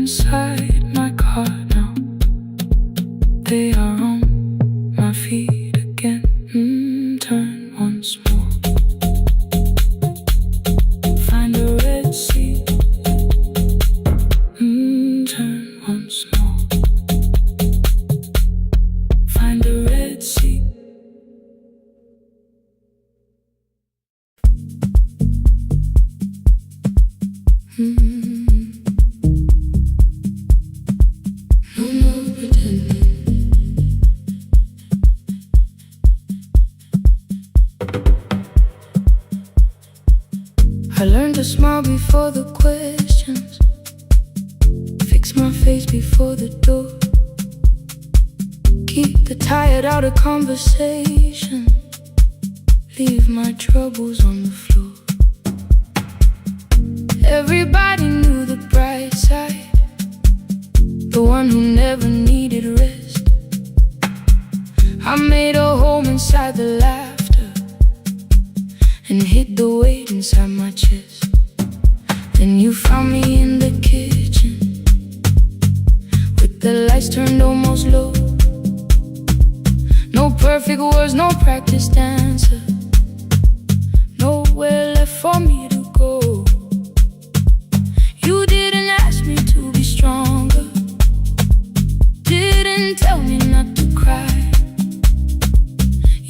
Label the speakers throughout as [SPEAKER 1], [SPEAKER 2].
[SPEAKER 1] inside my car now. They are on my feet again. Turn once more. Find a red seat. Turn once more. Find a red seat. No more pretending. I learned to smile before the questions, fix my face before the door, keep the tired out of conversation, leave my troubles on the floor. Everybody knew the bright side, the one who never needed rest. I made a home inside the laughter and hid the weight inside my chest. Then you found me in the kitchen with the lights turned almost low. No perfect words, no practice dancer, nowhere left for me to go. You didn't ask me to be stronger, didn't tell me not to cry.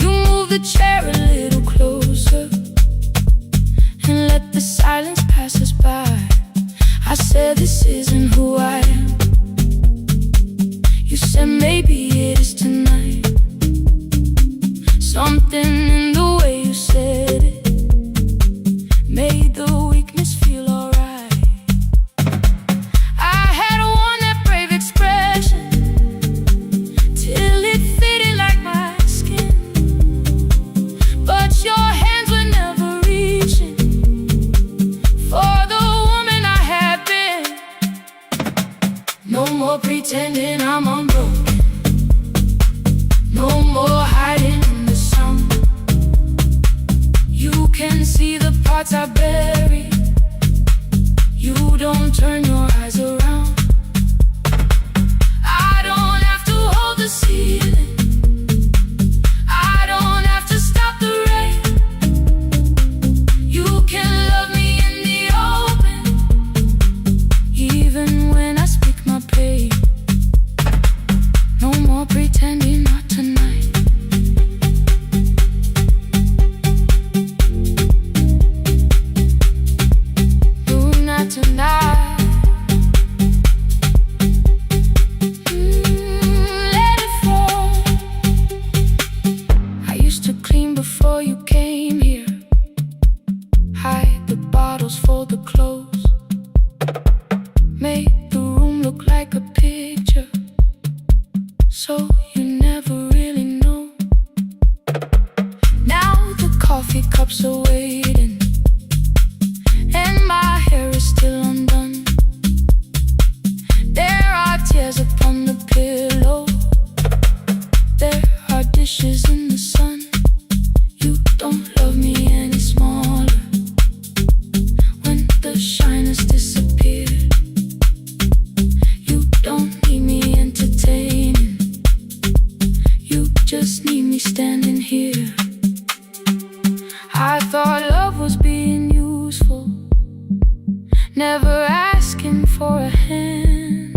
[SPEAKER 1] You moved the chair a little closer and let the silence pass us by. I said this isn't who I am. You said maybe it is tonight. Something in the way you said it made the weakness feel alright. I had worn that brave expression till it fitted like my skin, but your hands were never reaching for the woman I had been. No more pretending I'm unbroken, no more hiding in the sun. You can see the parts I bury, you don't turn your eyes around. I don't have to hold the ceiling, I don't have to stop the rain. You can love me in the open, even when I speak my pain. No more pretending, not tonight. No, not tonight. Let it fall. I used to clean before you came here, hide the bottles, fold the clothes, make the room look like a picture, so you never really know. Now the coffee cups are waiting and my hair is still undone. There are tears upon the pillow, there are dishes in the sun. You don't love me any smaller when the shine has disappeared. You don't need me entertaining, you just need me standing here. I thought love was being useful, never asking for a hand,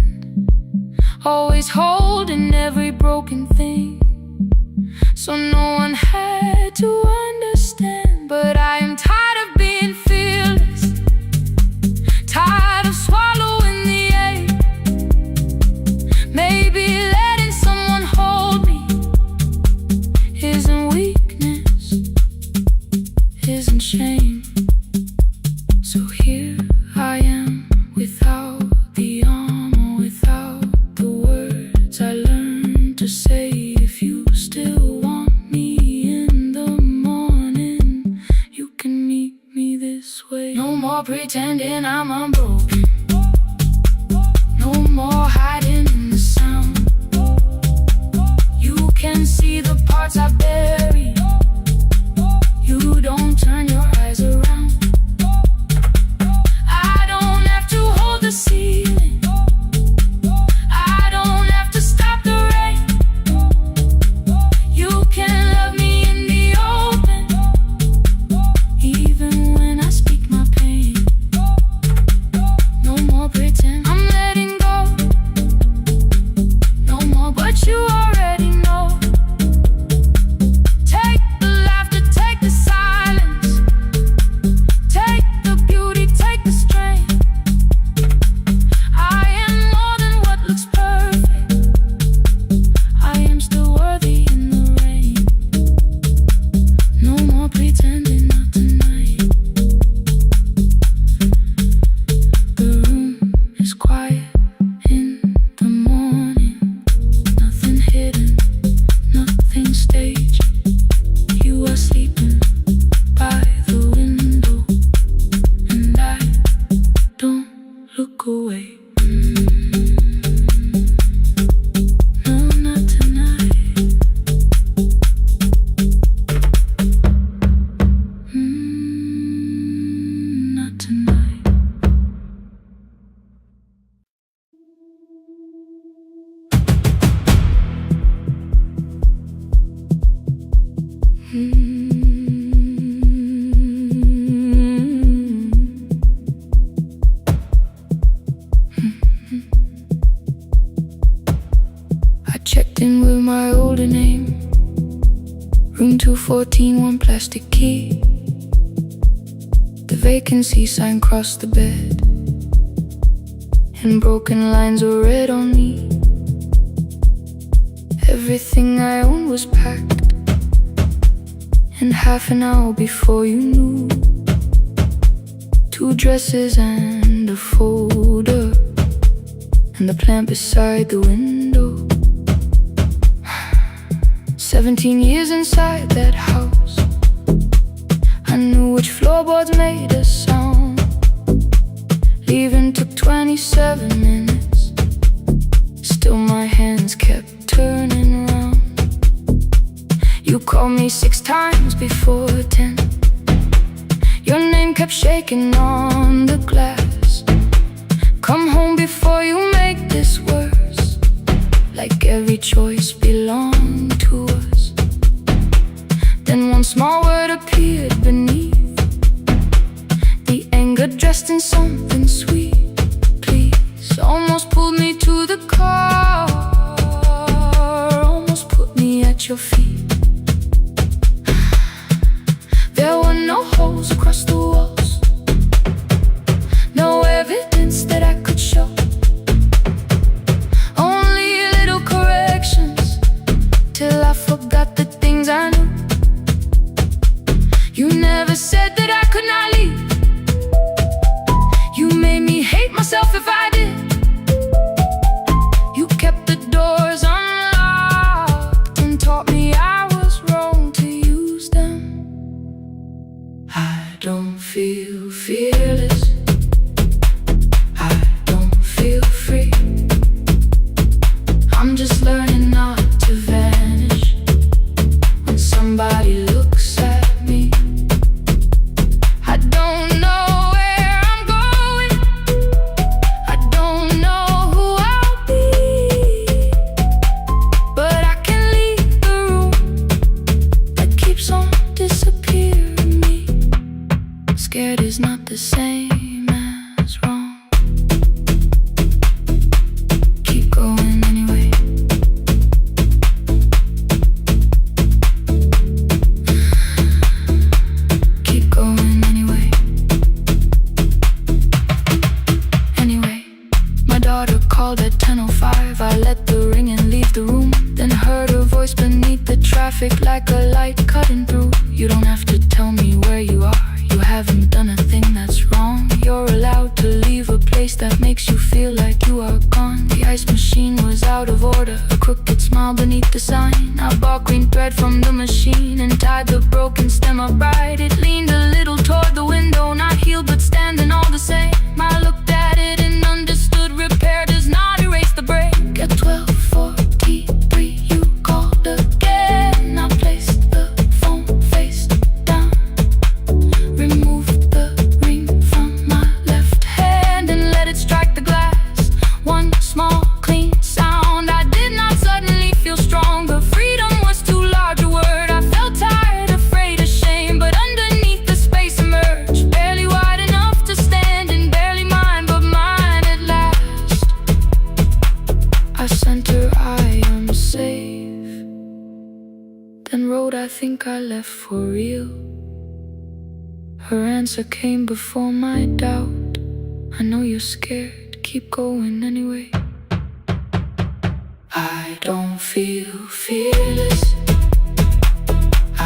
[SPEAKER 1] always holding every broken thing, so no one had to understand. But I am tired of being fearless, tired of swallowing the ache. Maybe letting someone hold me isn't weakness, isn't shame. So here I am, without the armor, without the words I learned to say. If you still want me in the morning, my older name. Room 214, one plastic key. The vacancy sign crossed the bed, and broken lines were read on me. Everything I owned was packed, and half an hour before you knew, 2 dresses and a folder, and the plant beside the window. 17 years inside that house, I knew which floorboards made a sound. Leaving took 27 minutes, still my hands kept turning round. You called me 6 times before 10. Your name kept shaking on the glass. Come home before you make this worse, like every choice belonged to us. Then one small word appeared beneath, the anger dressed in something sweet. Please, almost pulled me to the car, almost put me at your feet. There were no holes across the walls, no evidence that I could show, only little corrections, till I forgot the things I knew. You never said that I could not leave. You made me hate myself if I did. You kept the doors unlocked and taught me I was wrong to use them. I don't feel fearless, I don't feel free. I'm just learning not to vanish when somebody looks at me. I don't know where I'm going, I don't know who I'll be, but I can leave the room that keeps on disappearing me. Scared is not the same as wrong. Keep going anyway. Keep going anyway. Anyway, my daughter called at 10:05. I let the ring and leave the room, then heard her voice beneath the traffic like a light cutting through. You don't have to tell me where you are, you haven't done a thing that's wrong. You're allowed to leave a place that makes you feel like you are gone. The ice machine was out of order, a crooked smile beneath the sign. I bought green thread from the machine and tied the broken stem upright. It leaned a little toward the window, not healed but standing all the same. I looked at it and understood repair does not erase the break. At 12:43 you called again. I placed the phone face down, removed the ring from my left hand and let it strike the glass. One small clean sound. I did not suddenly feel stronger. Freedom was too large a word. I felt tired, afraid, ashamed, but underneath the space emerged, barely wide enough to stand and barely mine, but mine at last. I sent her, I am safe, then wrote, I think I left for real. Her answer came before my doubt. I know you're scared, keep going anyway. I don't feel fearless,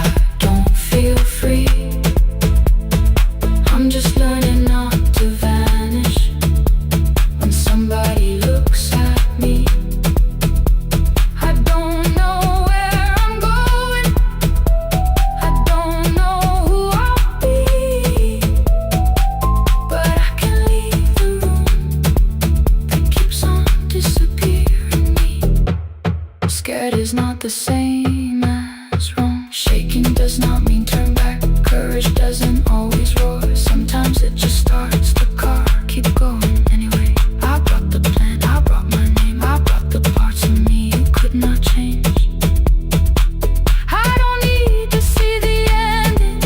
[SPEAKER 1] I don't feel free. I'm just learning not to vanish when somebody looks at me. I don't know where I'm going, I don't know who I'll be, but I can leave the room that keeps on disappearing me. Scared is not the same as wrong. Shaking does not mean turn back. Courage doesn't always roar. Sometimes it just starts the car. Keep going anyway. I brought the plan, I brought my name, I brought the parts of me you could not change. I don't need to see the ending,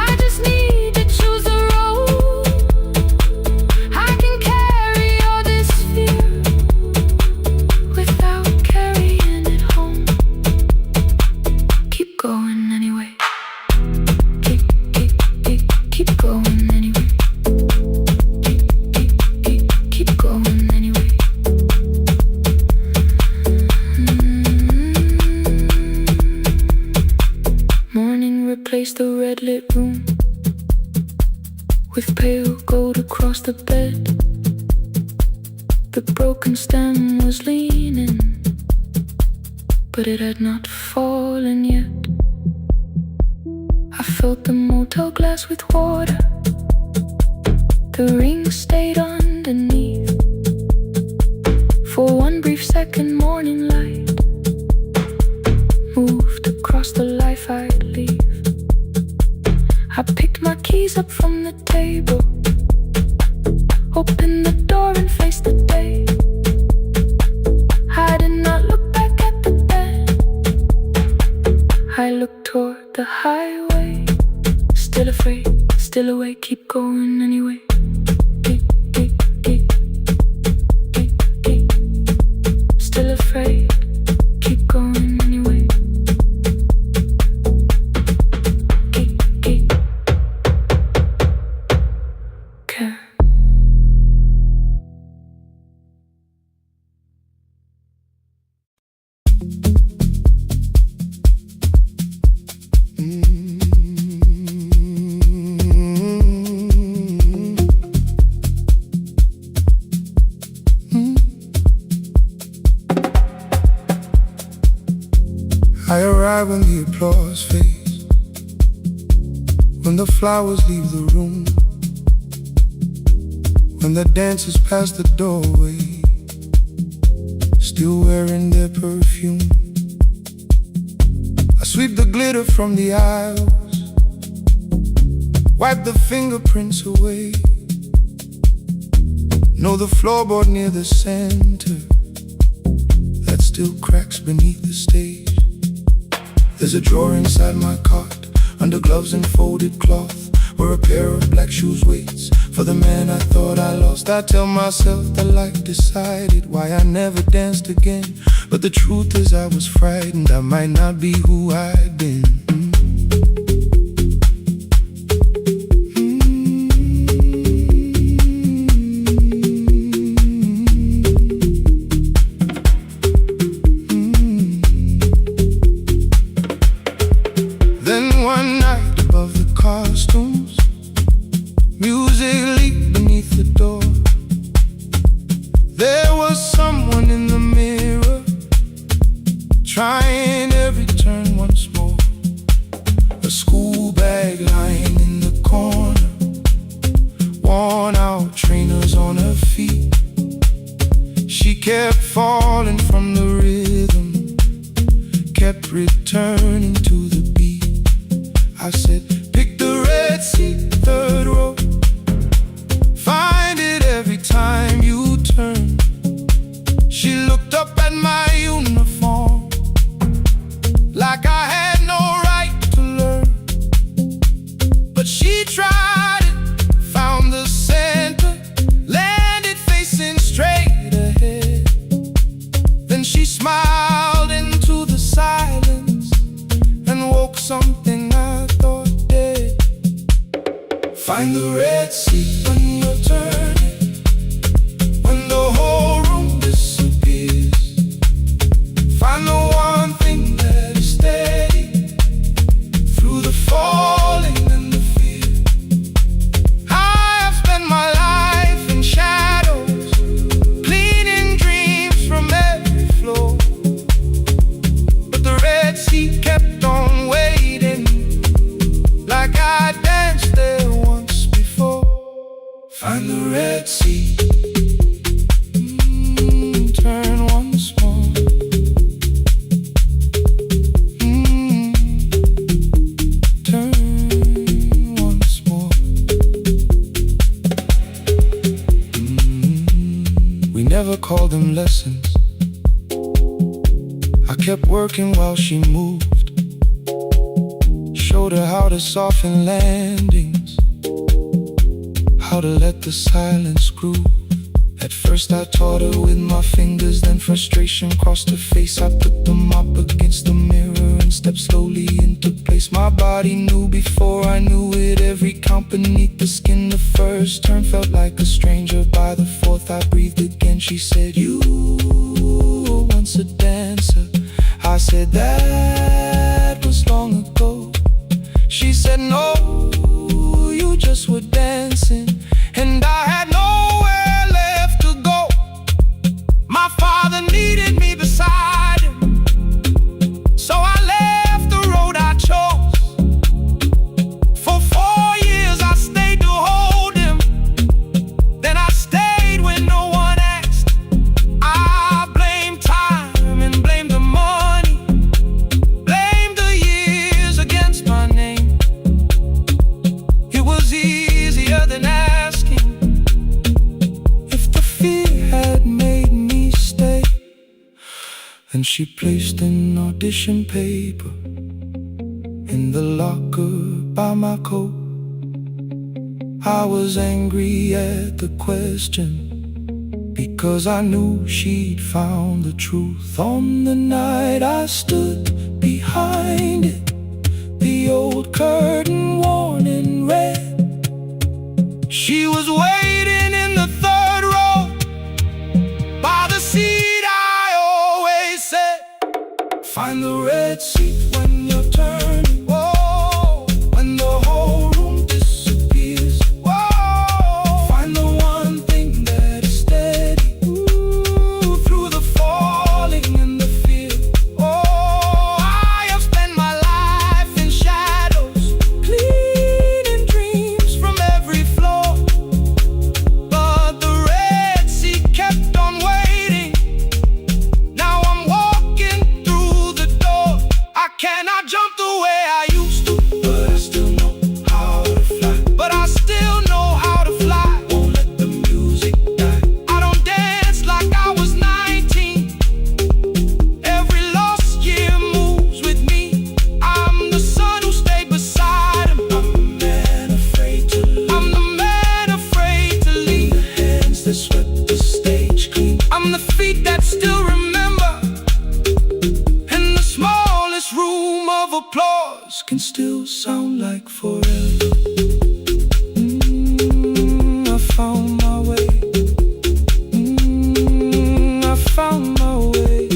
[SPEAKER 1] I just need to choose the road. I can carry all this fear without carrying the bed. The broken stem was leaning, but it had not fallen yet. I filled the motel glass with water. The ring stayed underneath. For one brief second, morning light moved across the life I'd leave. I picked my keys up from the table, opened the door and faced the day. I did not look back at the bed. I looked toward the highway. Still afraid, still awake, keep going anyway. Still afraid, keep going anyway. Care.
[SPEAKER 2] I arrive when the applause fades, when the flowers leave the room, when the dancers pass the doorway, still wearing their perfume. I sweep the glitter from the aisles, wipe the fingerprints away. Know the floorboard near the center that still cracks beneath the stage. There's a drawer inside my cart, under gloves and folded cloth, where a pair of black shoes waits for the man I thought I lost. I tell myself that life decided why I never danced again, but the truth is I was frightened I might not be who I'd been. One night above the costumes, music leaked beneath the door. There was someone in the mirror, trying every turn once more. A school bag lying in the corner, worn out trainers on her feet. She kept falling from the rhythm, kept returning to the beat. I said, pick the red seat, third row. Find it every time you turn. She looked up at my uniform, like I had no right to learn. But she tried it, found the center, landed facing straight ahead. Then she smiled into the silence and woke something I thought dead. Find the red seat when you're turning, when the whole room disappears. Find the one thing that is steady through the falling and the fear. I have spent my life in shadows, cleaning dreams from every floor, but the red seat kept on waiting, like I danced there once before. Find the red seat, turn once more. Turn once more. We never called them lessons. I kept working while she moved, showed her how to soften landings, how to let the silence groove. At first I taught her with my fingers, then frustration crossed her face. I put them up against the mirror and stepped slowly into place. My body knew before I knew it, every count beneath the skin. The first turn felt like a stranger, by the fourth I breathed again. She said, you were once a dancer. I said, that was long ago. She said, no, you just were dancing, and I had no fear had made me stay. And she placed an audition paper in the locker by my coat. I was angry at the question, because I knew she'd found the truth. On the night I stood behind it, the old curtain worn in red. She was waiting in the third row, by the seat I always said, find the red seat when you're turning. Whoa, when the whole room disappears. Whoa, find the one thing that is steady. Ooh, through the falling and the fear. Oh, I have spent my life in shadows, cleaning dreams from every floor. But the red sea kept on waiting. Now I'm walking through the door. I cannot jump the way I used to, but I still know how to fly. But I still know how to fly. Won't let the music die. I don't dance like I was 19. Every lost year moves with me. I'm the son who stayed beside him. I'm the man afraid to leave. I'm the man afraid to leave. The hands that swept the stage clean. I'm the feet that still remember. And the smallest room of applause can still sound like forever. I found my way. I found my way.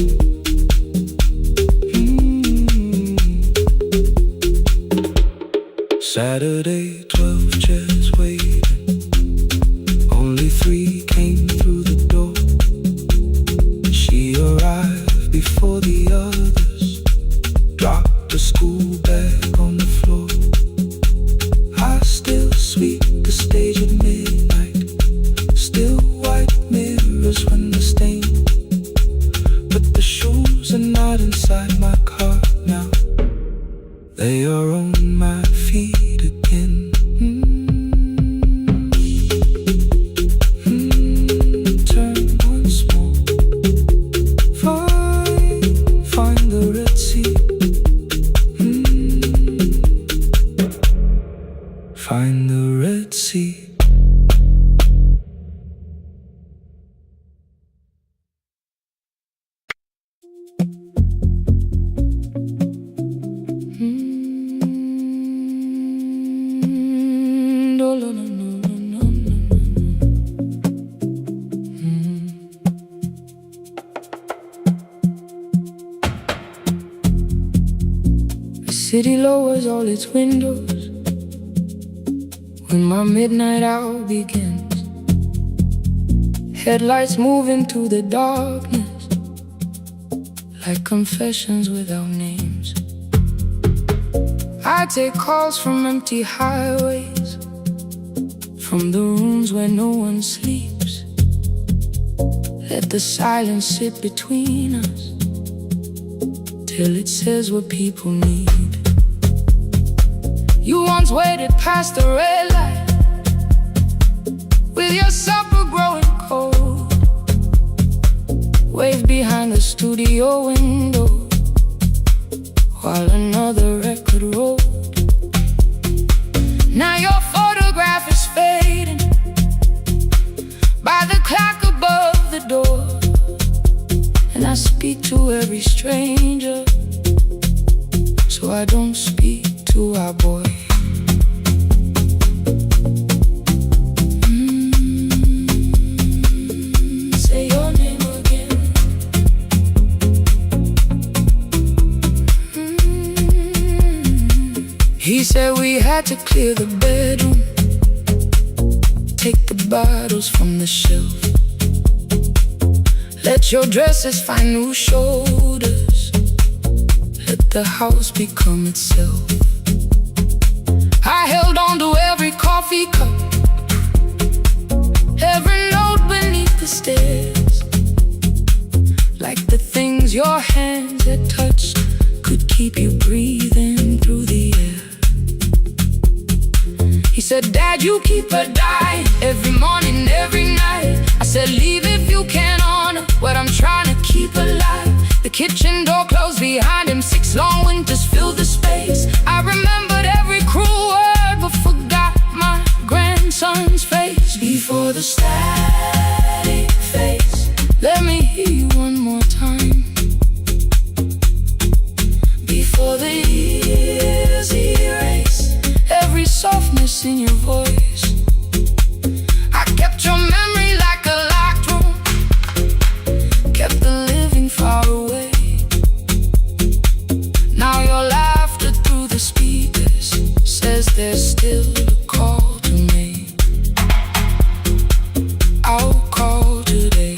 [SPEAKER 2] Saturday, 12 chairs waiting. Only 3 came through the door. She arrived before the others, dropped the school bag on the floor. I still sweep the stage at midnight, still white mirrors when the stain. But the shoes are not inside my car now. They are on my feet again. Turn once more. Find the red sea. Find the red sea. No, no, no, no, no, no, no. The city lowers all its windows when my midnight hour begins. Headlights move into the darkness like confessions without names. I take calls from empty highways, from the rooms where no one sleeps. Let the silence sit between us till it says what people need. You once waited past the red light with your supper growing cold, waved behind the studio window while another record rolled. Now your photograph is fading by the clock above the door. And I speak to every stranger, so I don't speak to our boy. Say your name again. He said we had to clear the bedroom, take the bottles from the shelf, let your dresses find new shoulders, let the house become itself. I held on to every coffee cup, every note beneath the stairs, like the things your hands had touched could keep you breathing through the air. He said, Dad, you keep her dying every morning, every night. I said, leave it
[SPEAKER 1] you can't honor what I'm trying to keep alive. The kitchen door closed behind him, 6 long winters filled the space. I remembered every cruel word, but forgot my grandson's face. Before the static fades, let me hear you one more time. Before the years erase every softness in your voice, I kept your memory like a locked room, kept the living far away. Now your laughter through the speakers says there's still a call to me. I'll call today.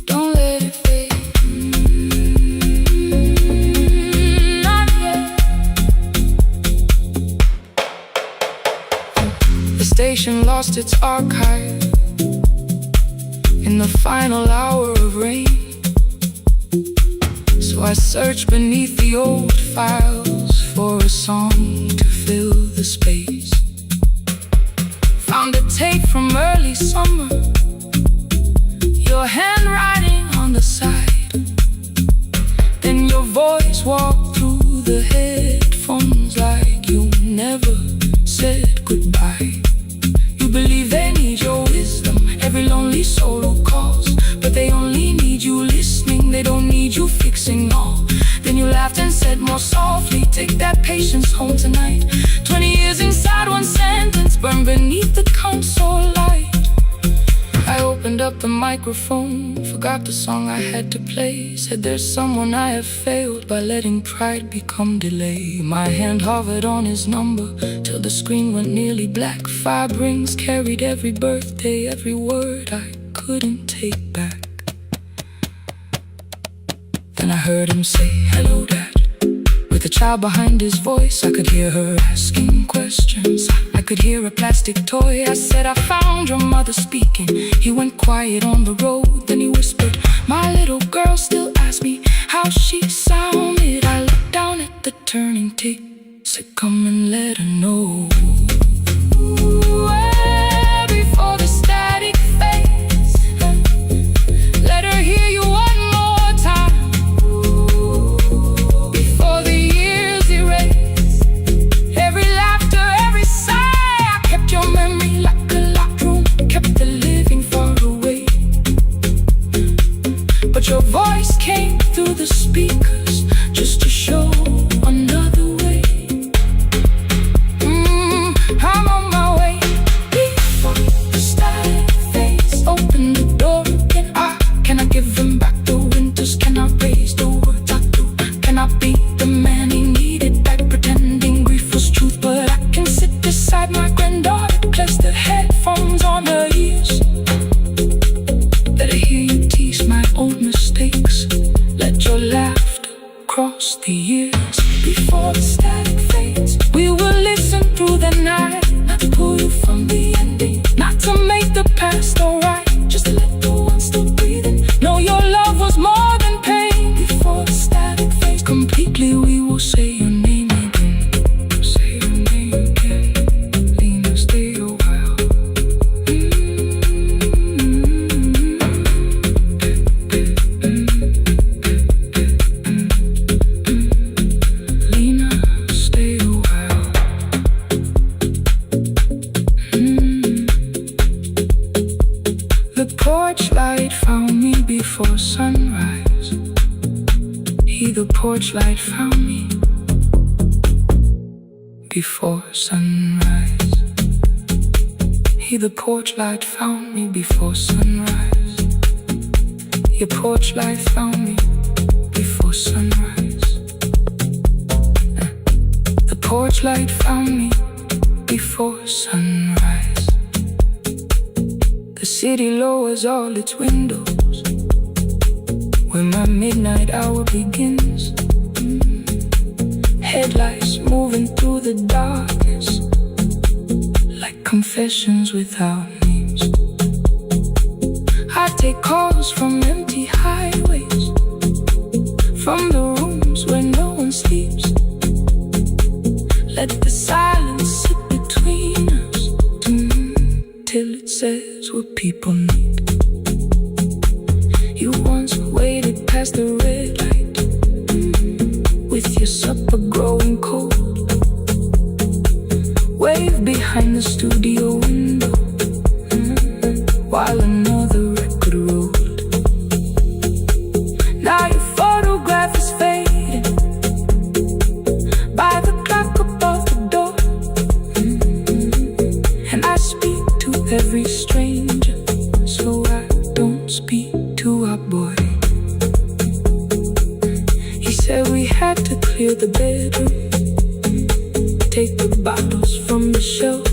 [SPEAKER 1] Don't let it fade. Not yet. The station lost its archive in the final hour of rain. So I searched beneath the old files for a song to fill the space. Found a tape from early summer, your handwriting on the side. Then your voice walked through the headphones like you never said goodbye. You believe they need your wisdom, every lonely soul who calls, but they only need you listening, they don't need you fixing all. Then you laughed and said more softly, take that patience home tonight. 20 years inside one sentence, burned beneath the console light. I opened up the microphone, forgot the song I had to play. Said there's someone I have failed by letting pride become delay. My hand hovered on his number till the screen went nearly black. 5 rings carried every birthday, every word I couldn't take back. Then I heard him say, hello dad. With a child behind his voice, I could hear her asking questions. I could hear a plastic toy. I said, I found your mother speaking. He went quiet on the road, then he whispered, my little girl still asks me how she sounded. I looked down at the turning tape, said come and let her know. Before the static fades, let her hear you one more time. Before the years erase every laughter, every sigh, I kept your memory like a locked room, kept the living far away. But your voice came through the speakers just to show another way. I'm on my way. Before the static fades, open the door again. Can I give him back the winters? Can I raise the words I do? Can I be the man he needed back, pretending grief was truth? But I can sit beside my granddaughter, place the headphones on her ears. Let her hear you tease my old mistakes. Let your laughter cross the years. Before the static fades, we will listen through the night, not to pull you from the ending, not to make the past alright, just to let the one still breathing know your love was more than pain. Before the static fades completely, we will say your name again. Say your name again. Lena, stay a while. Lena, stay a while. The porch light found me before sunrise. The porch light found me before sunrise. The porch light found me before sunrise. Your porch light found me before sunrise. The porch light found me before sunrise. The city lowers all its windows when my midnight hour begins. Headlights moving through the darkness like confessions without names. I take calls from empty highways, from the rooms where no one sleeps. Let the silence sit says what people need. You once waited past the red light, with your supper growing cold. Wave behind the studio window, while another record rolled. Now your photograph is fading by the clock above the door. And I speak to every stranger, so I don't speak to our boy. He said we had to clear the bedroom, take the bottles from the shelf.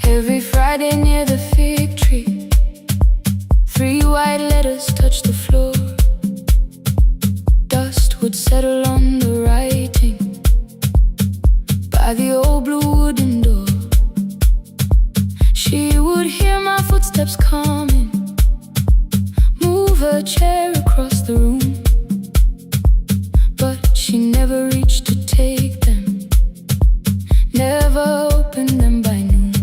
[SPEAKER 1] Every Friday near the fig tree, 3 white letters touched the floor. Dust would settle on the writing by the old blue wooden door. She would hear my footsteps coming, move her chair across the room, but she never reached to take them, never opened them by noon.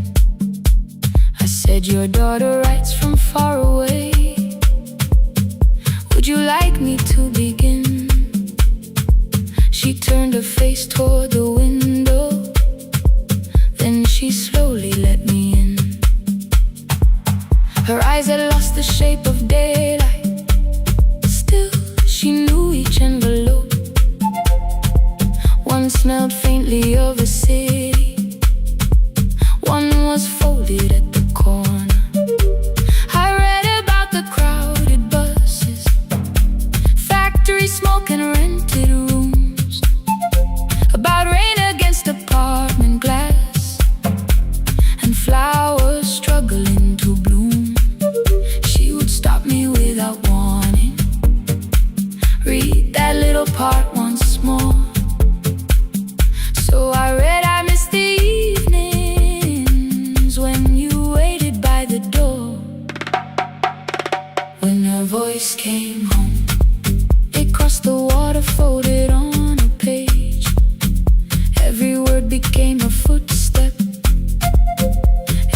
[SPEAKER 1] I said, your daughter writes from far away. Would you like me to begin? She turned her face toward the window, then she slowly let me in. Her eyes had lost the shape of daylight, still she knew each envelope. One smelled faintly of a city, one was folded at the corner. I read about the crowded buses, factory smoke and rented rooms, about rain against apartment glass and flowers struggling to bloom. She would stop me without warning, read that little part once more. So I read, I missed the evenings when you waited by the door. When her voice came home, it crossed the water, folded on a page. Every word became a footstep,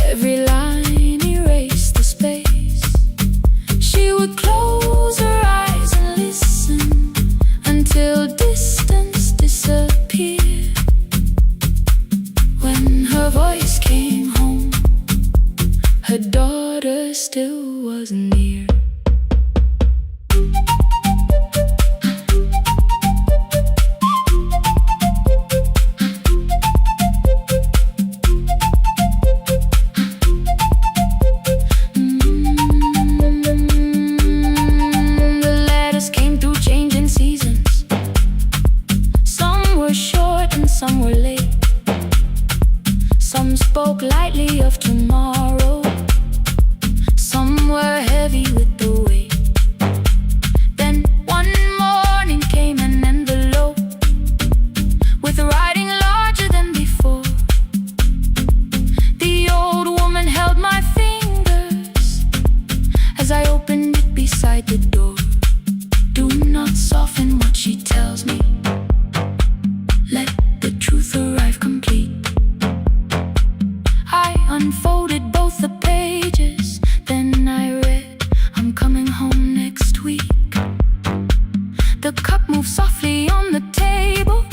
[SPEAKER 1] every line erased the space. She would close her eyes and listen until distance disappeared. When her voice came home, her daughter still wasn't near. The letters came through changing seasons. Some were short and some were late. Some spoke lightly of tomorrow, some were heavy with the weight. Then one morning came an envelope with writing larger than before. The old woman held my fingers as I opened it beside the door. Do not soften what she tells me, let the truth arrive complete. I unfolded both the pages, then I read, I'm coming home next week. The cup moved softly on the table.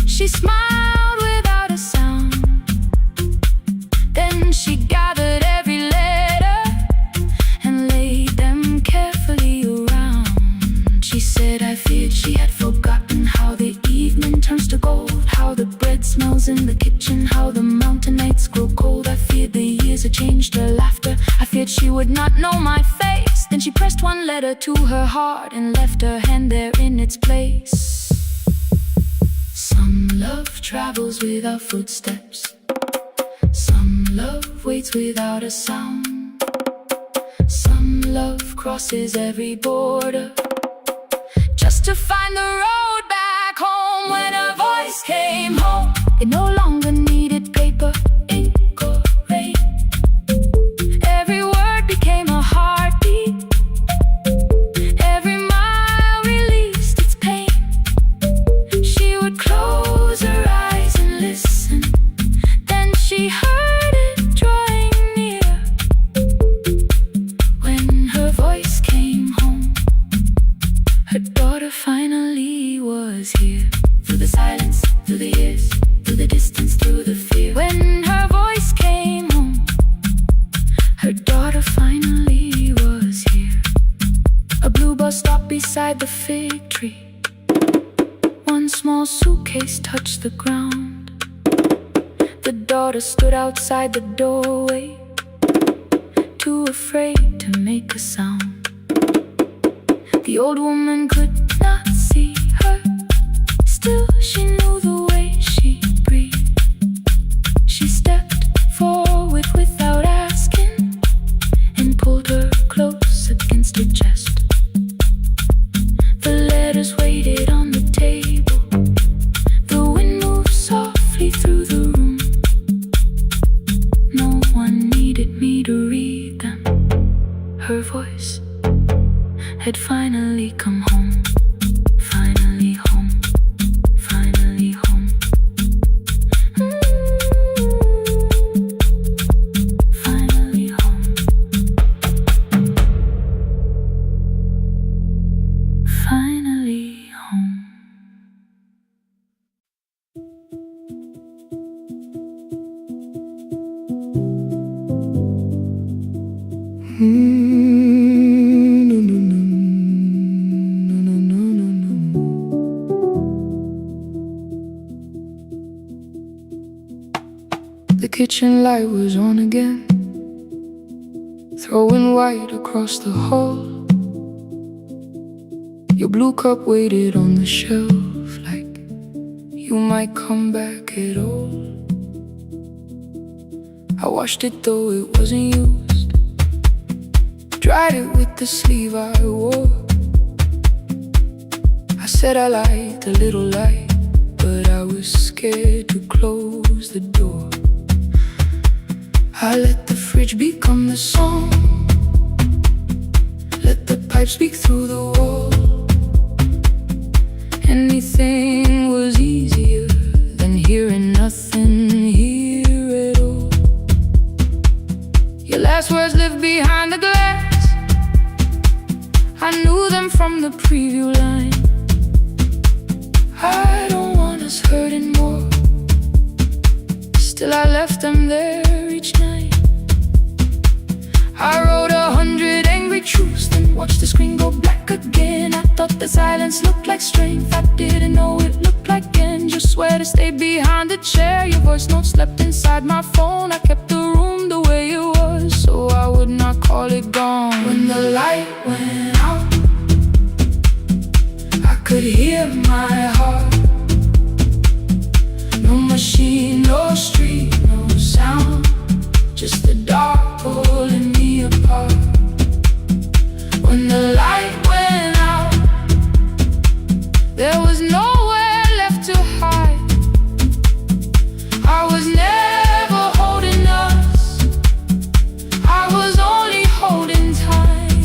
[SPEAKER 1] She smiled without a sound. Then she gathered every letter and laid them carefully around. She said, I feared she had forgotten how the evening turns to gold, how the bread smells in the kitchen, how the mountain nights grow cold. I feared the years had changed her laughter. I feared she would not know my face. Then she pressed one letter to her heart and left her hand there in its place. Some love travels without footsteps, some love waits without a sound, some love crosses every border, just to find the road back home. When her voice came home, it no longer needed paper, ink, or rain. Every word became a heartbeat. Every mile released its pain. She would close her eyes and listen. Then she heard it drawing near. When her voice came home, her daughter finally was here. Through the silence, through the years, through the distance, through the fear. When her voice came home, her daughter finally was here. A blue bus stopped beside the fig tree. One small suitcase touched the ground. The daughter stood outside the doorway, too afraid to make a sound. The old woman could not see her. Still, she knew the way she breathed. She stepped forward without asking and pulled her close against her chest. The letters waited on the table. The wind moved softly through the room. No one needed me to read them. Her voice had finally come home. Finally home. Finally home. Finally home. Finally home.
[SPEAKER 2] The kitchen light was on again, throwing white across the hall. Your blue cup waited on the shelf, like you might come back at all. I washed it though it wasn't used, dried it with the sleeve I wore. I said I liked a little light, but I was scared to close the door. I let the fridge become the song, let the pipe speak through the wall. Anything was easier than hearing nothing here at all. Your last words lived behind the glass. I knew them from the preview line. I don't want us hurting more. Still I left them there each night. I wrote 100 angry truths, then watched the screen go black again. I thought the silence looked like strength. I didn't know it looked like end. Just swear to stay behind the chair. Your voice note slept inside my phone. I kept the room the way it was, so I would not call it gone. When the light went out, I could hear my heart. No machine, no street, no sound, just the dark pulling me apart. When the light went out, there was nowhere left to hide. I was never holding us, I was only holding time.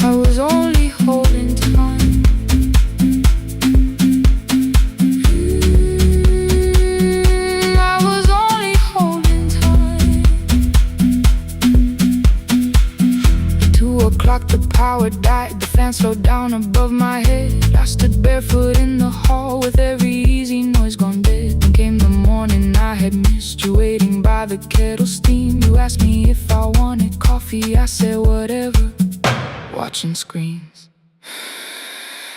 [SPEAKER 2] I was only holding time. I was only holding time. 2 o'clock, the power died. The fan slowed down above my head. I stood barefoot in the hall with every easy noise gone dead. Then came the morning I had missed you, waiting by the kettle steam. You asked me if I wanted coffee. I said whatever, watching screens.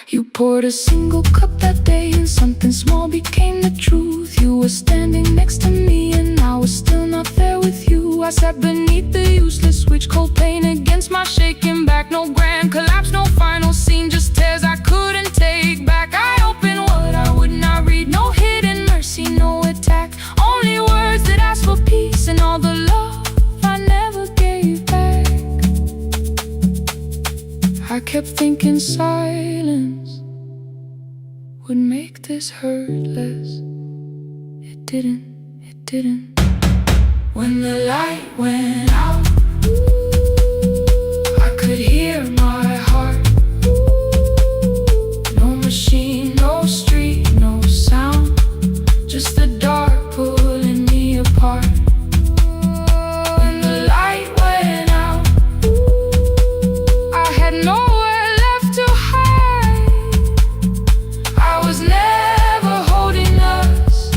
[SPEAKER 2] You poured a single cup that day, and something small became the truth. You were standing next to me, and I was still not there with you. I sat beneath the useless switch, cold pain against my shaking back. No grand collapse, no final scene, just tears I couldn't take back. I opened what I would not read, no hidden mercy, no attack, only words that I
[SPEAKER 1] asked for peace and all the love I never gave back. I kept thinking silence would make this hurt less. It didn't. When the light went out, I could hear my heart. No machine, no street, no sound, just the dark pulling me apart. When the light went out, I had nowhere left to hide. I was never holding us,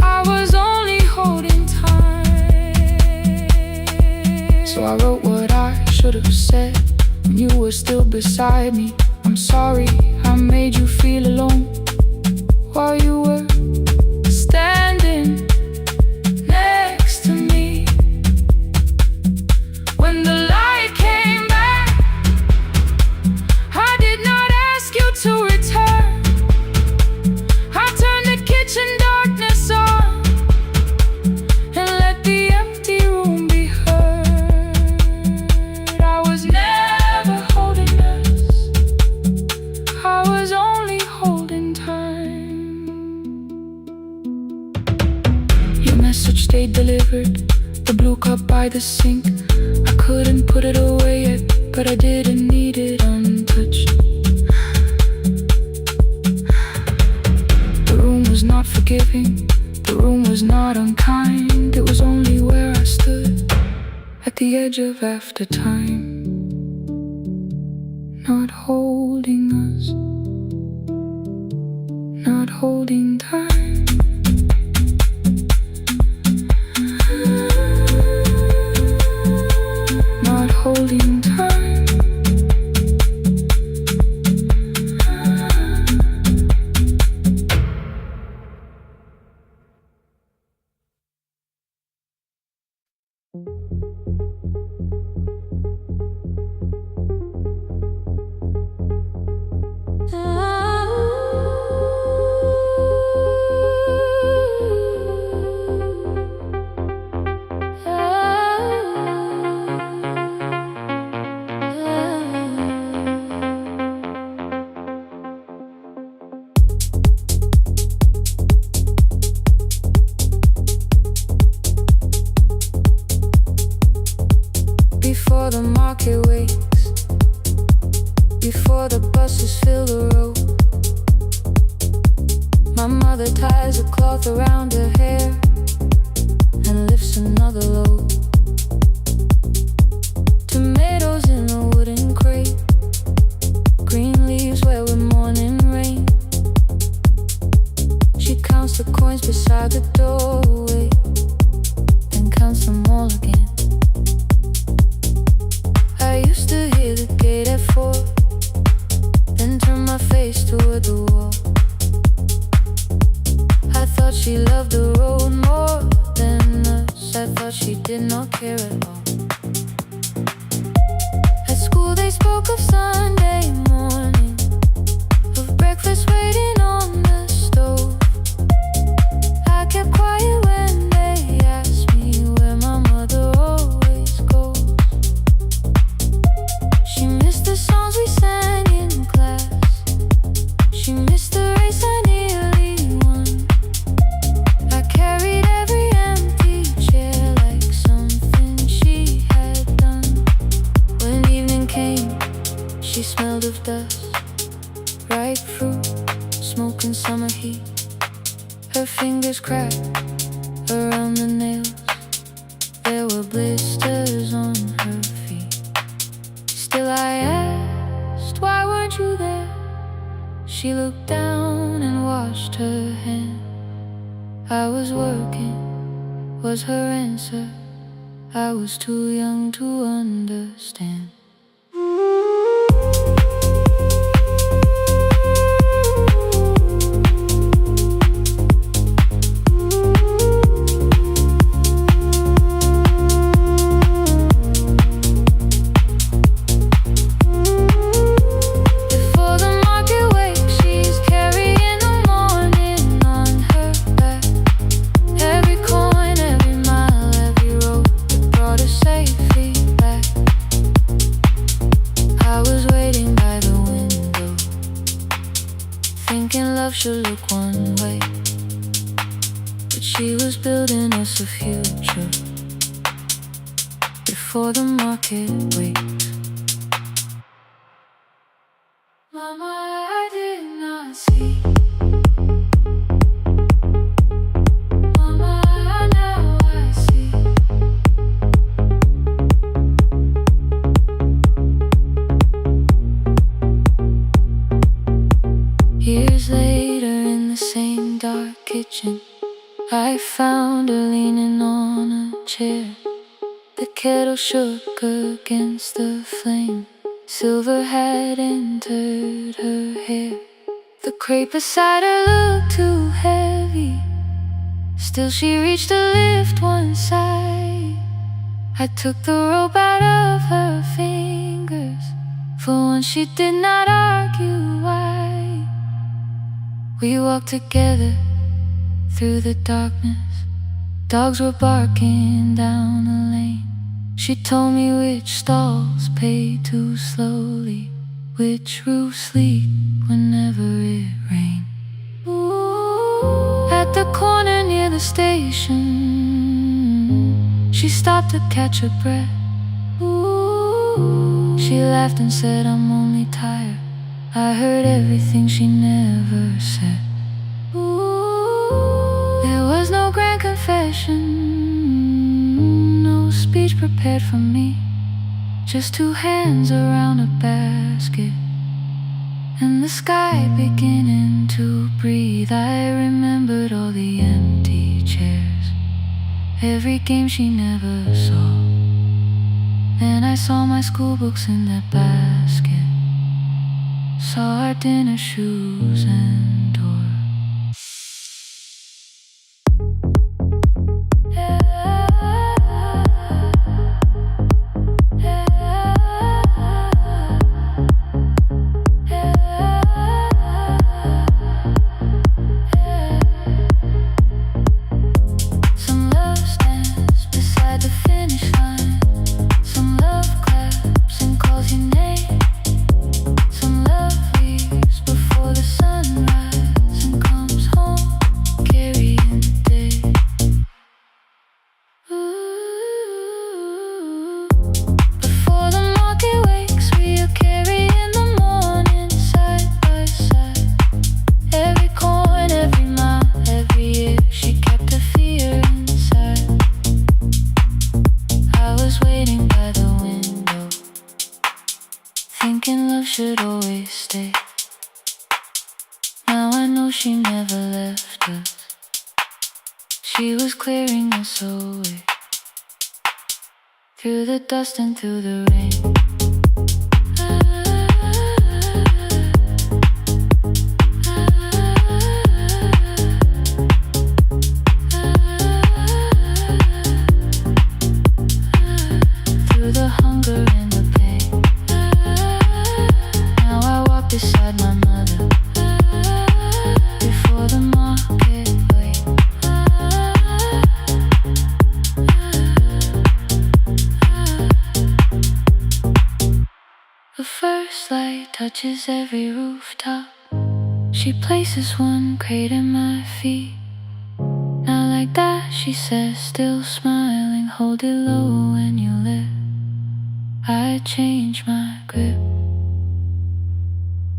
[SPEAKER 1] I was only holding time. So I wrote what I should have said when you were still beside me. I'm sorry I made you feel alone while you were standing next to me. When the light came back, I did not ask you to return. I turned the kitchen darkness on and let the empty room be heard. I was never holding us, I was only holding time. Your message stayed delivered, the blue cup by the sink. I couldn't put it away yet, but I didn't need it untouched. The room was not forgiving, the room was not unkind. It was only where I stood at the edge of after time, not holding us, not holding time. Not holding time. Before the market wakes, before the buses fill the road, my mother ties a cloth around her hair and lifts another load. Tomatoes in a wooden crate, green leaves where we're mourning rain. She counts the coins beside the doorway, then counts them all again. I used to hear the gate at 4, then turn my face toward the wall. I thought she loved the road more than us, I thought she did not care at all. At school they spoke of Sunday morning, of breakfast waiting on the stove. I kept quiet when they asked me where my mother always goes. She missed the songs we sang in class, she missed the race I nearly won. I carried every empty chair like something she had done. When evening came, she smelled of dust, ripe fruit, smoke and summer heat. Her fingers cracked around the nails, there were blisters on her feet. Still I asked, why weren't you there? She looked down and washed her hand. I was working, was her answer. I was too young to understand. Coin she was building us a future before the market wakes. Mama, I did not see. Mama, now I see. Years later in the same dark kitchen, I found her leaning on a chair. The kettle shook against the flame. Silver had entered her hair. The crepe beside her looked too heavy. Still she reached to lift one side. I took the rope out of her fingers. For once she did not argue why. We walked together through the darkness. Dogs were barking down the lane. She told me which stalls pay too slowly, which roofs leak whenever it rains. At the corner near the station, she stopped to catch her breath. She laughed and said, I'm only tired. I heard everything she never said. There was no grand confession, no speech prepared for me. Just two hands around a basket and the sky beginning to breathe. I remembered all the empty chairs, every game she never saw. Then I saw my school books in that basket, saw our dinner shoes and door. Thinking love should always stay. Now I know she never left us. She was clearing us away, through the dust and through the rain. Through the hunger and the pain. Now I walk beside my mother, before the market waits. The first light touches every rooftop. She places one crate at my feet. Not like that, she says, still smiling. Hold it low when you lift. I change my grip.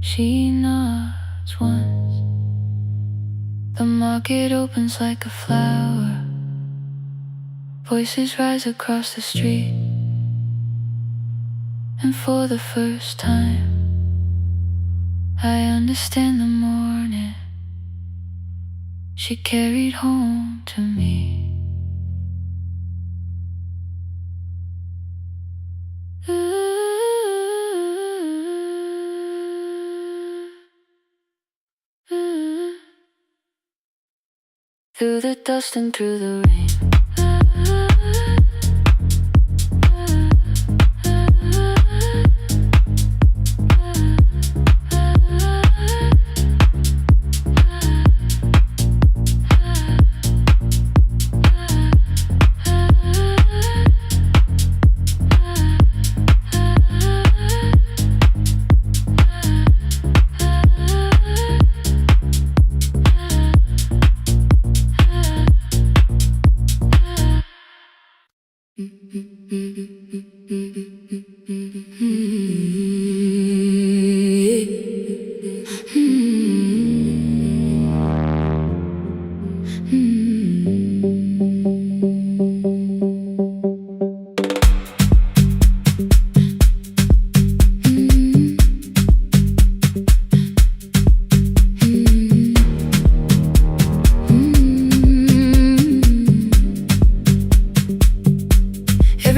[SPEAKER 1] She nods once. The market opens like a flower. Voices rise across the street. And for the first time, I understand the morning she carried home to me. Through the dust and through the rain. Every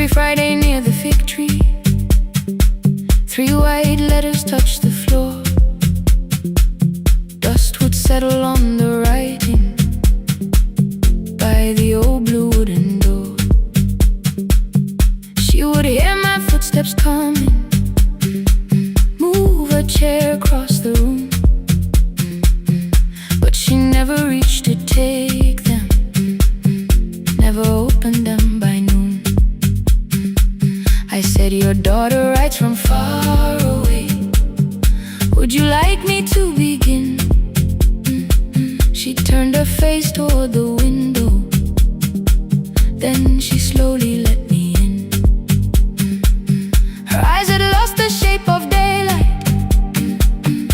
[SPEAKER 1] Friday near the fig tree, 3 white letters touched the floor. Dust would settle on the writing by the old blue wooden door. She would hear my footsteps coming, move a chair across the room, but she never reached to take them, never opened them by noon. I said, your daughter writes from far away. Would you like me to begin? She turned her face toward the window, then she slowly let me in. Her eyes had lost the shape of daylight,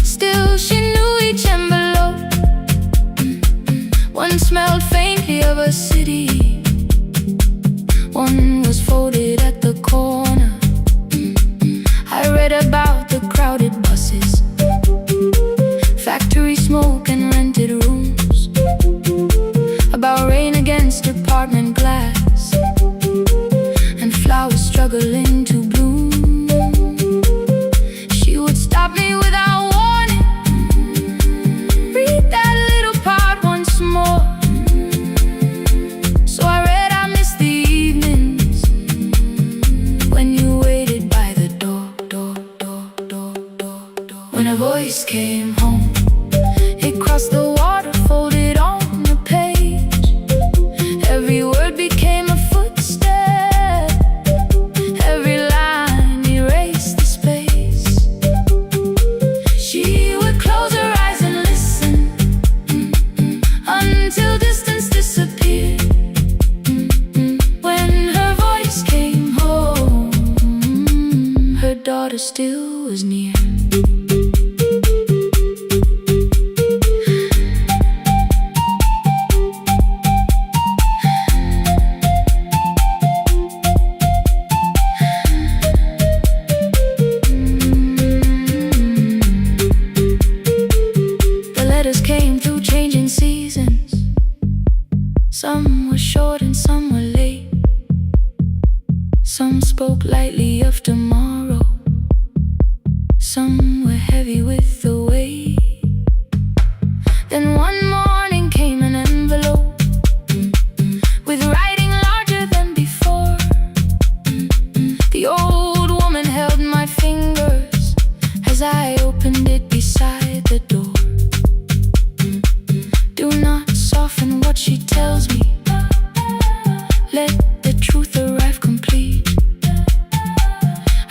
[SPEAKER 1] still she knew each envelope. One smelled faintly of a city, one was folded at the corner. I read about the crowded buses, factory smoke and rented rooms, about rain against apartment glass, and flowers struggling to bloom. She would stop me without warning, read that little part once more. So I read, I missed the evenings when you waited by the door. When a voice came home, it crossed the water, folded on the page. Every word became a footstep, every line erased the space. She would close her eyes and listen until distance disappeared. When her voice came home, her daughter still was near. The letters came through changing seasons. Some were short and some were late. Some spoke lightly of tomorrow, some were heavy with the weight. Then one morning came an envelope with writing larger than before. The old woman held my fingers as I opened it beside the door. Do not soften what she tells me, let the truth arrive complete.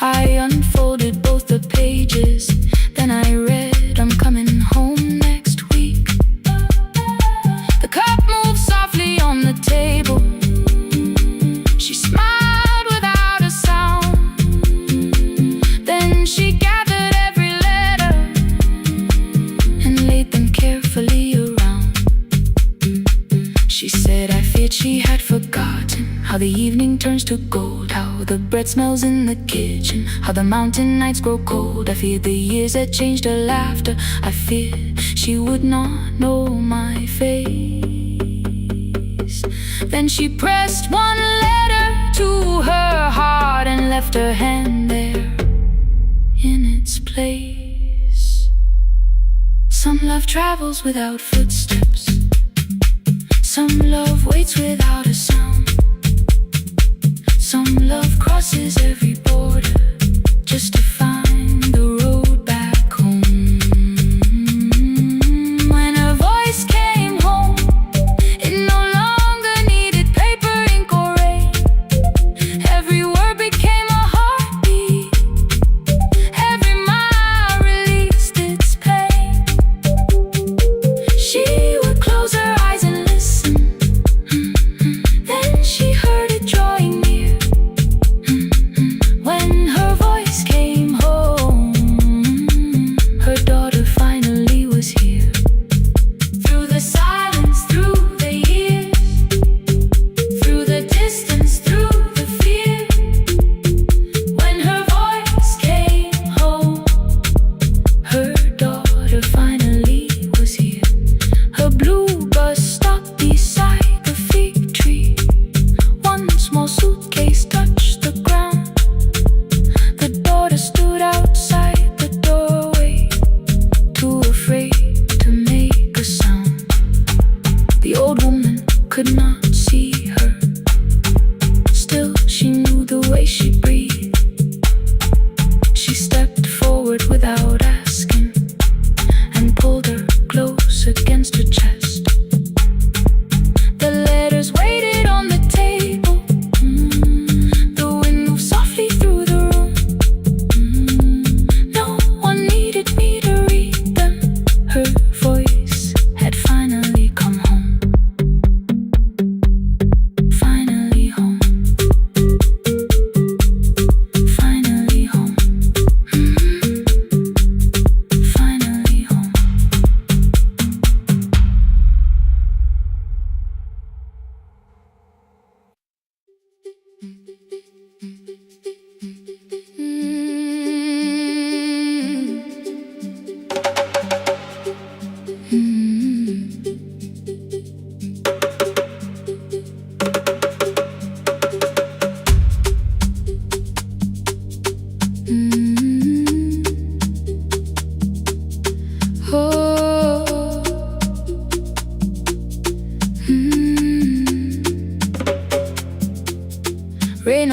[SPEAKER 1] I unfolded both the pages, then I read, I'm coming home next week. The cup moved softly on the table. She smiled without a sound. Then she gathered every letter and laid them carefully around. She said, I feared she had forgotten how the evening turns to gold, how the bread smells in the kitchen, how the mountain nights grow cold. I feared the years had changed her laughter. I feared she would not know my face. Then she pressed one letter to her heart and left her hand there in its place. Some love travels without footsteps, some love waits without a sound. Some love crosses every border just to find the road back home. When her voice came home, it no longer needed paper, ink, or rain. Every word became a heartbeat, every mile released its pain. She would close her eyes and listen, then she heard it drawing near.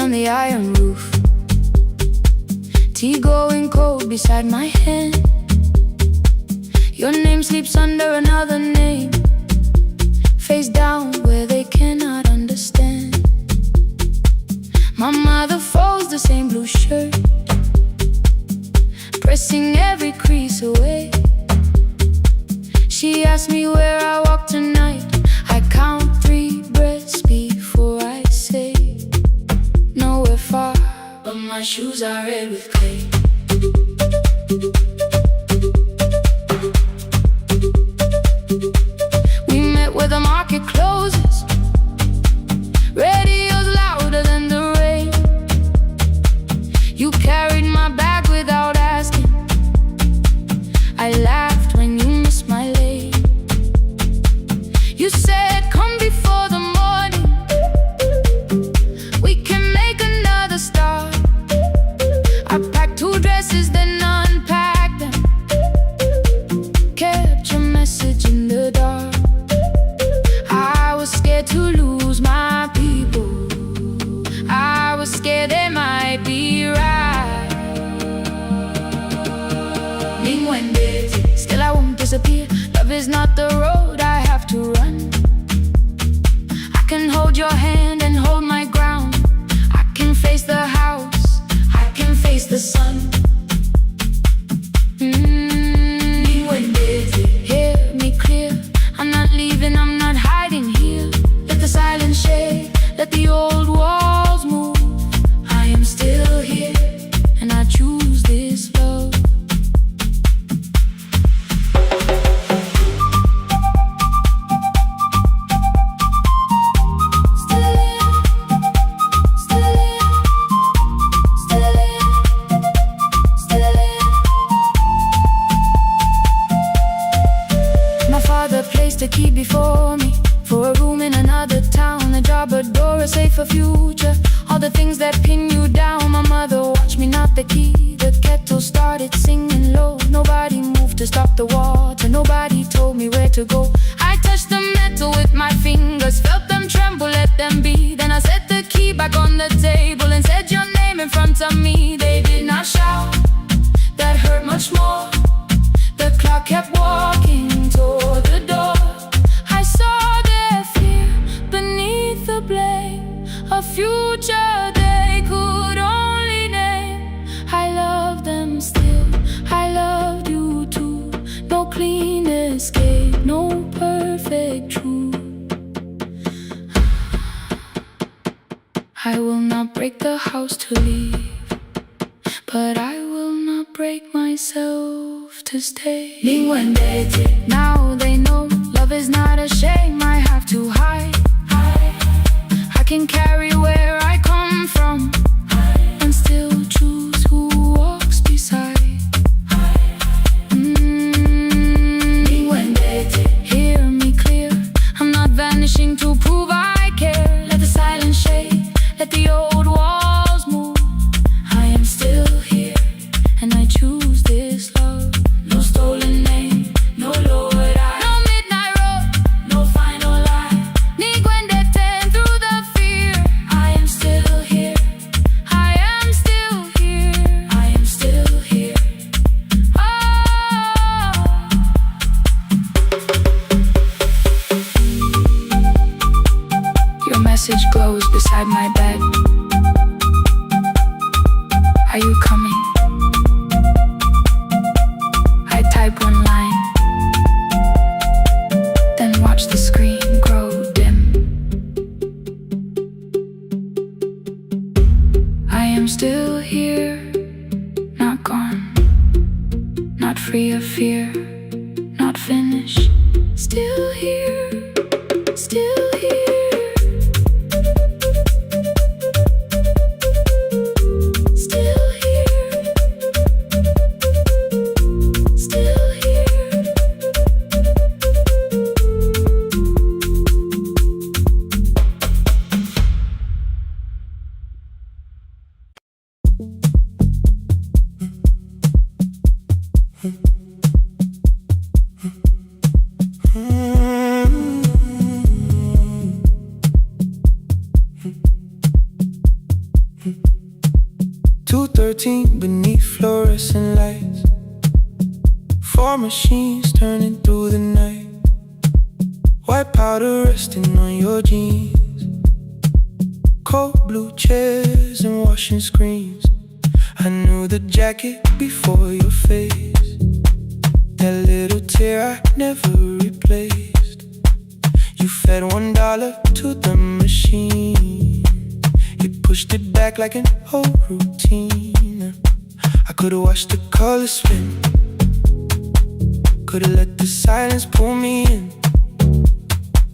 [SPEAKER 1] on the iron roof, tea going cold beside my hand. Your name sleeps under another name, face down where they cannot understand. My mother folds the same blue shirt, pressing every crease away. She asks me where I walk tonight. I count 3 breaths before I say nowhere far, but my shoes are red with clay. We met where the market closes, radio's louder than the rain. You carried my bag without asking. I laughed when you missed my lane. You said come before the morning, we can make another start. I packed 2 dresses then unpacked them, kept your message in the dark. I was scared to lose my people, I was scared they might be right. Still I won't disappear. Love is not the road I have to run. I can hold your hand and hold my ground. I can face the house, I can face the sun. Hear me clear, I'm not leaving, I'm not hiding here. Let the silence shake, let the old walls move. I am still here, and I choose this love. The key before me for a room in another town, a job, a door, a safer future. All the things that pin you down. My mother watched me knock the key. The kettle started singing low. Nobody moved to stop the water. Nobody told me where to go. I touched the metal with my fingers, felt them tremble, let them be. Then I set the key back on the table and said your name in front of me. They did not shout, that hurt much more. The clock kept walking toward the door. I saw their fear beneath the blame, a future they could only name. I love them still, I loved you too. No clean escape, no perfect truth. I will not break the house to leave, but I will not break myself to stay. Now they know love is not a shame I have to hide. I can carry where I come from and still choose who walks beside. Hear me clear, I'm not vanishing to prove I care. Let the silence shake, let the old walls move. I am still here, and I choose this love. No stolen name, no lowered eye, no midnight road, no final lie. Ni ten through the fear. I am still here, I am still here, I am still here. Oh, your message glows beside my bed. Are you coming? I type one line, then watch the screen grow dim. I am still here, not gone, not free of fear, not finished. Still here, still here.
[SPEAKER 2] 213 beneath fluorescent lights, 4 machines turning through the night, white powder resting on your jeans, cold blue chairs and washing screens. I knew the jacket before your face, that little tear I never replaced. You fed $1 to the machine, you pushed it back like an old routine. I could've watched the colors spin, could've let the silence pull me in.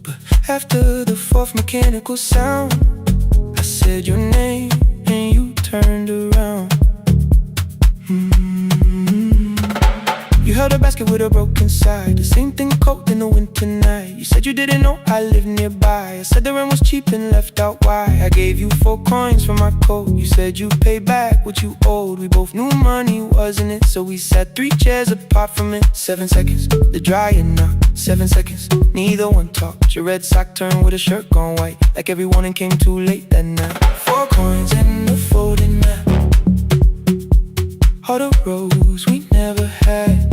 [SPEAKER 2] But after the 4th mechanical sound, I said your name and you turned around. You held a basket with a broken side, the same thing cold in the winter night. You said you didn't know I lived nearby. I said the rent was cheap and left out why. I gave you 4 coins for my coat. You said you'd pay back what you owed. We both knew money wasn't it, so we sat 3 chairs apart from it. 7 seconds, the dryer knocked. 7 seconds, neither one talked. Your red sock turned with a shirt gone white, like every morning came too late that night. 4 coins and a folding map, all the roads we never had,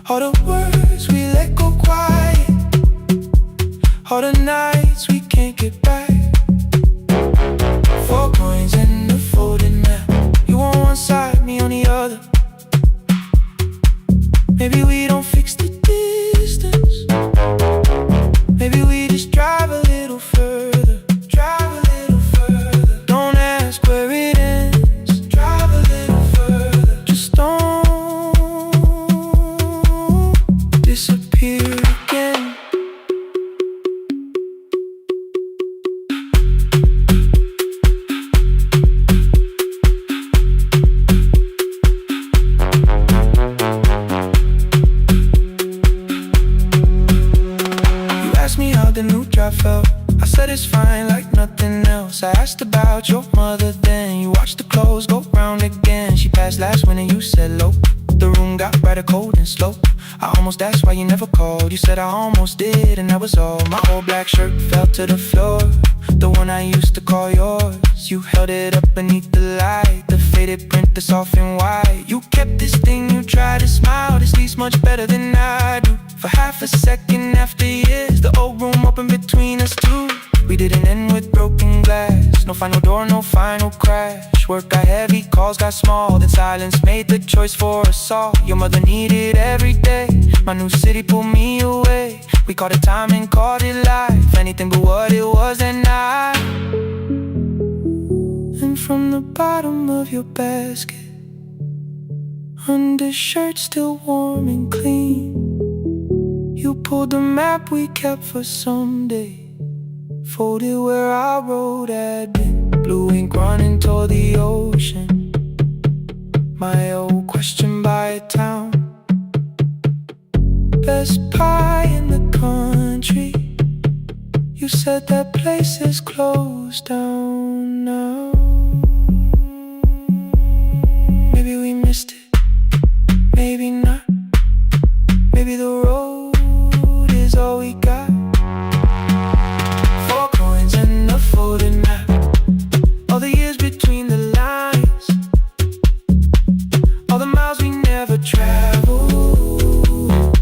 [SPEAKER 2] all the words we let go quiet, all the nights we can't get back. 4 coins and a folding map, you on one side, me on the other. Maybe we don't fix the distance, maybe we just drive a little further. Drive a little further, don't ask where it ends. Drive a little further, just don't disappear again. You asked me how the new drive felt, I said it's fine like nothing else. I asked about your mother then, you watched the clothes go round again. She passed last winter, you said low, the room got brighter, cold and slow. I almost asked why you never called, you said I almost did and that was all. My old black shirt fell to the floor, the one I used to call yours. You held it up beneath the light, the faded print that's off in white. You kept this thing, you tried to smile, this leaves much better than I do. For half a second after years, the old room opened between us two. We didn't end with broken glass, no final door, no final crash. Work got heavy, calls got small, then silence made the choice for us all. Your mother needed every day, my new city pulled me away. We called it time and called it life, anything but what it was that night. And from the bottom of your basket, undershirt still warm and clean, you pulled the map we kept for someday, folded where our road had been. Blue ink running toward the ocean, my old question by a town. Best pie in the country, you said that place is closed down now. Maybe we missed it, maybe not. Maybe the road is all we got. 4 coins and a folded map, all the years between the lines, all the miles we never traveled,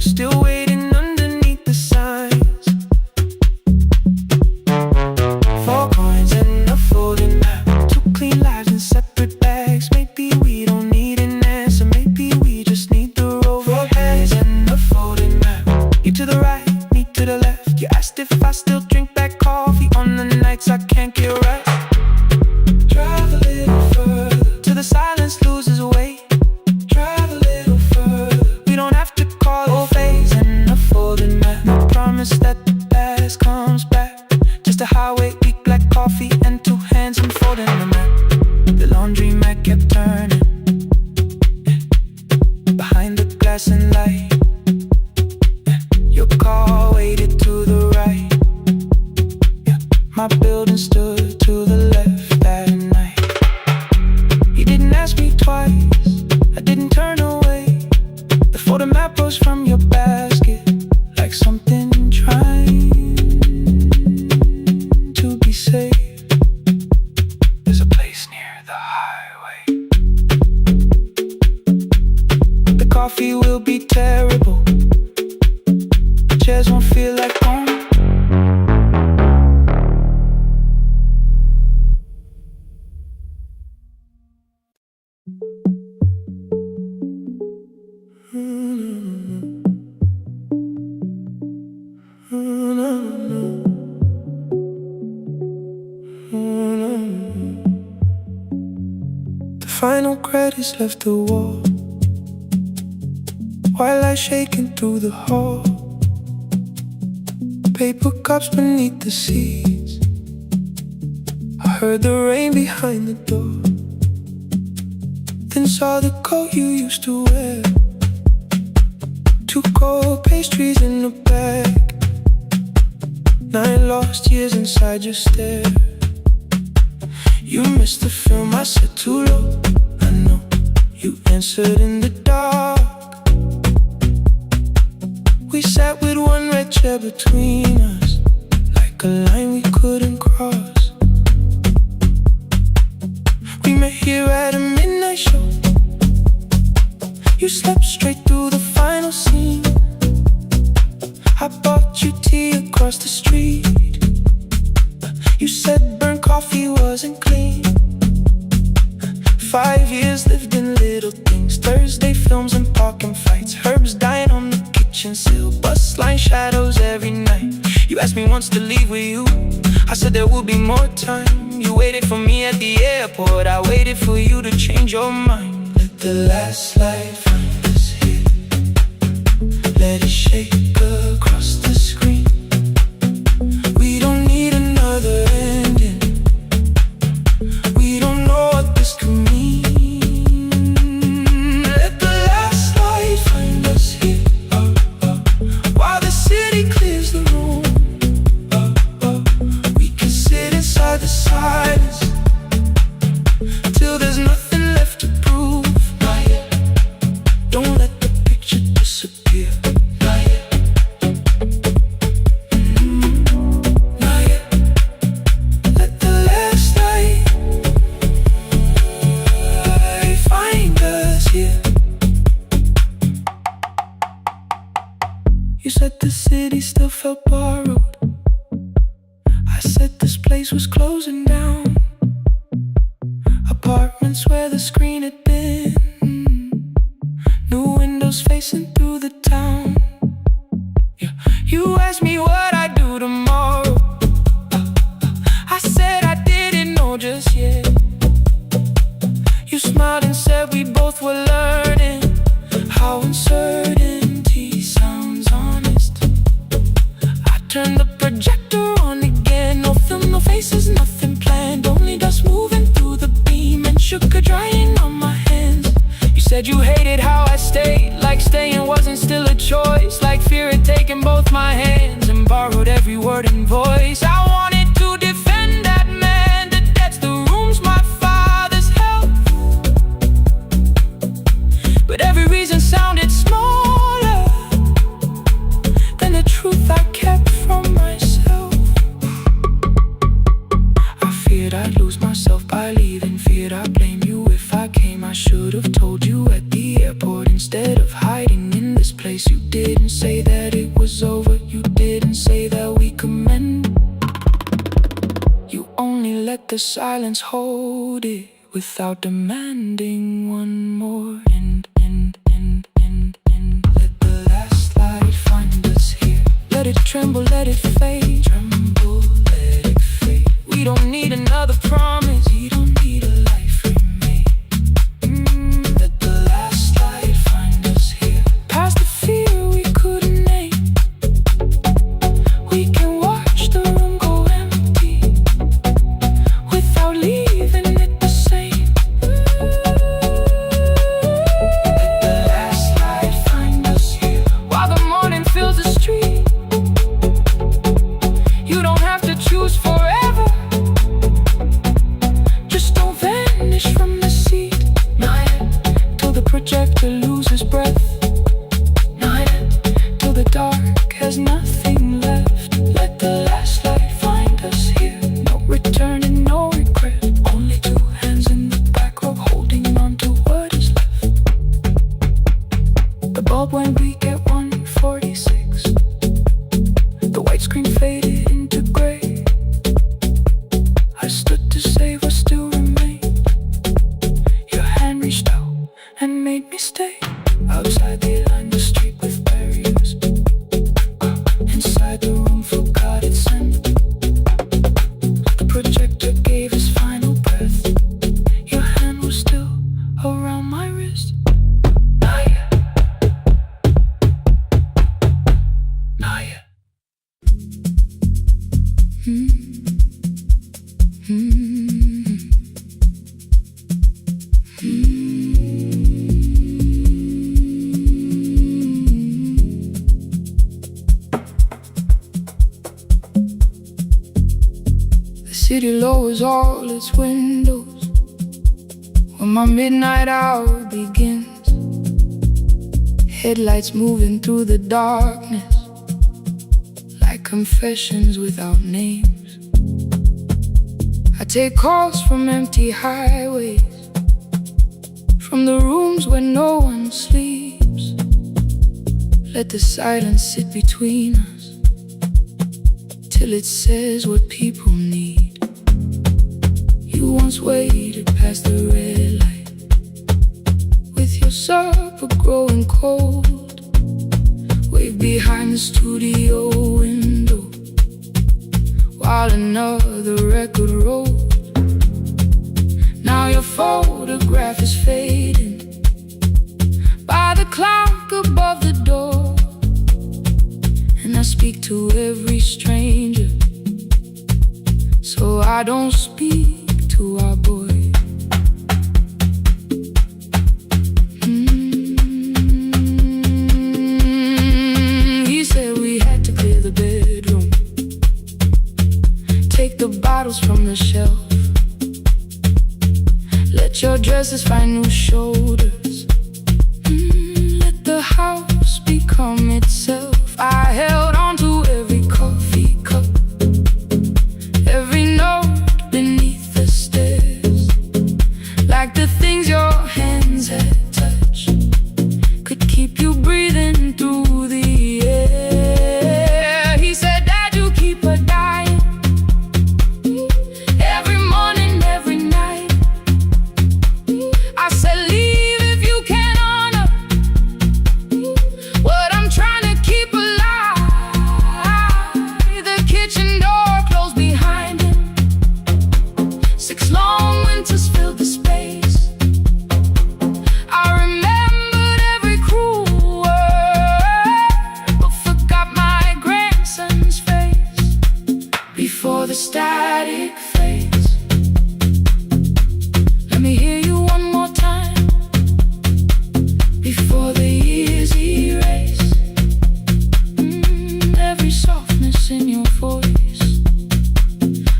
[SPEAKER 2] still waiting underneath the signs. 4 coins and a folded map, 2 clean lives in separate bags. Maybe we don't need an answer, maybe we just need the road. 4 hands and a folded map, you to the right, me to the left. You asked if I still drink that coffee on the nights I can't get right. Drive a little further, till the silence loses weight. Drive a little further, we don't have to call it phase and a folded map. No promise that the past comes back, just a highway, weak black coffee and 2 hands and folding the map. The laundry mat kept turning, behind the glass and light. Your car waited to the right, my building stood to the left that night. You didn't ask me twice, I didn't turn away. The photo map rose from your basket, like something trying to be safe. There's a place near the high Final credits left the wall, white light shaking through the hall. Paper cups beneath the seats. I heard the rain behind the door, then saw the coat you used to wear. 2 cold pastries in a bag, 9 lost years inside your stare. You missed the film, I said too low. I know, you answered in the dark. We sat with one red chair between us, like a line we couldn't cross. We met here at a midnight show. You slept straight through the final scene. I bought you tea across the street. You said burnt coffee wasn't clean. 5 years lived in little things, Thursday films and parking fights, herbs dying on the kitchen sill, bus line shadows every night. You asked me once to leave with you, I said there would be more time. You waited for me at the airport, I waited for you to change your mind. Let the last light find us here, let it shake across the screen. We don't need another ending, we don't know what this could mean. Let the last light find us here, while the city clears the room. We can sit inside the silence till there's nothing left to prove. Not yet. Don't let the picture disappear. Not yet. Not yet. Let the last light find us here. You said the city still felt borrowed. I said this place was closing down. Apartments where the screen had been, new windows facing through the town. Yeah. You asked me what I'd do tomorrow. I said I didn't know just yet. You smiled and said we both were learning how uncertainty sounds honest. I turned the projector on again, no film, no faces, nothing planned, only dust moving through the beam and sugar drying on my hands. You said you hated how I stayed, like staying wasn't still a choice, like fear had taken both my hands and borrowed every word and voice. I wanted to defend that man, the debts, the rooms, my father's health, but every reason sounded smaller than the truth I kept from myself. I feared I'd lose myself by leaving, feared I'd blame you if I came. I should have told you at the airport instead of hiding in this place. You didn't say that it was over, you didn't say that we could mend. You only let the silence hold it without demanding one more end. Let the last light find us here, let it tremble, let it fade. Tremble, let it fade. We don't need another promise, we don't need a life remade. Let the last light find us here, past the fear we couldn't name. We can watch the room go empty without leaving it the same. Let the last light find us here, while the morning fills the street. You don't have to choose forever, just don't vanish from the seat. Not yet. Till the projector loses breath. Not yet. Till the dark has nothing left. Let the last light find us here, no return and no regret. Only 2 hands in the back row holding on to what is left. The bulb went weak at 1:46. The white screen faded into gray. I stood to save what still remained. Your hand reached out and made me stay. Outside they lined the street with barriers. Inside the room forgot its scent. The projector city lowers all its windows when my midnight hour begins. Headlights moving through the darkness like confessions without names. I take calls from empty highways, from the rooms where no one sleeps. Let the silence sit between us till it says what people need. You once waited past the red light with your supper growing cold, waved behind the studio window while another record rolled. Now your photograph is fading by the clock above the door, and I speak to every stranger, so I don't speak to our boy. He said we had to clear the bedroom, take the bottles from the shelf, let your dresses find new shoulders, let the house become itself. I held on to every coffee cup, every note beneath the stairs, like the things your hands had touched could keep you breathing through the air. He said, Dad, you keep her dying every morning, every night. I said, leave if you can honor what I'm trying to keep alive. The kitchen door closed behind him, 6 long winters filled the space. I remembered every cruel word, but forgot my grandson's face before the static fades. Let me hear you one more time before the years erase every softness in your voice.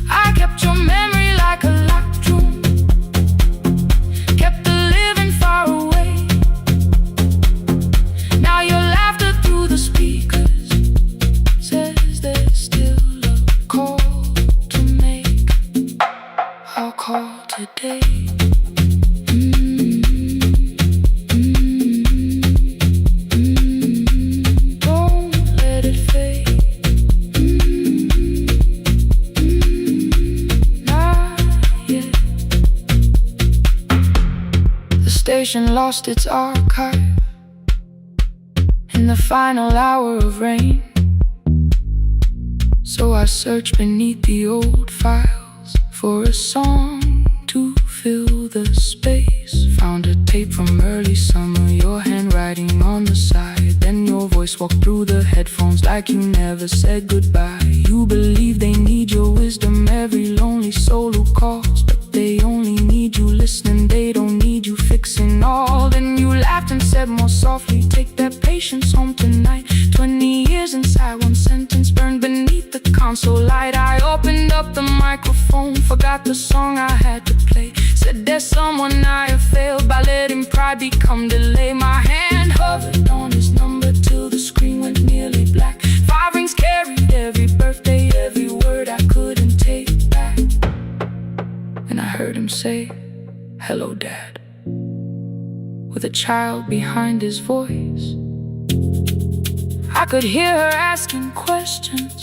[SPEAKER 2] I kept your memory like a locked room, kept the living far away. Now your laughter through the speakers says there's still a call to make. I'll call today. Don't let it fade. Not yet. The station lost its archive in the final hour of rain, so I searched beneath the old files for a song to fill the space. Found a tape from early summer, your handwriting on the side. Then your voice walked through the headphones like you never said goodbye. You believe they need your wisdom, every lonely soul who calls, but they only need you listening, they don't need you fixing all. Then you laughed and said more softly, take that patience home tonight. 20 years inside one sentence burned beneath the console light. I opened up the microphone, forgot the song I had to play. Said there's someone I have failed by letting pride become delay. My hand hovered on his number till the screen went nearly black. 5 rings carried every birthday, every word I couldn't take back. And I heard him say, hello, Dad, with a child behind his voice. I could hear her asking questions,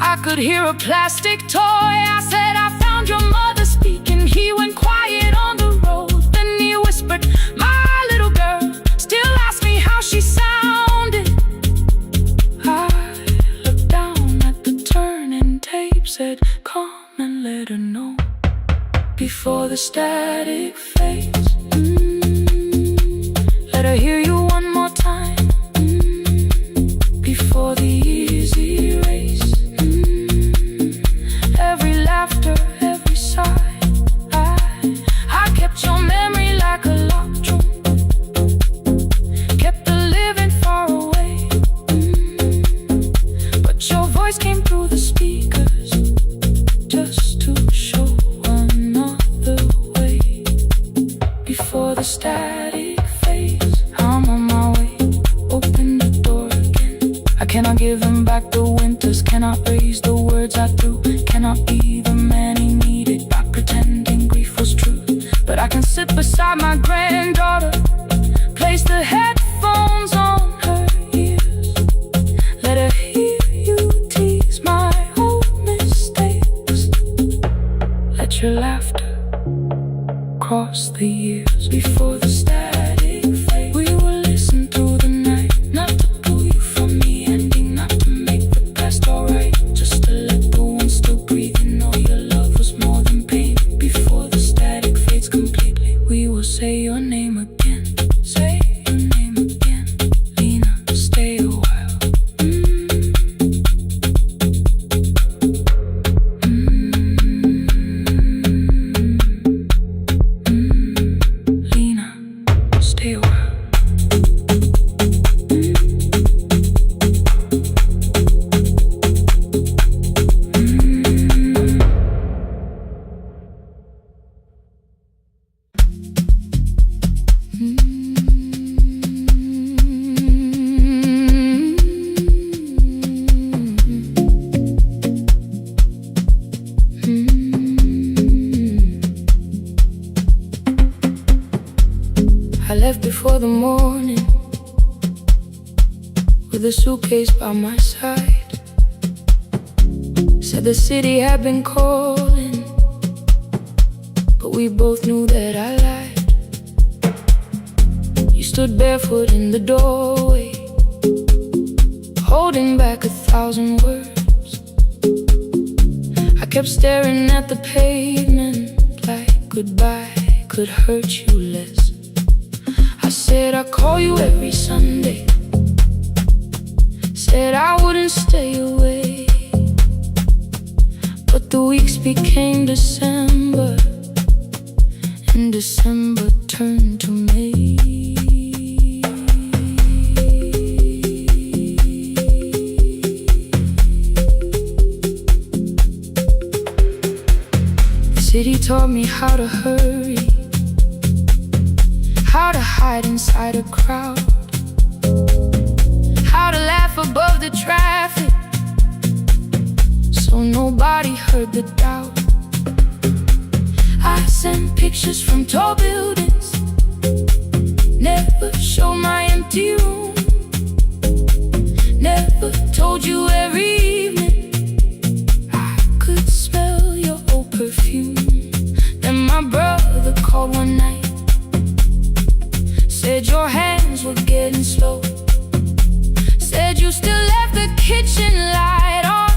[SPEAKER 2] I could hear a plastic toy. I said, I found your mother speaking. He went quiet on the road, then he whispered, my little girl still asks me how she sounded. I looked down at the turning tape, said, come and let her know before the static fades. Let her hear you one more time before the years erase every laughter, every sigh. I kept your memory like a locked room, kept the living far away, but your voice came through the speakers
[SPEAKER 1] your laughter across the years. Before the static fade, we will listen through the night. Not to pull you from the ending, not to make the past alright, just to let the one still breathe and know your love was more than pain. Before the static fades completely, we will say your name again. Say your name again. Lena, stay a while. I left before the morning with a suitcase by my side. Said the city had been calling, but we both knew that I lied. You stood barefoot in the doorway, holding back 1,000 words. I kept staring at the pavement like goodbye could hurt you less. I said I'd call you every Sunday, said I wouldn't stay away. But the weeks became December, and December turned to May. The city taught me how to hurry, how to hide inside a crowd, how to laugh above the traffic so nobody heard the doubt. I sent pictures from tall buildings, never showed my empty room, never told you every evening I could smell your old perfume. Then my brother called one night, said your hands were getting slow, said you still left the kitchen light on,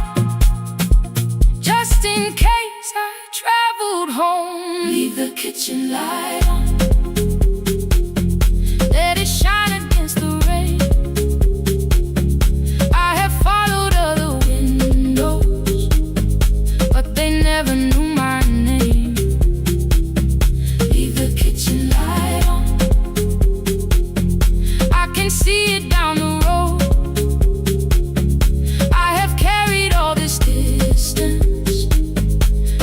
[SPEAKER 1] just in case I traveled home. Leave the kitchen light on, let it shine against the rain. I have followed other windows, but they never knew my name. Leave the kitchen light on, I can see it down the road. I have carried all this distance,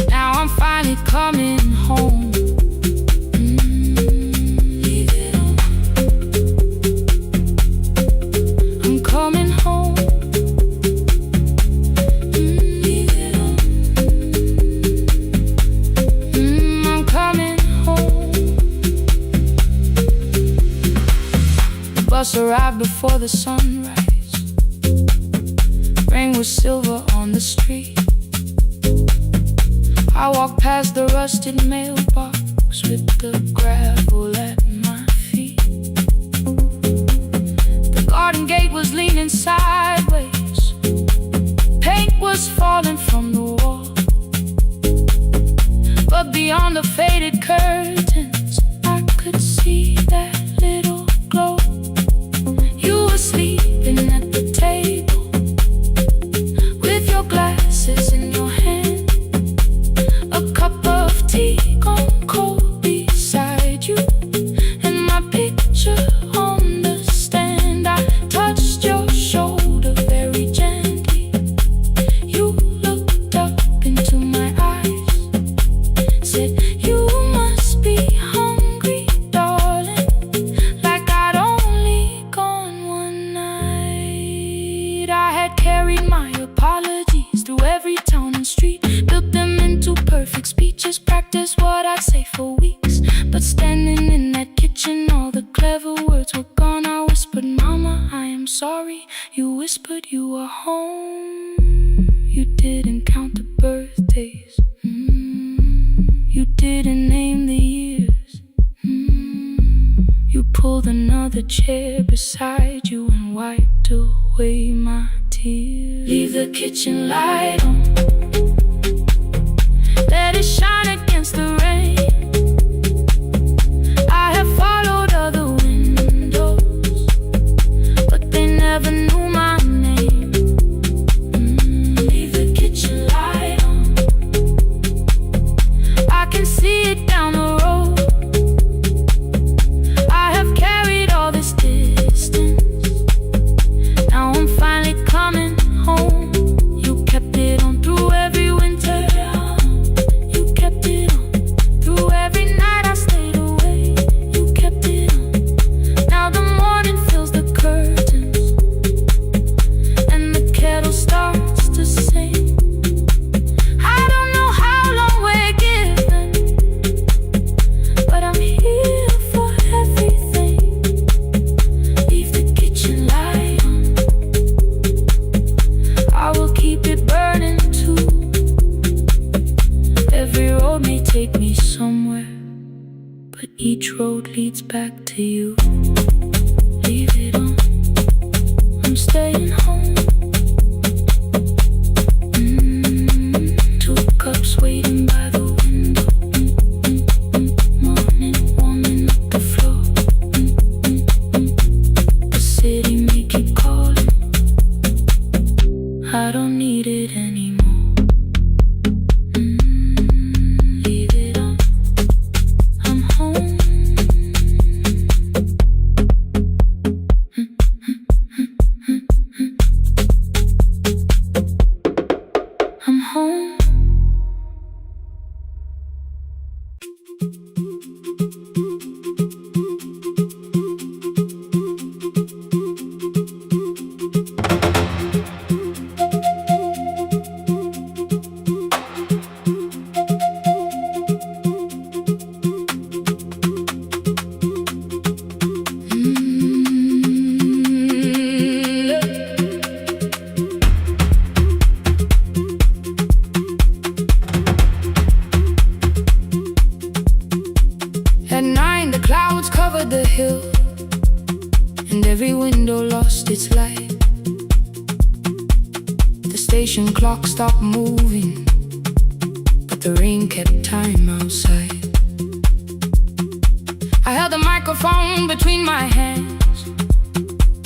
[SPEAKER 1] now I'm finally coming home. Leave it on, I'm coming home. Leave it on, I'm coming home. The bus arrived before the sunrise, rain was silver on the street. I walked past the rusted mailbox with the gravel at my feet. The garden gate was leaning sideways, paint was falling from the wall, but beyond the faded curtains I could see that little glow. You were sleeping at the table with your glasses in your hand, a cup of tea gone cold beside you, and my picture on the stand. I touched your shoulder very gently. You looked up into my eyes, said you must be hungry, darling, like I'd only gone one night. I had carried my apologies through every town and street, built them into perfect speeches, practiced what I'd say for weeks. But standing in that kitchen, all the clever words were gone. I whispered, Mama, I am sorry. You whispered you were home. You didn't count the birthdays. chair beside you and wiped away my tears. Leave the kitchen light on, let it shine against the rain. I have followed other windows, but they never knew my name. Leave the kitchen light on, I can see it down the road. I have carried all this distance, now I'm finally coming home. You kept it on through every winter, you kept it on through every night I stayed away. You kept it on, now the morning fills the curtains and the kettle starts to sing. I don't know how long we're given, but I'm here for everything. Leave the kitchen light on, I will keep it burning too. Every road may take me somewhere, but each road leads back to you. Leave it on, I'm staying home. 2 cups waiting by the window. Morning warming up the floor. The city may keep calling, I don't need it anymore. Leave it on, I'm home. I'm home. At 9 the clouds covered the hill, and every window lost its light. The station clock stopped moving, but the rain kept time outside. I held the microphone between my hands,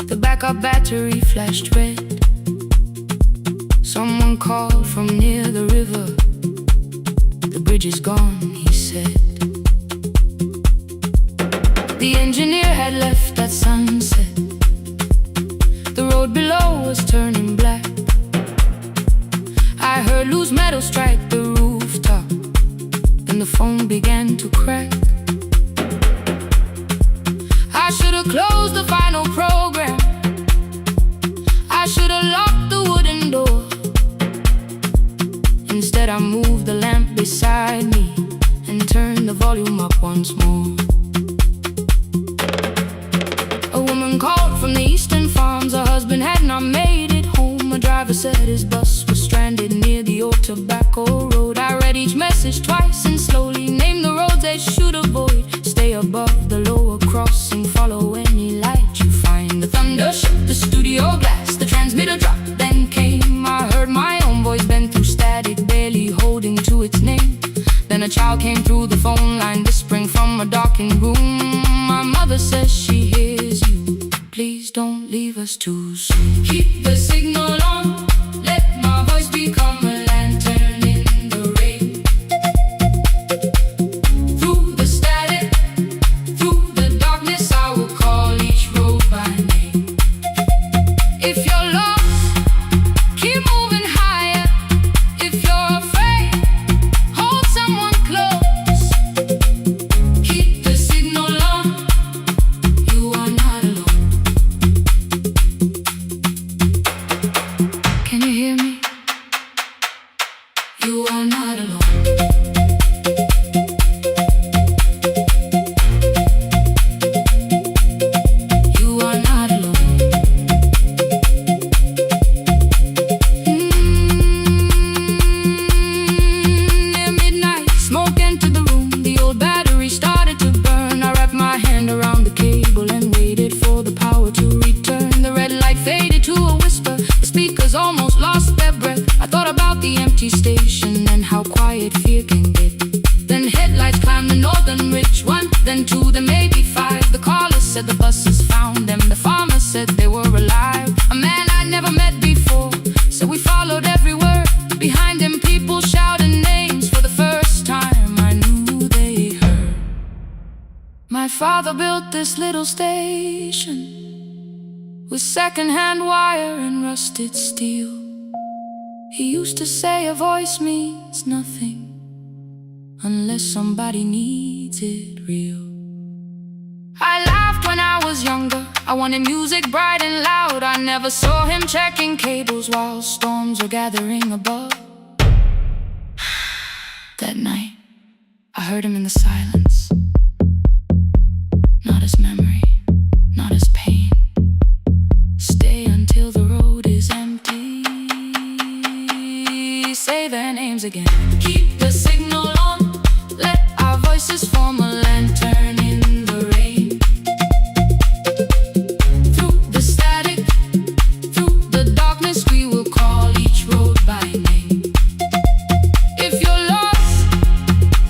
[SPEAKER 1] the backup battery flashed red. Someone called from near the river, the bridge is gone, he said. The engineer had left at sunset, the road below was turning black. I heard loose metal strike the rooftop, and the phone began to crack. I should have closed the final program, I should have locked the wooden door. Instead I moved the lamp beside me and turned the volume up once more. A woman called from the eastern farms, her husband had not made it home. A driver said his bus was stranded near the old tobacco road. I read each message twice and slowly named the roads they should avoid. Stay above the lower crossing, follow any light you find. The thunder shook the studio glass, the transmitter dropped, then came. I heard my own voice bend through static, barely holding to its name. Then a child came through the phone line, whispering from a darkened room. My mother says she hears you, please don't leave us too soon. Keep the signal on, let my voice become a lantern in the rain. Through the static, through the darkness, I will call each road by name. If you're lost, keep moving higher. If you're afraid, hold someone close. Keep the signal on, you are not alone. Can you hear me? You are not alone. You are not alone. Near midnight, smoke entered the room. The old battery started to burn. I wrapped my hand around the cable and waited for great fear can get. Then headlights climbed the northern ridge, one, then two, then maybe five. The caller said the buses found them. The farmer said they were alive. A man I'd never met before, so we followed every word. Behind him people shouted names. For the first time I knew they heard. My father built this little station with second-hand wire and rusted steel. He used to say a voice means nothing unless somebody needs it real. I laughed when I was younger. I wanted music bright and loud. I never saw him checking cables while storms were gathering above. That night, I heard him in the silence. Not as memory, not as pain. Stay until the road is empty. Say their names again. Keep the signal on. Let our voices form a lantern in the rain. Through the static, through the darkness, we will call each road by name. If you're lost,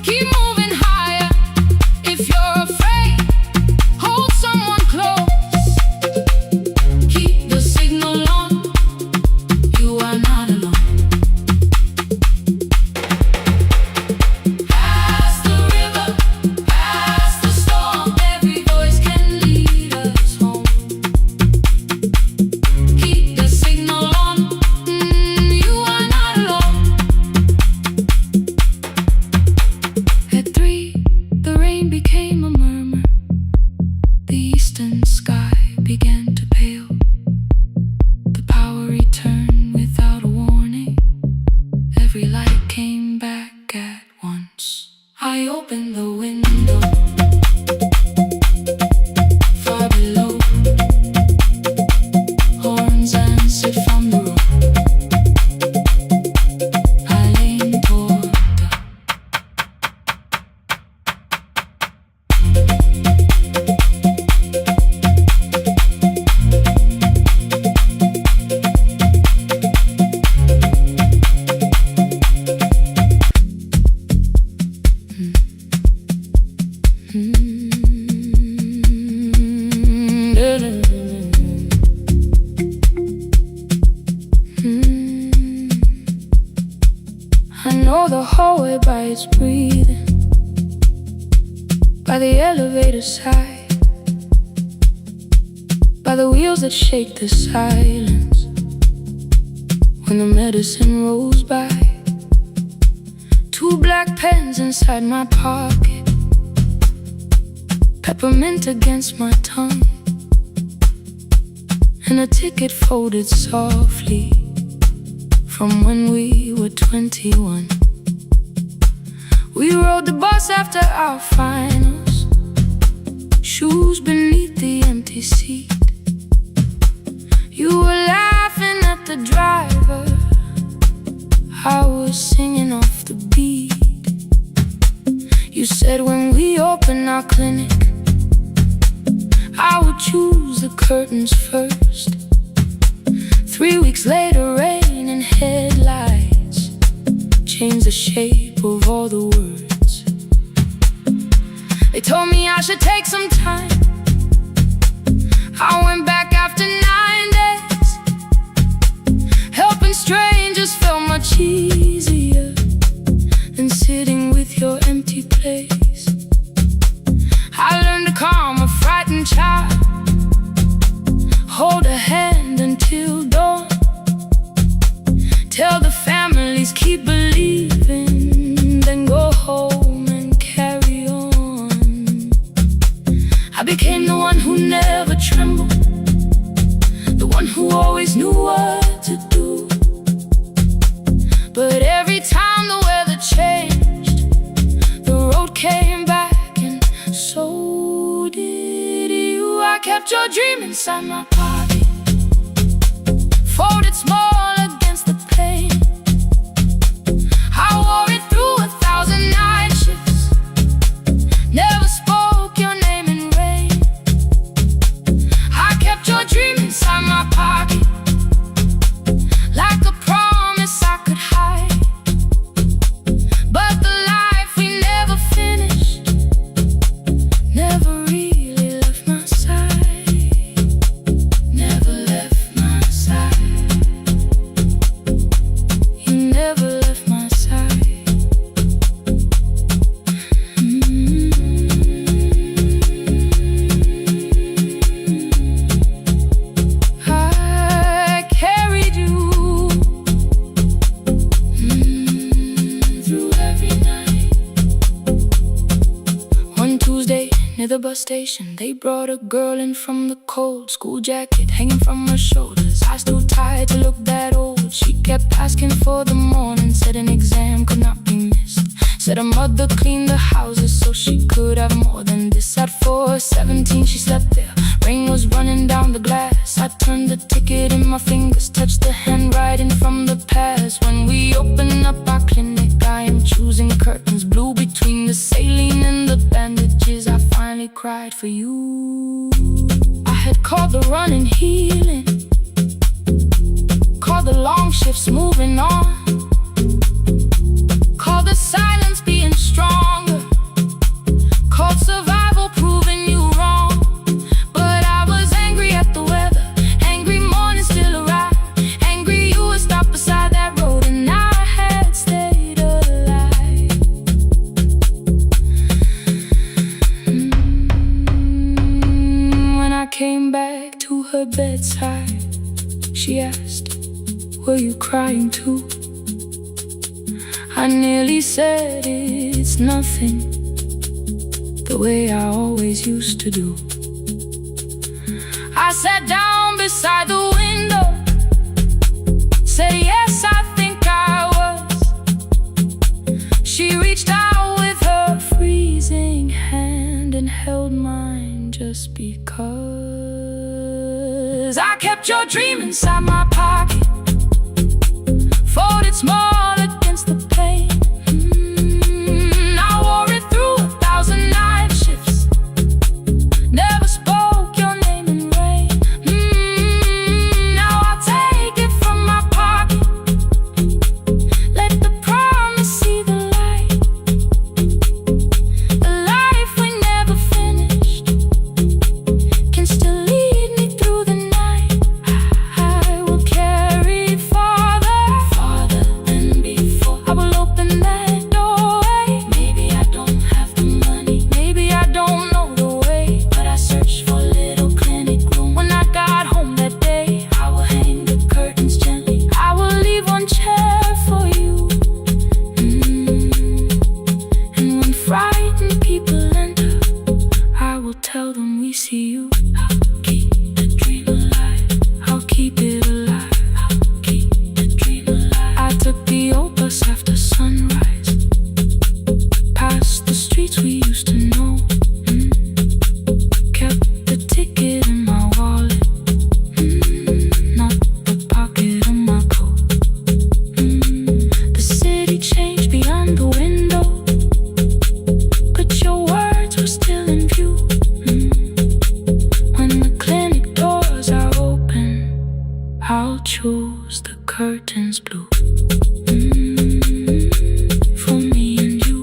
[SPEAKER 1] keep moving higher. If you're afraid, hold someone close. Keep the signal on. You are not alone. I opened the window. Far below, horns answered from the road. I leaned toward I know the hallway by its breathing, by the elevator side, by the wheels that shake the silence when the medicine rolls by. Two black pens inside my pocket, peppermint against my tongue, and a ticket folded softly from when we were 21. We rode the bus after our finals, shoes beneath the empty seat. You were laughing at the driver, I was singing off the beat. You said when we open our clinic, I would choose the curtains first. 3 weeks later, rain and headlights changed the shape of all the words. They told me I should take some time. I went back after 9 days. Helping strangers felt much easier than sitting with your empty place. I learned to calm a frightened child, hold a hand until dawn, tell the families keep believing, then go home and carry on. I became the one who never trembled, the one who always knew what to do. But every time the weather changed, the road came back, and so did you. I kept your dream inside my pocket, folded small against the pain. I wore it through 1,000 night shifts, never spoke your name in rain. I kept your dream inside my pocket, like a promise I could hide. But Near the bus station, they brought a girl in from the cold. School jacket hanging from her shoulders, eyes too tired to look that old. She kept asking for the morning, said an exam could not be missed. Said her mother cleaned the houses so she could have more than this. At 4:17 she slept there, rain was running down the glass. I turned the ticket in my fingers, touched the handwriting from the past. When we open up our clinic, I am choosing curtains blue between the saline and the bandages. I finally cried for you. I had called the running healing, called the long shifts moving on, called the silence being stronger, called survival proving you wrong. But I was angry at the weather, angry morning still arrived, angry you were stopped beside that road and I had stayed alive. When I came back to her bedside, she asked, were you crying too? I nearly said it's nothing, the way I always used to do. I sat down beside the window, said yes, I think I was. She reached out with her freezing hand and held mine just because. I kept your dream inside my pocket, folded small against the pain. I wore it through 1,000 night shifts, never spoke your name in rain. Now I'll take it from my pocket, let the promise see the light. The life we never finished can still lead me through the night. I will carry it farther, farther than before. I will open that doorway. Maybe I don't have the money, maybe I don't know the way, but I searched for a little clinic room. When I got home that day, I will hang the curtains gently, I will leave one chair for you. And when frightened people enter, I will tell them we see you. I'll keep the dream alive, I'll keep it alive, I'll keep the dream alive. I took the old bus after sunrise, past the streets we used to know. Kept the ticket in my wallet, not the pocket of my coat. The city changed beyond the window, but your words were still in view. When the clinic doors are open, I'll choose the curtains blue. For me and you.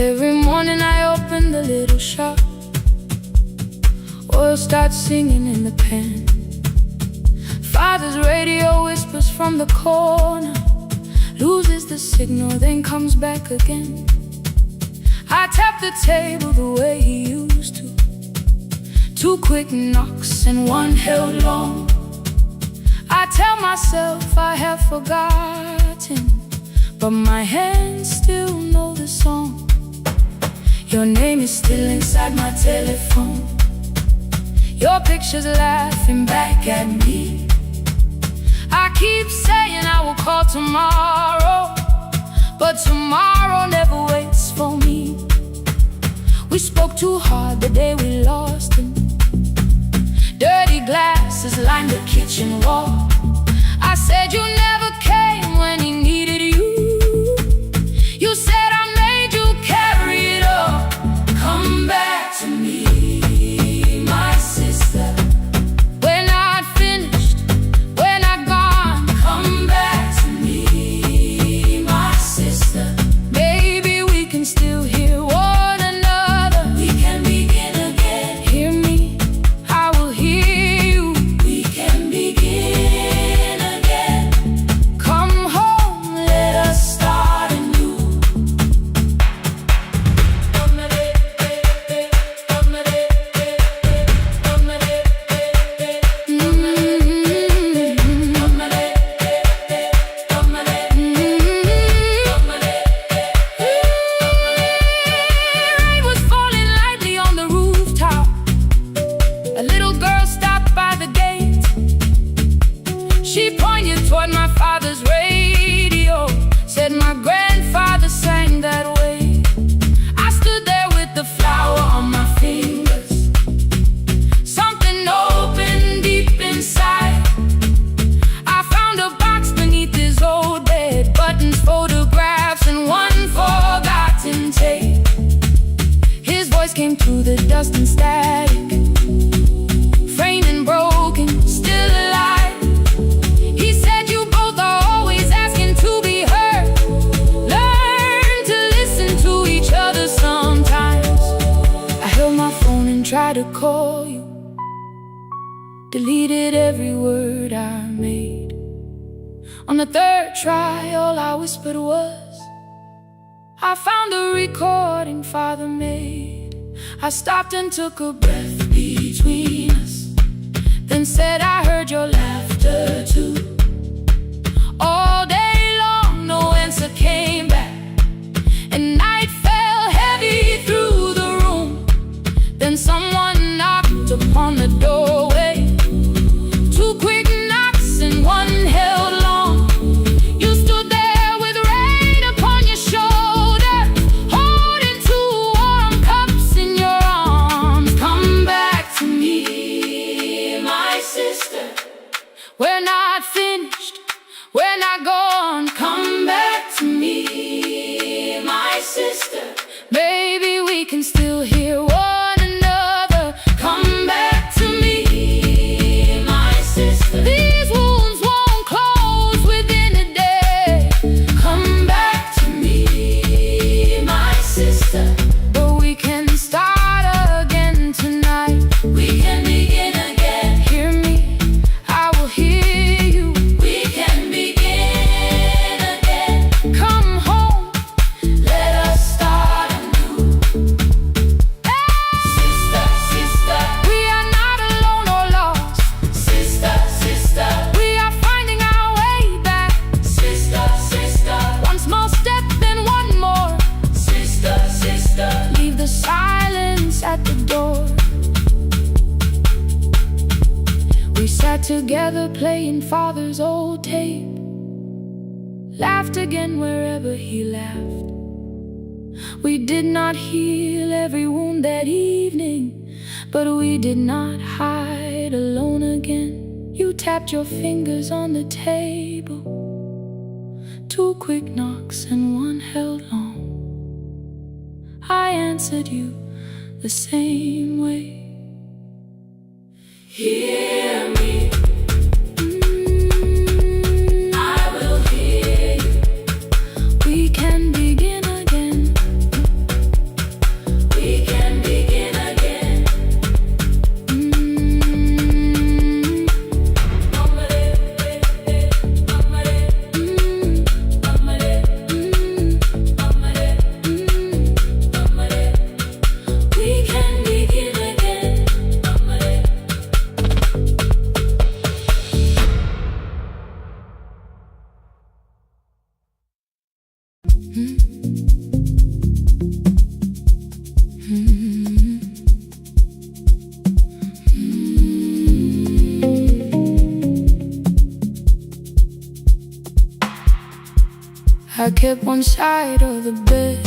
[SPEAKER 1] Every morning I open the little shop, oil starts singing in the pan. Father's radio whispers from the corner, loses the signal, then comes back again. I tap the table the way he used to, 2 quick knocks and 1 held long. I tell myself I have forgotten, but my hands still know the song. Your name is still inside my telephone, your picture's laughing back at me. I keep saying I will call tomorrow, but tomorrow never waits for me. We spoke too hard the day we lost him. Dirty glasses lined the kitchen wall. I said you never came when he needed you. You said I made you carry it all. Come back to me, my sister. We're not finished, we're not gone. Come back to me, my sister. Maybe we can still hear one another. We can begin again. Hear me, I will hear you. We can begin again. toward my father's radio. Said my grandfather sang that way. I stood there with the flower on my fingers. Something opened deep inside. I found a box beneath his old bed, buttons, photographs, and one forgotten tape. His voice came through the dust and static, framed and broken, still alive. He said, you both are always asking to be heard. Learn to listen to each other sometimes. I held my phone and tried to call you, deleted every word I made. On the third try, all I whispered was, I found the recording Father made. I stopped and took a breath between us, then said, I heard your laughter too. All day long, no answer came back, and night fell heavy through the room. Then someone knocked upon the doorway. Two quick knocks and one held long. You stood there with rain upon your shoulder, holding two warm cups in your arms. Come back to me, my sister. We're not finished, we're not gone. Come back to me, my sister. Baby, we can still hear one another. Come back to me, my sister. These wounds won't close within a day. Come back to me, my sister. But we can start again tonight. We can begin again. Hear me, I will hear you. We can begin again. Come home, let us start anew. Sister, sister, we are not alone or lost. Sister, sister, we are finding our way back. Sister, sister, one small step, then one more. Sister, sister, leave the silence at the door. We sat together playing Father's old tape, laughed again wherever he laughed. We did not heal every wound that evening, but we did not hide alone again. You tapped your fingers on the table, two quick knocks and one held long. I answered you the same way. Hear me, I will hear you. We can begin again. We can begin again. We can begin again. I kept one side of the bed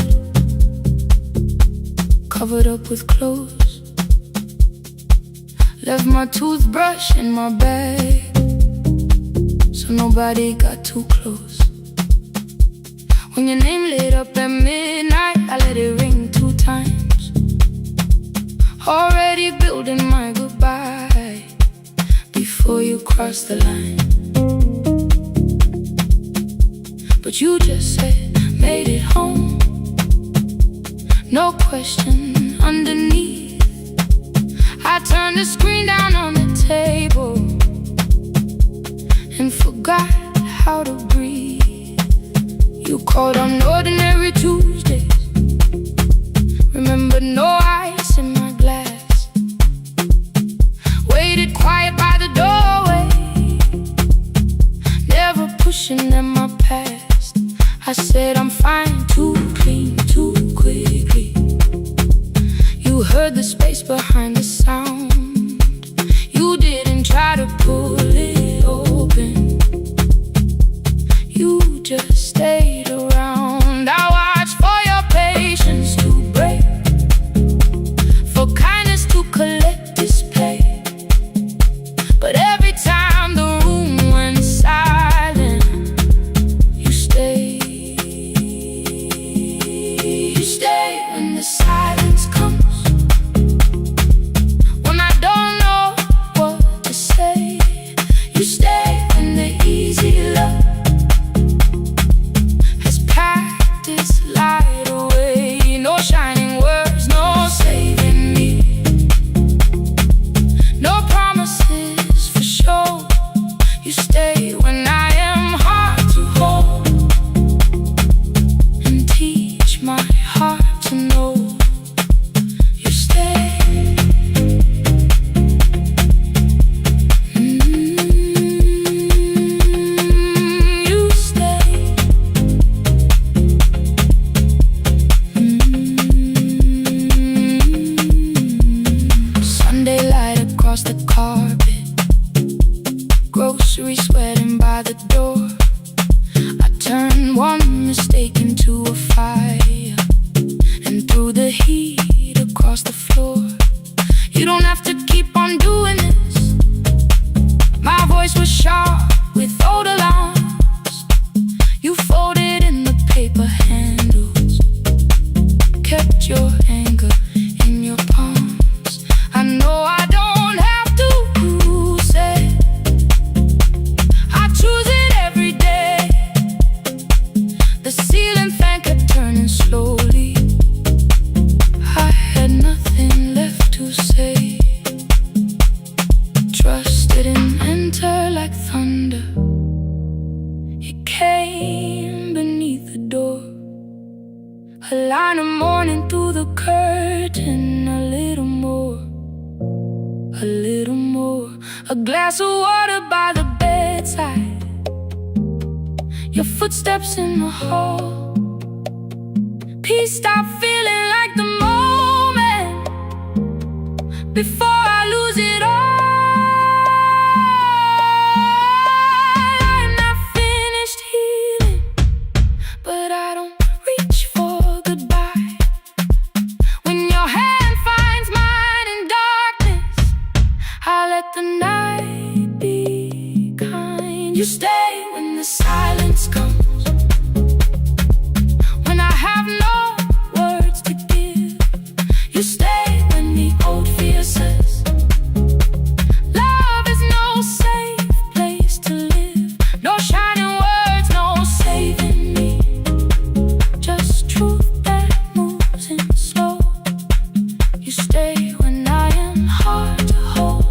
[SPEAKER 1] covered up with clothes, left my toothbrush in my bag so nobody got too close. When your name lit up at midnight, I let it ring 2 times, already building my goodbye before you crossed the line. But you just said, made it home, no question underneath. I turned the screen down on the table and forgot how to breathe. You called on ordinary Tuesdays, remember no ice in my glass. Waited quiet by the doorway, never pushing in my past. I said I'm fine, too clean, too quickly. You heard the space behind the sound. You didn't try to pull it open. But every time the room went silent, you stay. You stay when the silence comes, when I don't know what to say. You stay when the easy love has packed its light away. No shining words, no saving me, no promises for sure. You stay when I am hard to hold, and teach my heart to know. You stay. You stay. Sunday light across the carpet, groceries sweating by the door. I turn one mistake into a fire, and through the heat across the floor. You don't have to keep on doing this. My voice was sharp with old alarms. You folded in the paper handles, kept your anger in your palms. I know I don't have to say, I choose it every day. The ceiling fan kept turning slowly. I had nothing left to say. Trust didn't enter like thunder. It came beneath the door. A line of mourning through the curtain. A little more, a little more. A glass of water by the bedside. Your footsteps in the hall. Peace stopped feeling like the moment before I lose it all. I'm not finished healing, but I don't reach for goodbye. When your hand finds mine in darkness, I let the night be kind. You stay when the silence comes, when I have no words to give. You stay when the old fear says love is no safe place to live. No shining words, no saving me, just truth that moves in slow. You stay when I am hard to hold,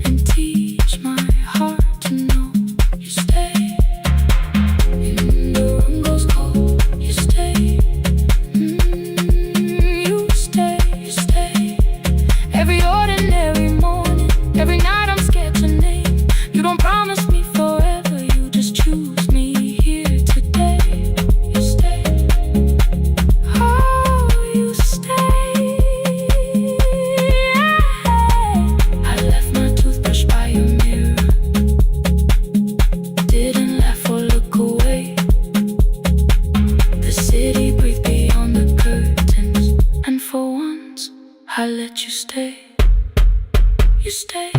[SPEAKER 1] and teach my heart to know. You stay. The room goes cold. You stay. You stay. You stay. Every ordinary morning, every night I'm scared to name. You don't promise me forever, you just choose me here today. You stay. Oh, you stay. I left my toothbrush by your mirror, didn't laugh or look away. The city breathed beyond the curtains, and for once I let you stay. You stay.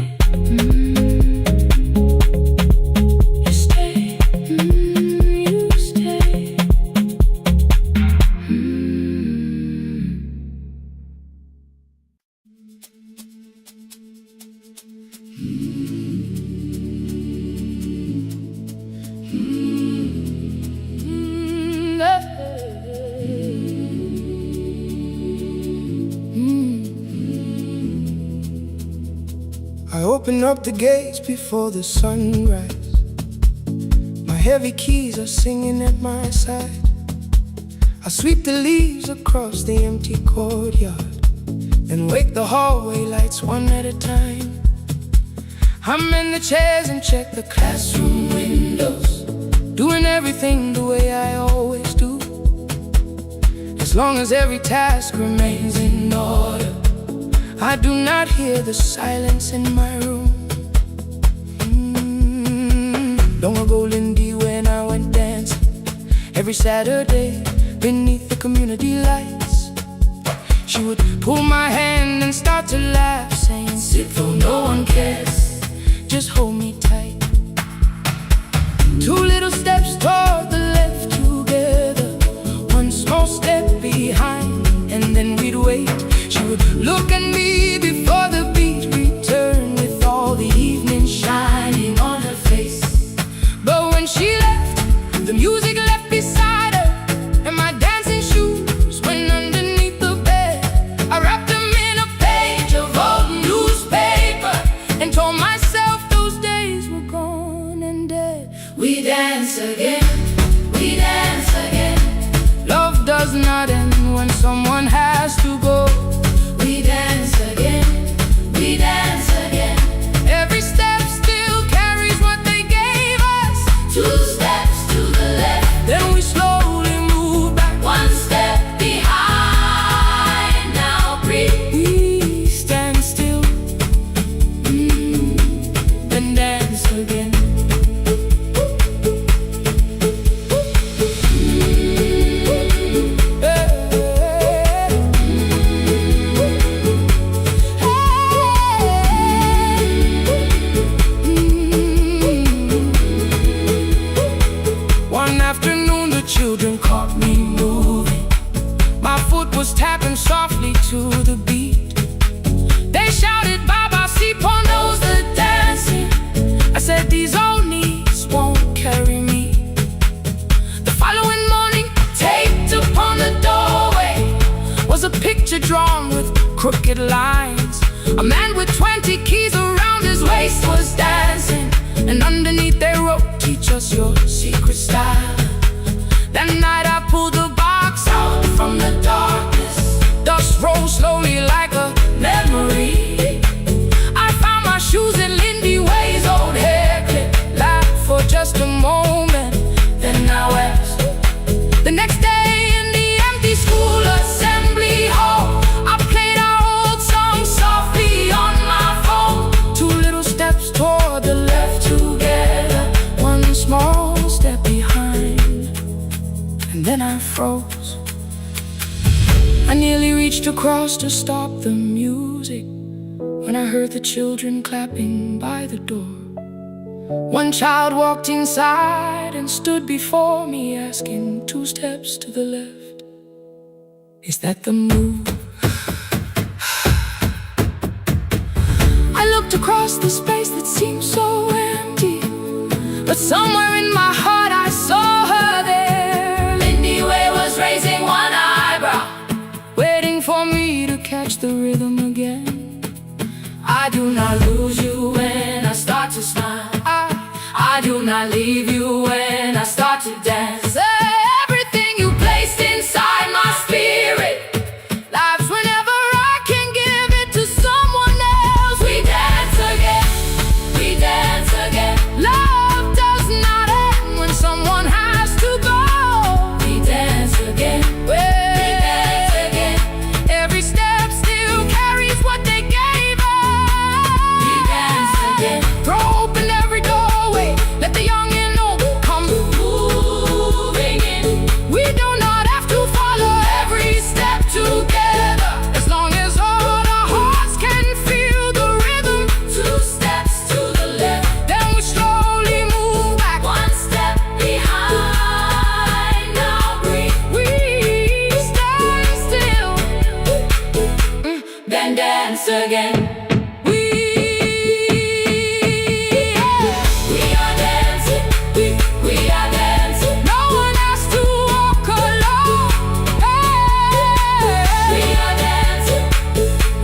[SPEAKER 1] You stay. You stay.
[SPEAKER 2] I open up the gates before the sunrise. My heavy keys are singing at my side. I sweep the leaves across the empty courtyard, then wake the hallway lights one at a time. I'm in the chairs and check the classroom windows, doing everything the way I always do. As long as every task remains in order, I do not hear the silence in my room. Long ago, Lindy, when I went dancing every Saturday beneath the community lights, she would pull my hand and start to laugh, saying, "Sit though no one
[SPEAKER 1] place was dancing, and underneath they wrote, "Teach us your secret style." That night I pulled the box out from the darkness. Dust rose slowly like a memory. I found my shoes in Lindy Way's old hair clip. Laughed for just a moment, then I wept. The next day in the empty school assembly hall, I played our old song softly on my phone. 2 little steps toward the left together, 1 small step behind, and then I froze. I nearly reached across to stop the music when I heard the children clapping by the door. One child walked inside and stood before me, asking 2 steps to the left, "Is that the move?" I looked across the space that seemed so empty, but somewhere in my heart I saw her there. Lindy Way was raising 1 eyebrow, waiting for me to catch the rhythm again. I do not lose you when I start to smile. I do not leave you when I start to dance. Everything you placed inside my spirit lives whenever I can give it to someone else. We dance again, we dance again. Love does not end when someone has to go. We dance again, we dance again. Every step still carries what they gave us. We dance again. Throw open every doorway, let the young and old come moving in. We do not have to follow every step together, as long as all our hearts can feel the rhythm. 2 steps to the left, then we slowly move back, 1 step behind. Now breathe, we stand still, then dance again. We are dancing, we are dancing. No one has to walk alone. Hey. We are dancing,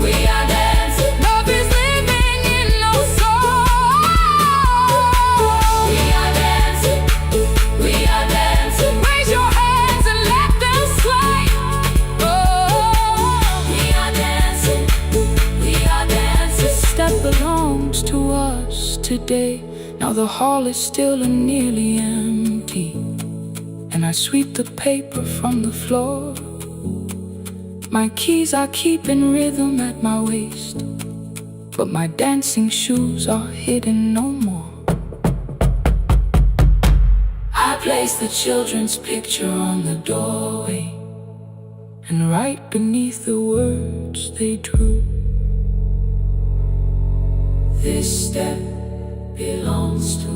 [SPEAKER 1] we are dancing. Love is living in our soul. We are dancing, we are dancing. Raise your hands and let them sway. Oh. We are dancing, we are dancing. This step belongs to us today. Now the hall is still and nearly empty, and I sweep the paper from the floor. My keys I keep in rhythm at my waist, but my dancing shoes are hidden no more. I place the children's picture on the doorway, and right beneath the words they drew, "This step belongs to,"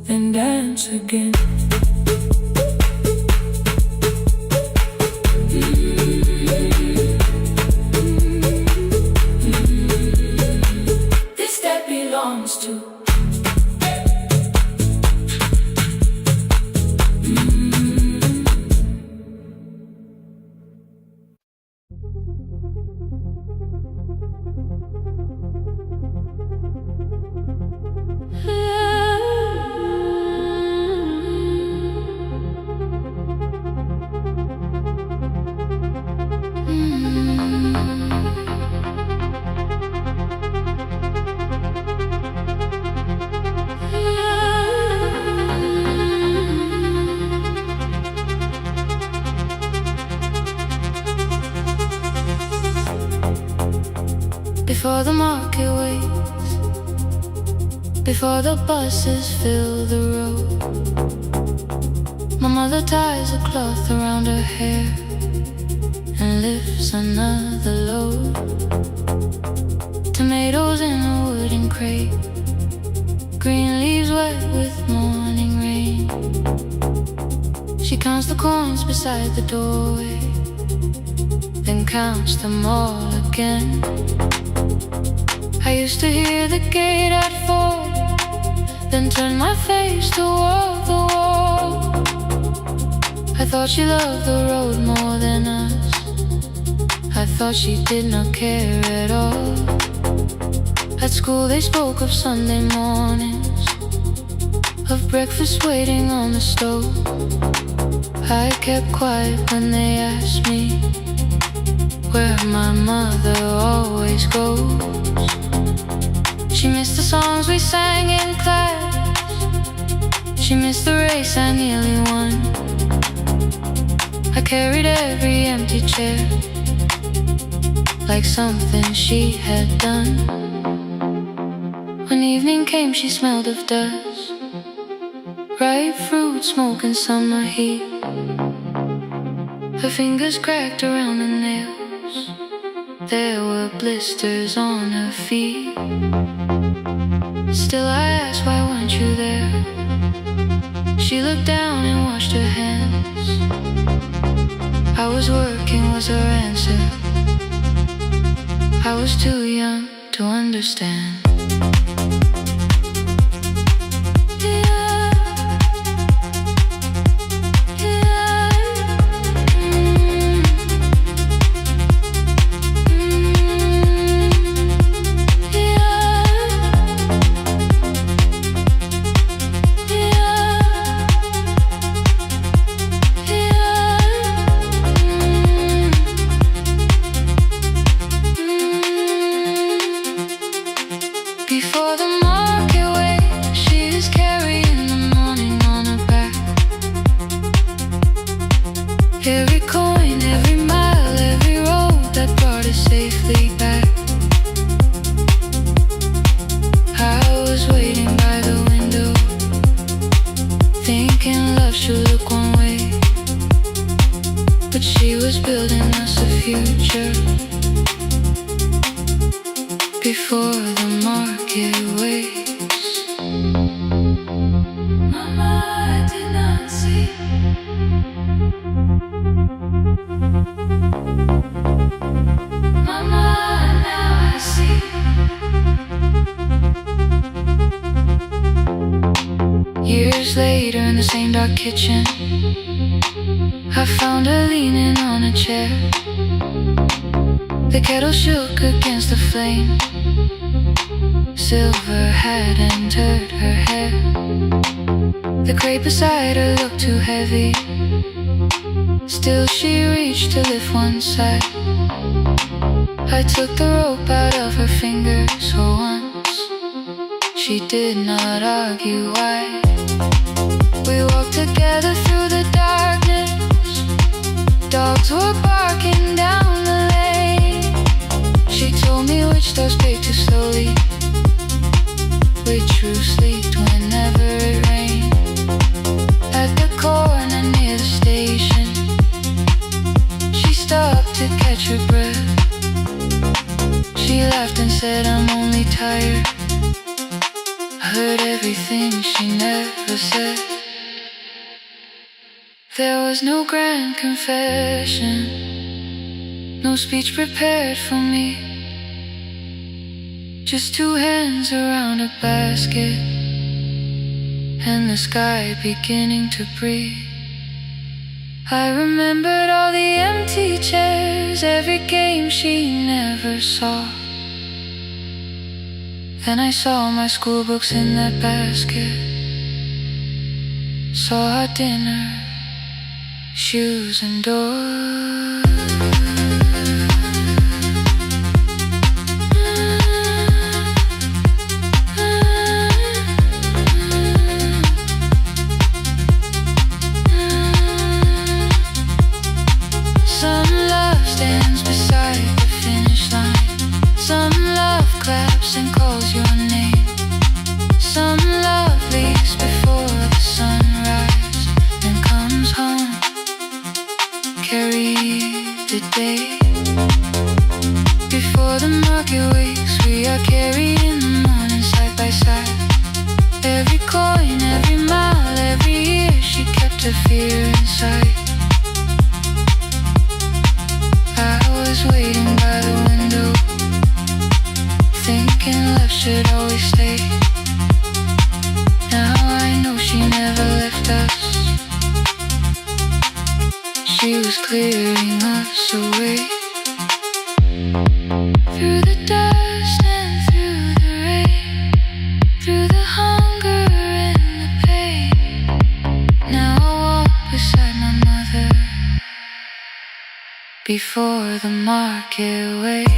[SPEAKER 1] then dance again. This step belongs to. Before the market waits, before the buses fill the road, my mother ties a cloth around her hair and lifts another load. Tomatoes in a wooden crate, green leaves wet with morning rain. She counts the coins beside the doorway, then counts them all again. I used to hear the gate at 4, then turn my face toward the wall. I thought she loved the road more than us. I thought she did not care at all. At school they spoke of Sunday mornings, of breakfast waiting on the stove. I kept quiet when they asked me where my mother always goes. She missed the songs we sang in class, she missed the race I nearly won. I carried every empty chair like something she had done. When evening came she smelled of dust, ripe fruit, smoke and summer heat. Her fingers cracked around the nails, there were blisters on her feet. Still I asked, why weren't you there? She looked down and washed her hands. I was working was her answer. I was too young to understand. Before the market wakes, she is carrying the morning on her back. Every coin, every mile, every road that brought us safely back. I was waiting by the window, thinking love should look one way, but she was building us a future. Before the market wakes, Mama, I did not see. Mama, now I see. Years later in the same dark kitchen, I found her leaning on a chair. The kettle shook against the flame, silver had entered her hair. The crate beside her looked too heavy, still she reached to lift one side. I took the rope out of her fingers for once, she did not argue why. We walked together through the darkness, dogs were barking down the lane. She told me which doors paved too slowly, which roofs leaked whenever it rained. At the corner near the station, she stopped to catch her breath. She laughed and said, I'm only tired. I heard everything she never said. There was no grand confession, no speech prepared for me, just two hands around a basket and the sky beginning to breathe. I remembered all the empty chairs, every game she never saw. Then I saw my school books in that basket, saw our dinner, shoes and doors. Some love stands beside the finish line, some love claps and calls your name, some love leaves before the sunrise and comes home, carry the day. Before the market wakes, we are carried in the morning side by side. Every coin, every mile, every year, she kept her fear inside. I was waiting by the window, thinking love should always stay. Now I know she never left us, she was clearing us away. Through the dust and through the before the market waits.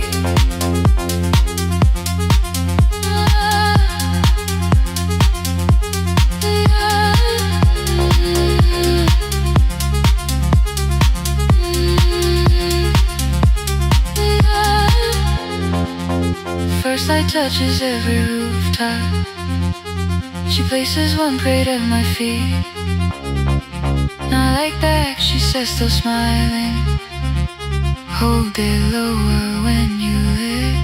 [SPEAKER 1] First light touches every rooftop. She places one plate at my feet. Not like that, she says, still smiling. Hold it lower when you lit.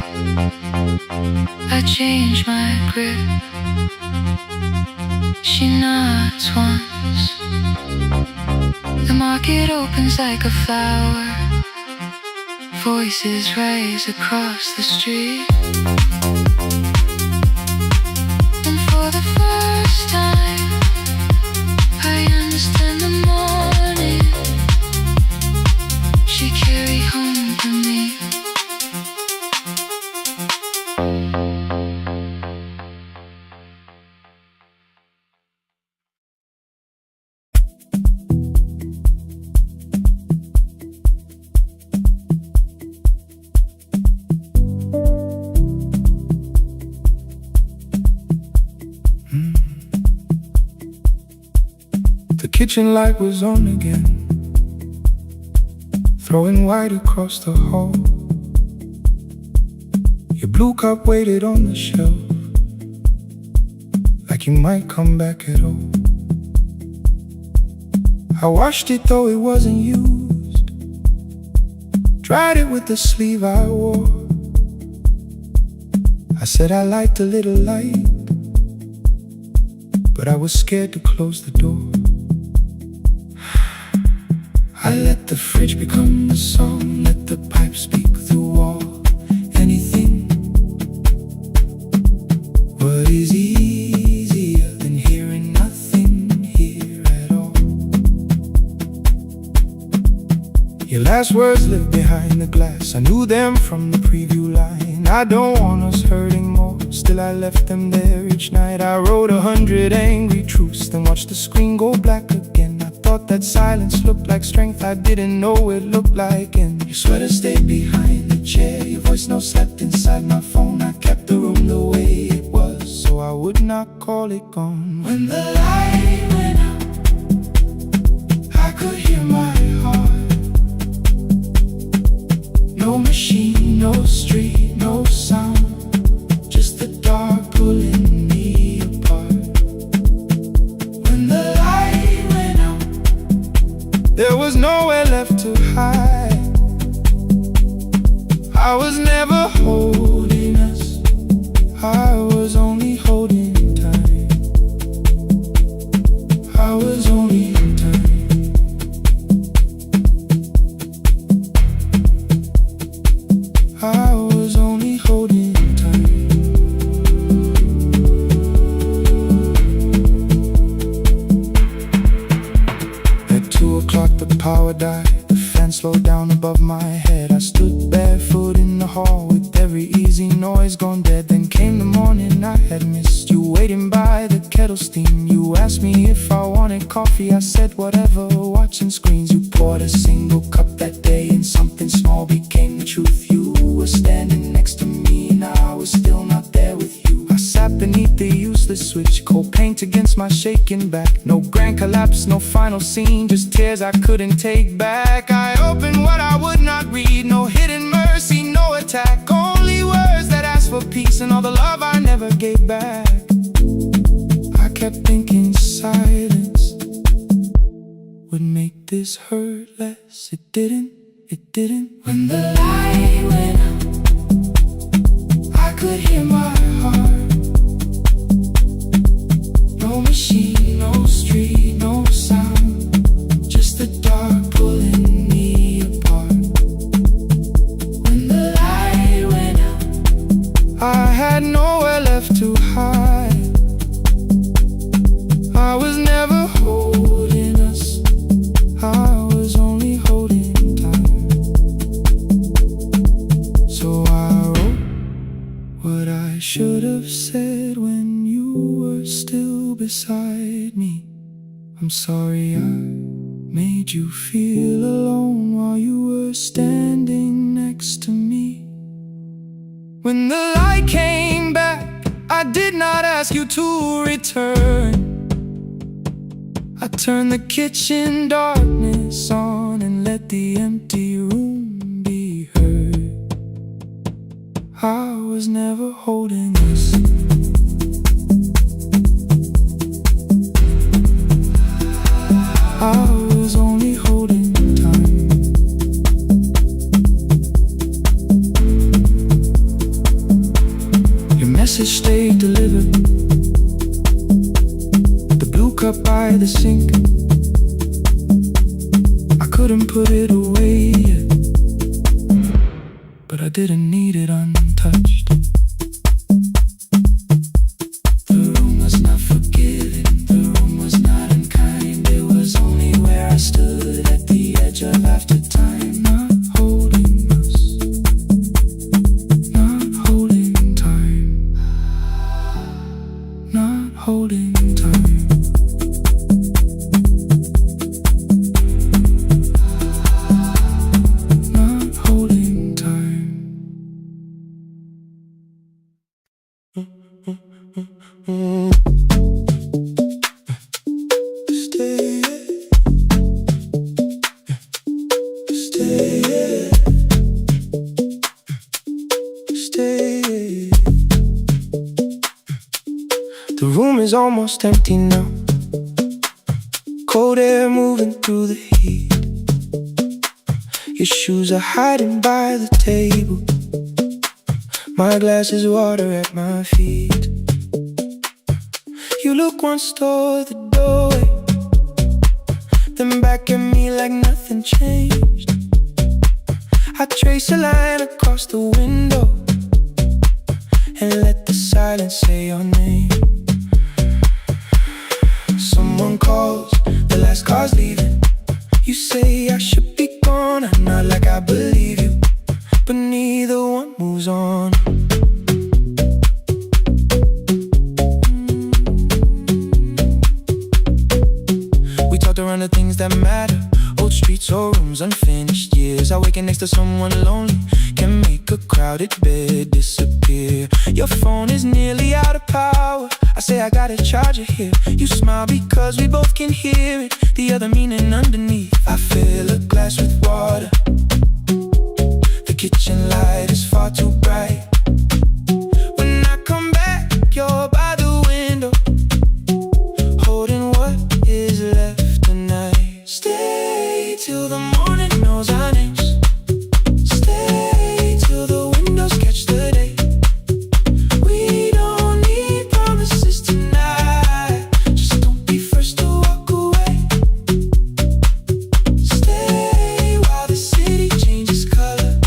[SPEAKER 1] I change my grip. She nods once. The market opens like a flower. Voices rise across the street. And for the first time, I understand the morning she carried home to me.
[SPEAKER 2] The kitchen light was on again, throwing white across the hall. Your blue cup waited on the shelf, like you might come back at all. I washed it though it wasn't used, dried it with the sleeve I wore. I said I liked a little light, but I was scared to close the door. I let the fridge become the song, let the pipe speak through all. Anything. What is easier than hearing nothing here at all? Your last words live behind the glass. I knew them from the preview line. I don't want us hurting more, still I left them there each night. I wrote 100 angry truths, then watched the screen go black again. Thought that silence looked like strength, I didn't know it looked like. And your sweater stayed behind the chair, your voice note slept inside my phone. I kept the room the way it was, so I would not call it gone. When the light went out, I could hear my heart. No machine, no street, no sound, just the dark pulling me apart. When the there was nowhere left to hide. I was never holding us, I was only holding time. I was only time. I was only holding time. At 2 o'clock the power died, the fan slowed down above my head. I stood barefoot in the hall with every easy noise gone dead. Then came the morning I had missed, you waiting by the kettle steam. You asked me if I wanted coffee, I said whatever, watching screens. You poured a single cup that day and something small became the truth. You were standing next to me and I was still not there with you. I sat beneath the useless switch, cold paint against my shaking back. No grand collapse, no final scene, just tears I couldn't take back. I opened what I would not read, no hidden mercy, no attack. Only words that asked for peace and all the love I never gave back. I kept thinking silence would make this hurt less. It didn't, it didn't. When the light went out, I could hear my heart. No machine, no street, no sound, just the dark pulling me apart. When the light went out, I had nowhere left to hide. I was never holding us, I was only holding time. So I wrote what I should have said when you were still beside me. I'm sorry I Made you feel alone while you were standing next to me. When the light came back, I did not ask you to return. I turned the kitchen darkness on and let the empty room be heard. I was never holding us. I was only holding time. Your message stayed delivered. The blue cup by the sink, I couldn't put it away yet, but I didn't need it untouched. The room was not forgiving, the room was not unkind. It was only where I stood at the edge of after time. Not holding us, not holding time, not holding time. Not holding time. Stay, stay, stay. The room is almost empty now. Cold air moving through the heat. Your shoes are hiding by the table. My glass is water at my feet. You look once toward the doorway, then back at me like nothing changed. I trace a line across the window and let the silence say your name. Someone calls, the last car's leaving. You say I should be gone, I nod like I believe you, but neither one moves on. We talked around the things that matter, old streets or rooms, unfinished years. Awaken next to someone lonely can make a crowded bed disappear. Your phone is nearly out of power. I say I got a charger here. You smile because we both can hear it, the other meaning underneath. I fill a glass with water. The kitchen light is far too bright. When I come back, you're by the window, holding what is left tonight. Stay till the morning knows our names. Stay till the windows catch the day. We don't need promises tonight. Just don't be first to walk away. Stay while the city changes color.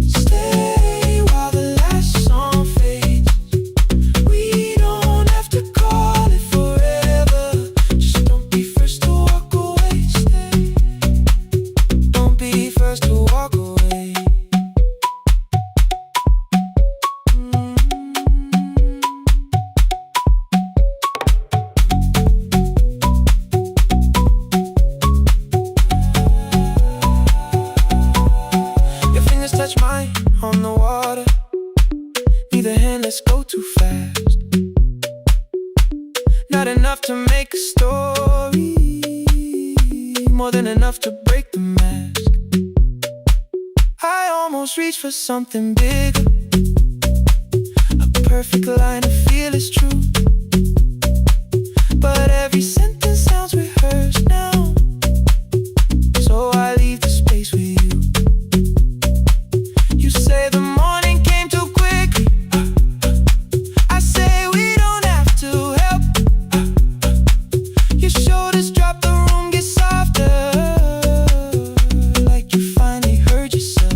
[SPEAKER 2] Stay while the last song fades. We don't have to call it forever. Just don't be first to walk away. Stay. Don't be first to walk away. Your fingers touch mine on the water. Neither hand, let's go too fast. Not enough to make a story, more than enough to break the mask. I almost reached for something bigger, a perfect line of fearless truth. But every sentence sounds rehearsed now, so I leave the space with you. You say the morning came too quickly. I say we don't have to help. Your shoulders drop, the room gets softer, like you finally heard yourself.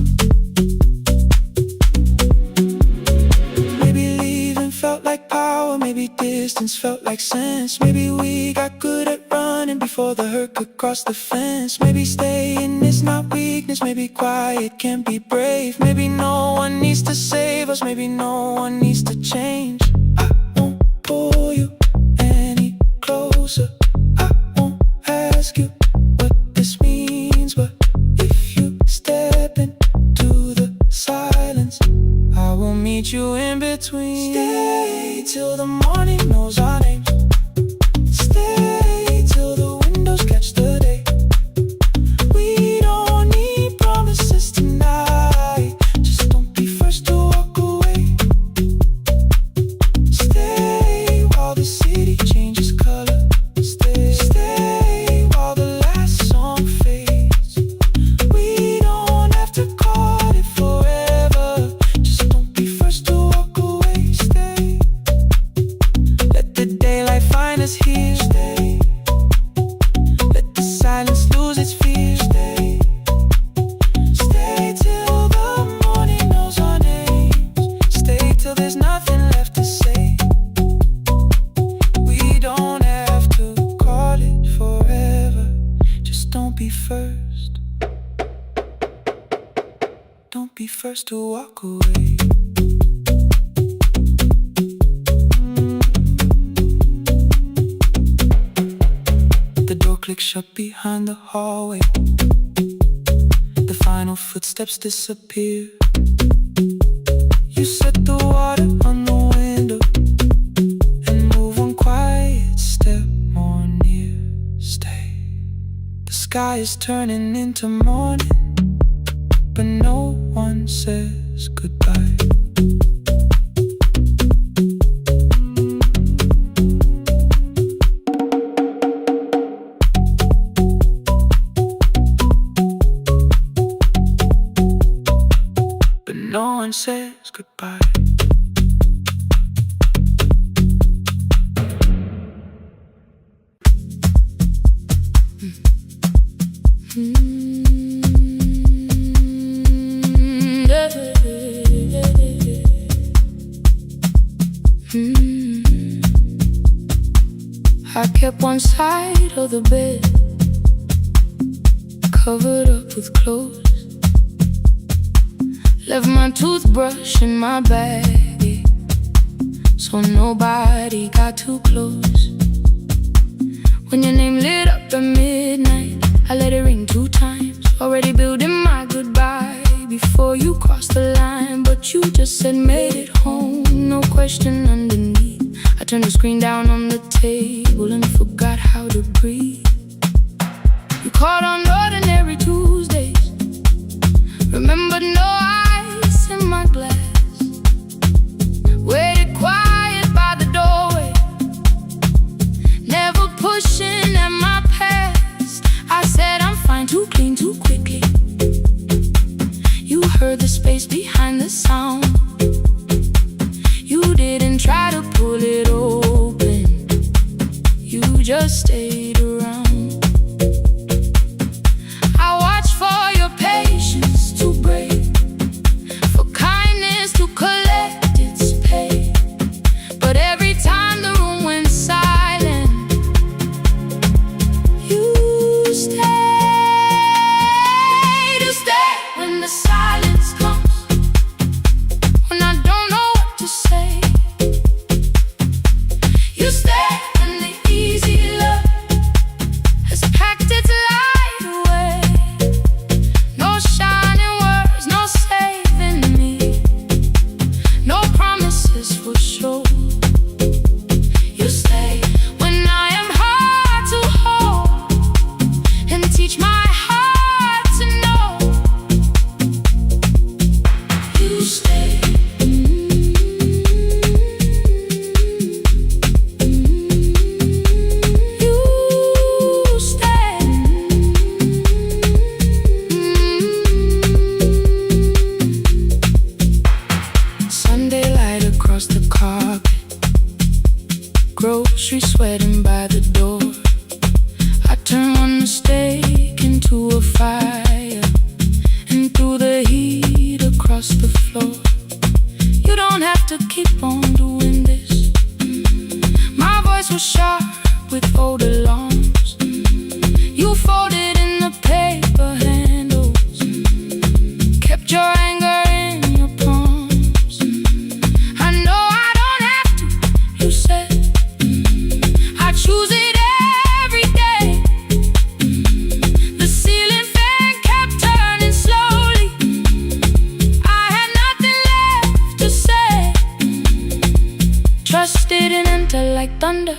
[SPEAKER 2] Maybe leaving felt like power, maybe distance felt like sense. Maybe we got good at running before the hurt could cross the fence. Maybe staying is not weakness, maybe quiet can be brave. Maybe no one needs to save us, maybe no one needs to change. I won't pull you any closer, I won't ask you what morning knows our names. Stay till the windows catch the day. We don't need promises tonight. Just don't be first to walk away. Stay while the city changes color. Stay while the last song fades. We don't have to call it forever. Just don't be first to walk away. Stay. Let the daylight find us here. Stay. Let the silence lose its fear. Stay. Stay till the morning knows our names. Stay till there's nothing left to say. We don't have to call it forever. Just don't be first. Don't be first to walk away. The door clicks shut behind the hallway. The final footsteps disappear. You set the water on the window and move one quiet step more near. Stay. The sky is turning into morning, but no one says goodbye. But no one says goodbye.
[SPEAKER 1] I kept one side of the bed covered up with clothes. Left my toothbrush in my bag, so nobody got too close. When your name lit up at midnight, I let it ring 2 times. Already building my goodbye before you crossed the line. But you just said made it home, no question underneath. I turned the screen down on the table and forgot how to breathe. You called on ordinary Tuesdays, remembered no ice in my glass. Waited quiet by the doorway, never pushing at my past. I said I'm fine, too clean, too quickly. You heard the space behind the sound. You didn't try to pull it open, you just stayed around. I watched for your patience to break, for kindness to collect its pay. But every time the room went silent, you stayed. You stay when the silence comes, when I don't know what to say. You stay when the easy love has packed its light away. No shining words, no saving me, no promises for sure. You stay when I am hard to hold and teach my heart to know. You stay. You stay. Sunday light across the carpet, grocery sweating by the door. I turn one steak into a fire and threw the heat across the floor. You don't have to keep on doing this. My voice was sharp with old alarms. You folded in the paper handles, kept your anger in your palms. I know I don't have to, you said. I choose it every day. The ceiling fan kept turning slowly. I had nothing left to say. gentle like thunder.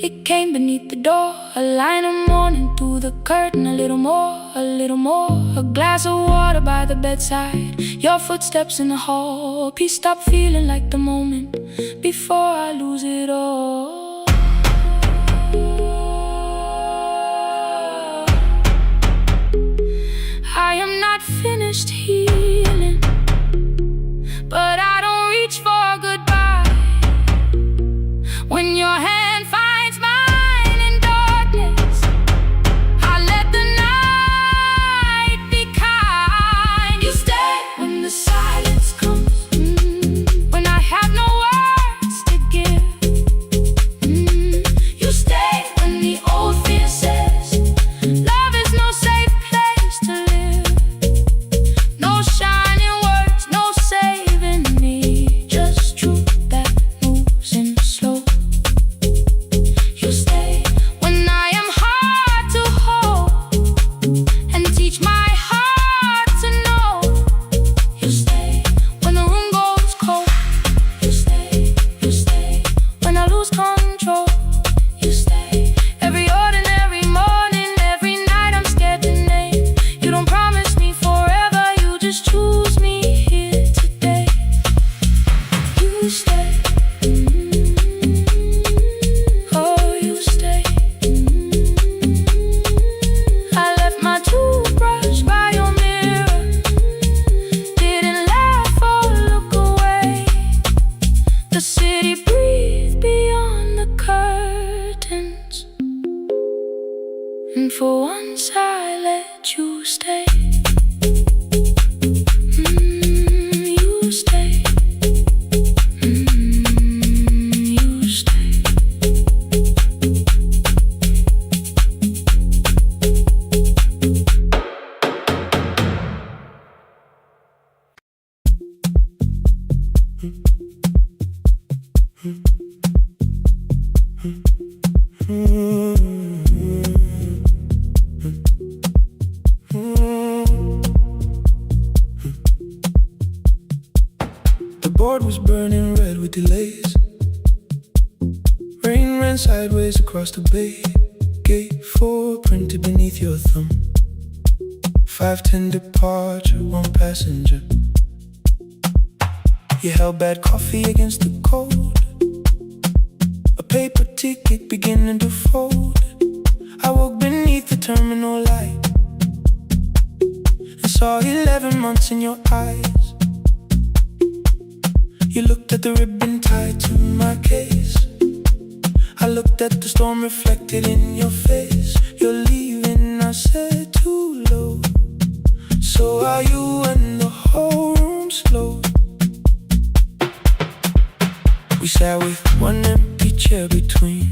[SPEAKER 1] It came beneath the door, a line of morning through the curtain. A little more, a little more. A glass of water by the bedside. Your footsteps in the hall. Peace, stop feeling like the moment before I lose it all. I am not finished healing, but I don't reach for a goodbye. When your hand finds mine in darkness, I let the night be kind. You stay when the silence comes, when I have no words to give. You stay when the old fear says love is no safe place to live. No shining words, no saving me, just truth that moves in slow. You stay when I am hard to hold and teach my heart to know. You stay when the room goes cold. You stay when I lose control. You stay every ordinary morning, every night I'm scared to name. You don't promise me forever, you just choose me here today. You stay. Oh, you stay. I left my toothbrush by your mirror. Didn't laugh or look away. The city breathed beyond the curtains, and for once I let you stay. You stay. You stay.
[SPEAKER 2] The board was burning red with delays. Rain ran sideways across the bay. Gate 4 printed beneath your thumb. 5:10 departure, 1 passenger. You held bad coffee against the cold. A paper ticket beginning to fold. I woke beneath the terminal light and saw 11 months in your eyes. You looked at the ribbon tied to my case. I looked at the storm reflected in your face. You're leaving, I said, too low. So are you, and the whole room slowed. We sat with one empty chair between,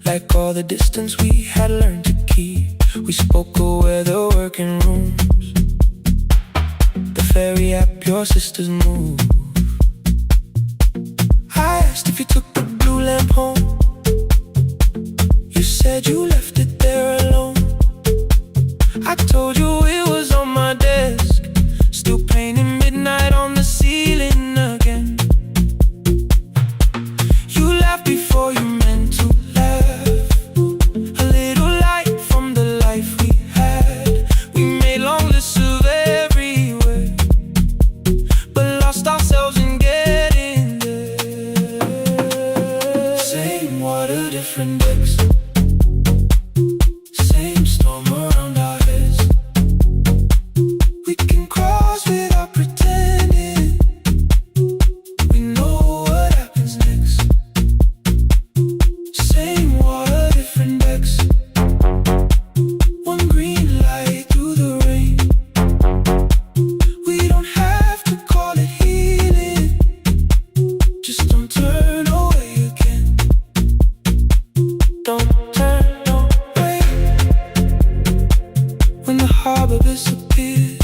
[SPEAKER 2] like all the distance we had learned to keep. We spoke of weather, working rooms, the ferry app, your sister's move. I asked if you took the blue lamp home. You said you left it there alone. I told you it was on my desk, still painting midnight on the ceiling again. You laughed before you meant to laugh. A little light from the life we had. We made long lists of everywhere, but lost ourselves in getting there. Same water, different decks. Same storm around our heads. We can cross without pretending. We know what happens next. Same water, different decks. One green light through the rain. We don't have to call it healing. Just don't turn away again. Don't turn away. When the harbor disappears,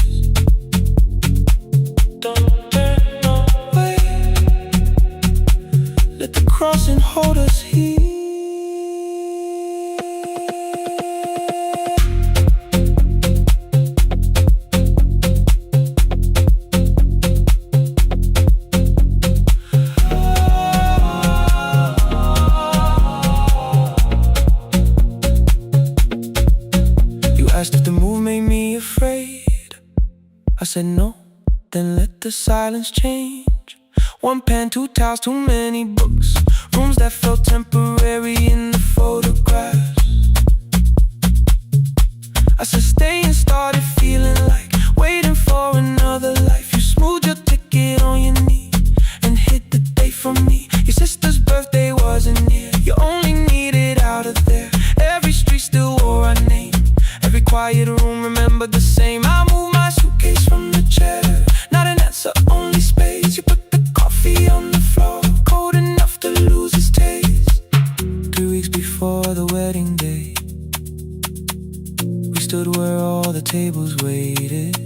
[SPEAKER 2] don't turn away. Let the crossing hold us here. said no, then let the silence change. One pen, two towels, too many books. Rooms that felt temporary in the photographs. I said stay and started feeling like waiting for another life. You smoothed your ticket on your knee and hit the date for me. Your sister's birthday wasn't near. You only needed out of there. Every street still wore our name. Every quiet room remembered the same. I moved my suitcase from the chair. Not an answer, only space. You put the coffee on the floor, cold enough to lose its taste. 3 weeks before the wedding day, we stood where all the tables waited.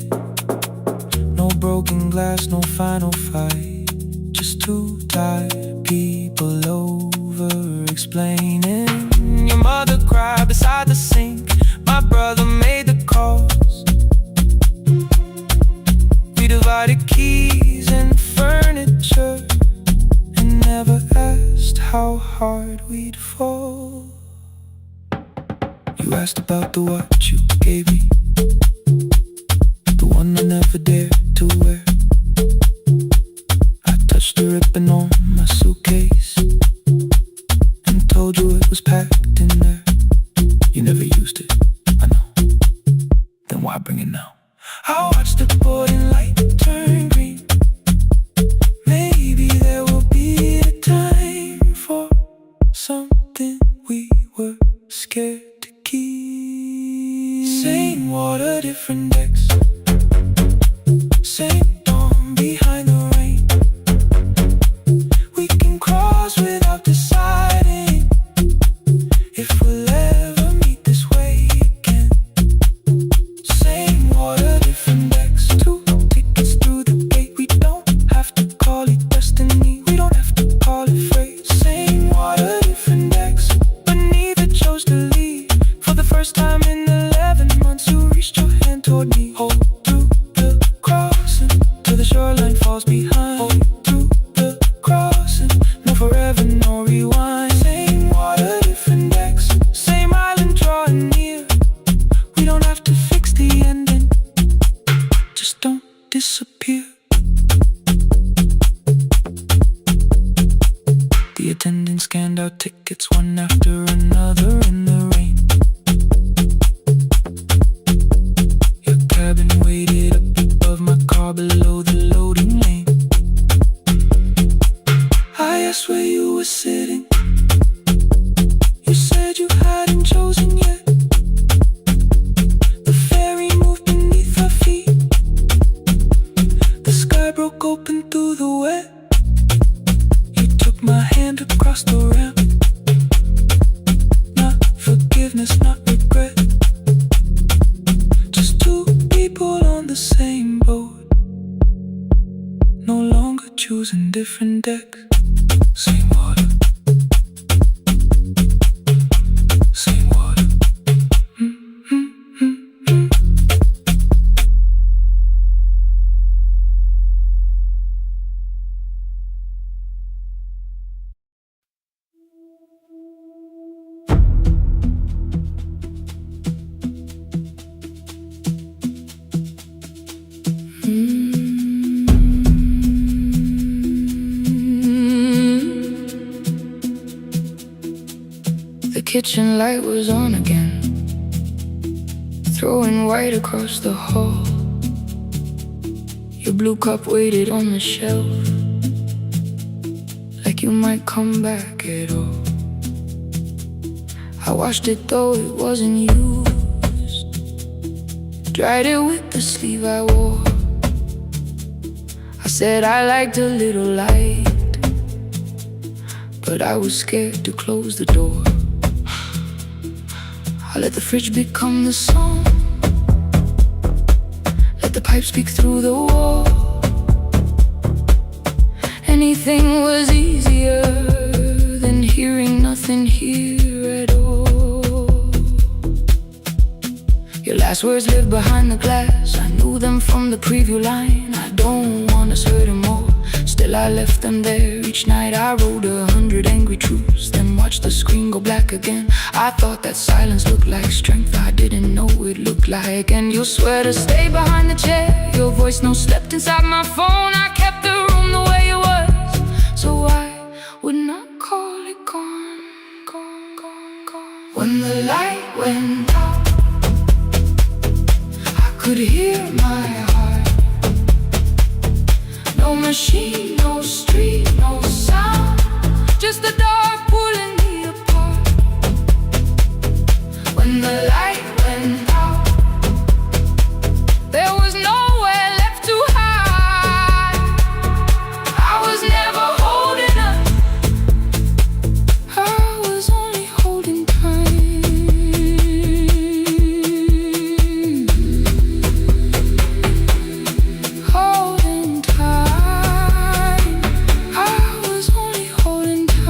[SPEAKER 2] No broken glass, no final fight. Just two tired people over-explaining. Your mother cried beside the sink. My brother made the calls. We divided keys and furniture and never asked how hard we'd fall. You asked about the watch you gave me, the one I never dared to wear. I touched the ribbon on my suitcase and told you it was packed in there. You never used it, I know. Then why bring it now? I watched the boarding light turn green. Maybe there will be a time for something we were scared to keep. Same water, different decks. Same dawn behind the rain. We can cross without deciding if we'll ever meet this way again. Same water, different decks. 2 tickets through the gate. We don't have to call it destiny. We don't have to call it fate. Same water, different decks. But neither chose to leave. For the first time in 11 months, you reached your hand toward me. Hold through the crossing till the shoreline falls behind. Hold through the crossing. No forever, no rewind. Same water, different decks. Same island drawing near. We don't have to fix the ending. Just don't disappear. The attendant scanned our tickets one after another in the rain. Your cabin waited up above my car below the loading lane. I asked where you were sitting. You said you hadn't chosen yet. The ferry moved beneath our feet. The sky broke open through the wet. You took my hand across the ramp. Not forgiveness, not regret. Just two people on the same boat, no longer choosing different decks. Same water. Same water.
[SPEAKER 1] The kitchen light was on again, throwing white across the hall. Your blue cup waited on the shelf, like you might come back at all. I washed it though it wasn't used, dried it with the sleeve I wore. I said I liked a little light, but I was scared to close the door. I let the fridge become the song, let the pipe speak through the wall. Anything was easier than hearing nothing here at all. Your last words lived behind the glass. I knew them from the preview line. I don't want us hurting more. Still I left them there. Each night I wrote 100 angry truths. Then watch the screen go black again. I thought that silence looked like strength, I didn't know it looked like. And you swear to stay behind the chair, your voice no slept inside my phone. I kept the room the way it was, so I would not call it gone, gone, gone, gone. When the light went out, I could hear my heart. No machine, no street, no sound, just the dark pulling me apart. When the light went out, there was nowhere left to hide. I was never holding up, I was only holding time. Holding time, I was only holding time.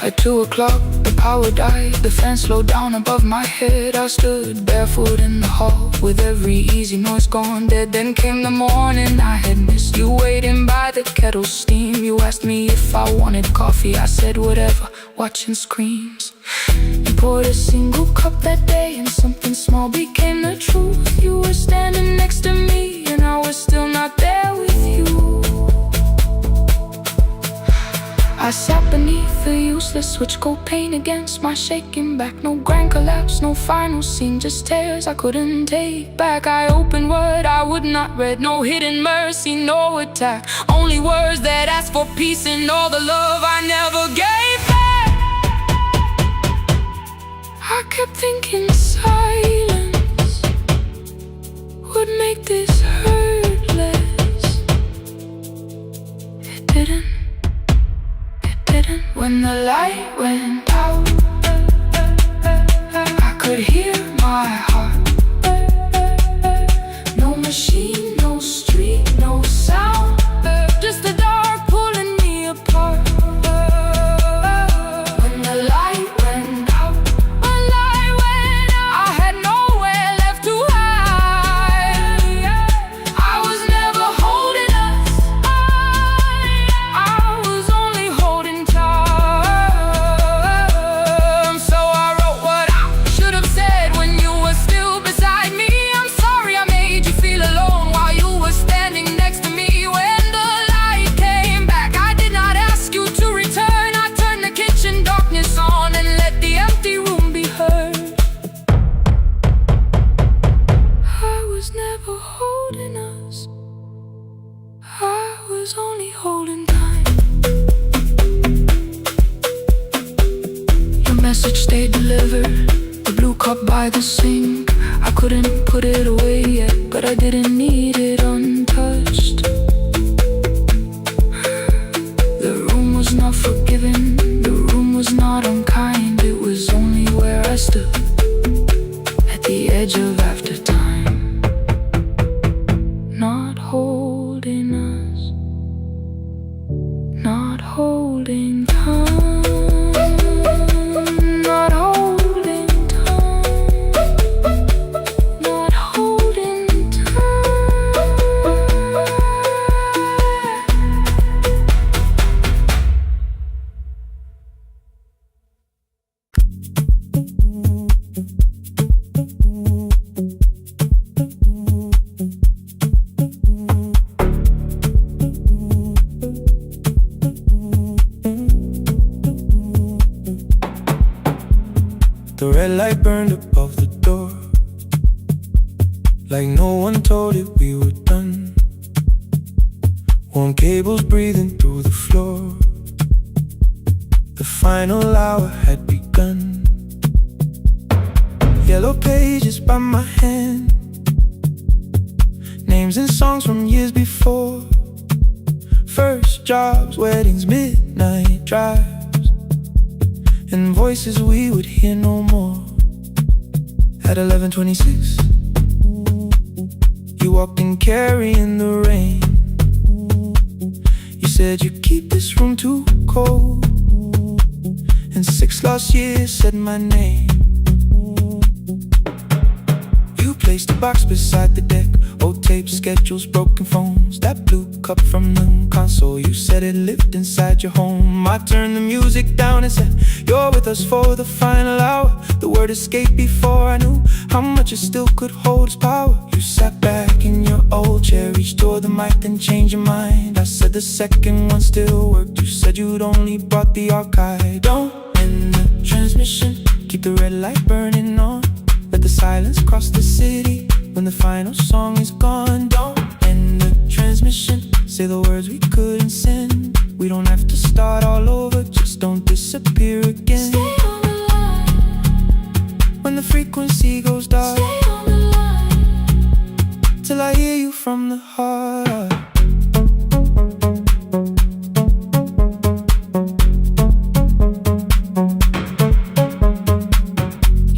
[SPEAKER 1] At 2 o'clock, the power died, the fan slowed down above my head. I stood barefoot in the hall, with every easy noise gone dead. Then came the morning I had missed, you waiting by the kettle steam. You asked me if I wanted coffee, I said whatever, watching screens. You poured a single cup that day, and something small became the truth. You were standing next to me, and I was still not there with you. I sat beneath the useless switch, cold pain against my shaking back. No grand collapse, no final scene, just tears I couldn't take back. I opened what I would not read, no hidden mercy, no attack. Only words that asked for peace and all the love I never gave back. I kept thinking silence would make this hurt less. It didn't. When the light went out, I could hear my heart. No machine, no street, no sound, just the dark pulling me apart. When the light went out, I had nowhere left to hide. I was never holding us, I was only holding time. Only holding time. Your message stayed delivered, the blue cup by the sink. I couldn't put it away yet, but I didn't need it untouched. The room was not forgiving, the room was not unkind. It was only where I stood, at the edge of after time. Not holding us, not holding time, not holding time, not holding time.
[SPEAKER 2] The red light burned above the door, like no one told it we were done. Warm cables breathing through the floor. The final hour had begun. Yellow pages by my hand, names and songs from years before. First jobs, weddings, midnight drives, and voices we would hear no more. At 11:26, you walked in carrying the rain. You said you keep this room too cold, and 6 lost years said my name. You placed a box beside the deck, Old tapes, schedules, broken phones, that blue cup from the console. You said it lived inside your home. I turned the music down and said, you're with us for the final hour. The word escaped before I knew how much it still could hold its power. You sat back in your old chair, reached toward the mic, then changed your mind. I said the second one still worked. You said you'd only brought the archive. Don't end the transmission, keep the red light burning on. Let the silence cross the city when the final song is gone. Don't end the transmission, say the words we couldn't send. We don't have to start all over, just don't disappear again.
[SPEAKER 1] Stay on the line.
[SPEAKER 2] When the frequency goes dark,
[SPEAKER 1] Stay on the line.
[SPEAKER 2] till I hear you from the heart.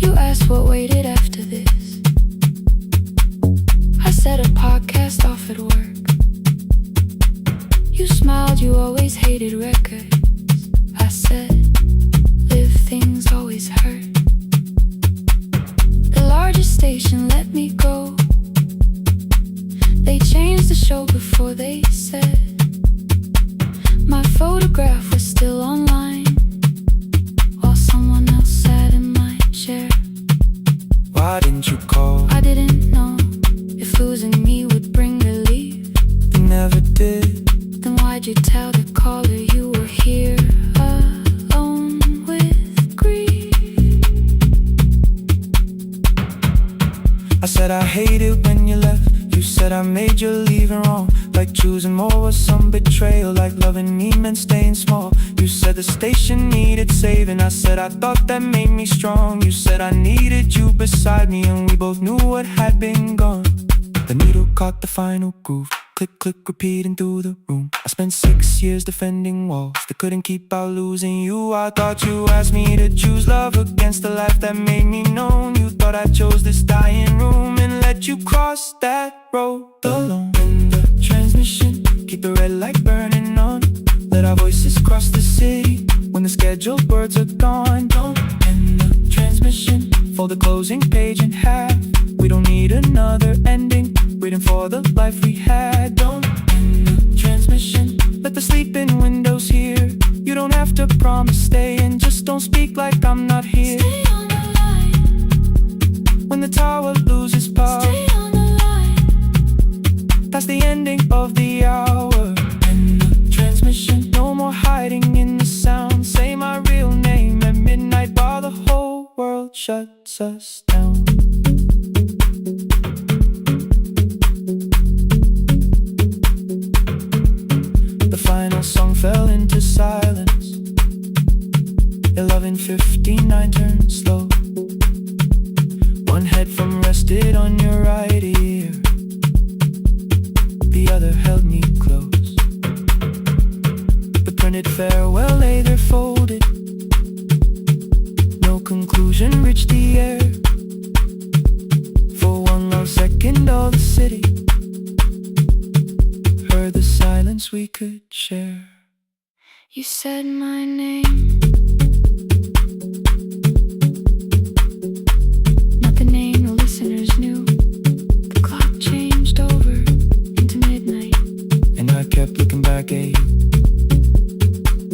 [SPEAKER 1] You asked what waited after this. I said a podcast off at work. You smiled, you always hated records. I said, live things always hurt. The largest station let me go. They changed the show before they said my photograph was still online, while someone else sat in my chair.
[SPEAKER 2] Why didn't you call?
[SPEAKER 1] I didn't know if losing me would bring relief.
[SPEAKER 2] You never did.
[SPEAKER 1] Then why'd you tell the caller you were here alone with grief?
[SPEAKER 2] I said I hate it when you left. You said I made you leaving wrong, like choosing more was some betrayal, like loving me meant staying small. You said the station needed saving. I said I thought that made me strong. You said I needed you beside me, and we both knew what had been gone. The needle caught the final groove. Click, click, repeating through the room. I spent 6 years defending walls that couldn't keep out losing you. I thought you asked me to choose love against the life that made me known. You thought I chose this dying room and let you cross that road alone. In the transmission, keep the red light burning on. Let our voices cross the city when the scheduled words are gone. Don't end the transmission, fold the closing page in half. We don't need another ending, waiting for the life we had. Don't end the transmission, let the sleeping windows hear. You don't have to promise staying, just don't speak like I'm not here.
[SPEAKER 1] Stay on the line.
[SPEAKER 2] When the tower loses power,
[SPEAKER 1] Stay on the line.
[SPEAKER 2] that's the ending of the hour. End the transmission, no more hiding in the sound. Say my real name at midnight while the whole world shuts us down. The final song fell into silence. 11:59 turned slow. One headphone rested on your right ear, the other held me close. The printed farewell lay there folded. No conclusion reached the air. For one long second all the city heard the silence we could share.
[SPEAKER 1] You said my name, not the name the listeners knew. The clock changed over into midnight,
[SPEAKER 2] And I kept looking back at you,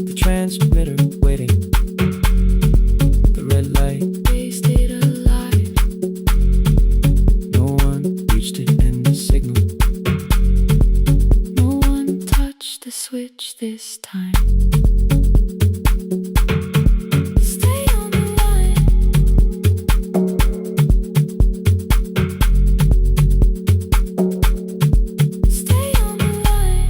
[SPEAKER 2] the transmitter waiting, the red light,
[SPEAKER 1] they stayed alive.
[SPEAKER 2] no one reached it and the signal.
[SPEAKER 1] No one touched the switch this time. Stay on the line. Stay on the line.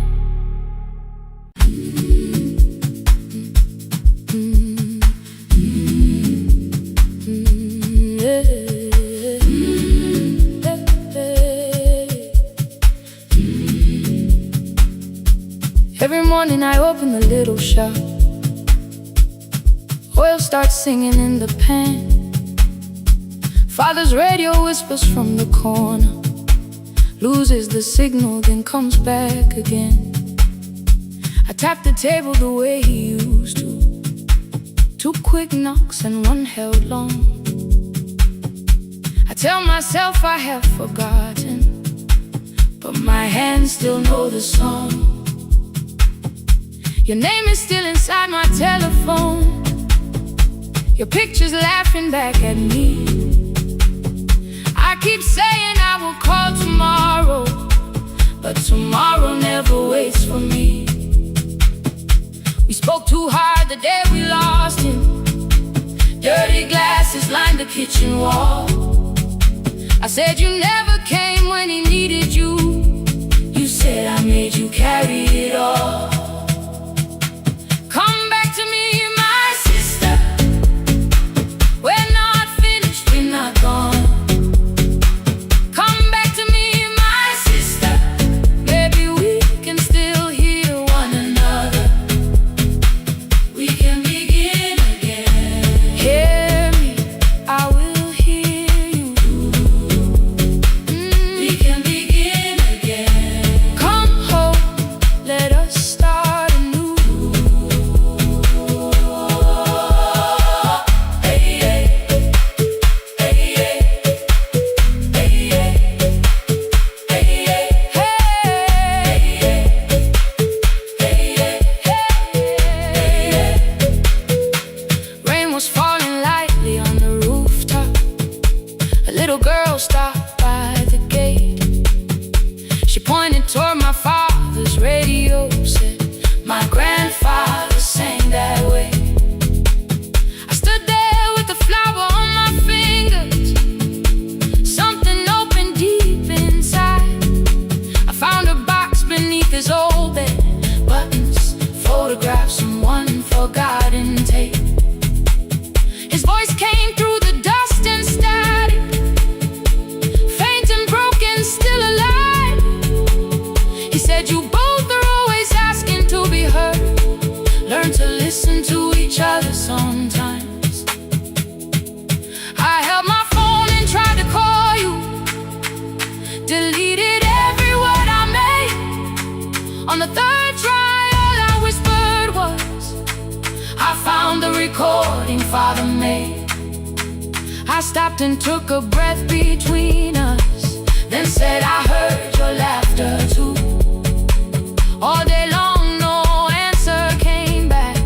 [SPEAKER 1] Every morning I open the little shop. Oil starts singing in the pan. Father's radio whispers from the corner, loses the signal, then comes back again. I tap the table the way he used to. 2 quick knocks and 1 held long. I tell myself I have forgotten, but my hands still know the song. Your name is still inside my telephone. Your picture's laughing back at me. I keep saying I will call tomorrow, but tomorrow never waits for me. We spoke too hard the day we lost him. Dirty glasses lined the kitchen wall. I said you never came when he needed you. You said I made you carry it all. Come back to me, my sister. We're not finished, we're not gone. Come back to me, my sister. Maybe we can still hear one another. We can begin again. Hear me, I will hear you. We can begin again. Come home, let us start anew. Hey, hey, hey, hey, hey, hey, hey. Rain was falling lightly on the rooftop. A little girl stopped by the gate. She pointed toward my father's radio, said, my grandfather sang that way. I stood there with a flower on my fingers. Something opened deep inside. I found a box beneath his old bed. Buttons, photographs, and one forgotten tape. His voice came through the dust and static. Faint and broken, still alive. He said you both are always asking to be heard. Learn to listen to each other sometimes. I held my phone and tried to call you. Deleted every word I made. On the third try, all I whispered was, I found the recording Father made. I stopped and took a breath between us, then said I heard your laughter too. All day long no answer came back,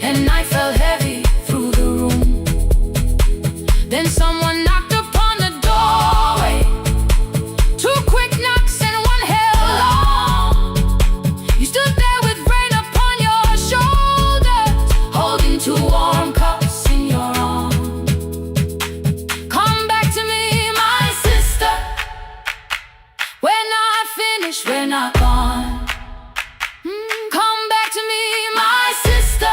[SPEAKER 1] and night fell heavy through the room. Then someone knocked upon the doorway. Two quick knocks and one held long. You stood there with rain upon your shoulders, holding two warm cups in your arms. Come back to me, my sister. We're not finished, we're not gone. Come back to me, my sister.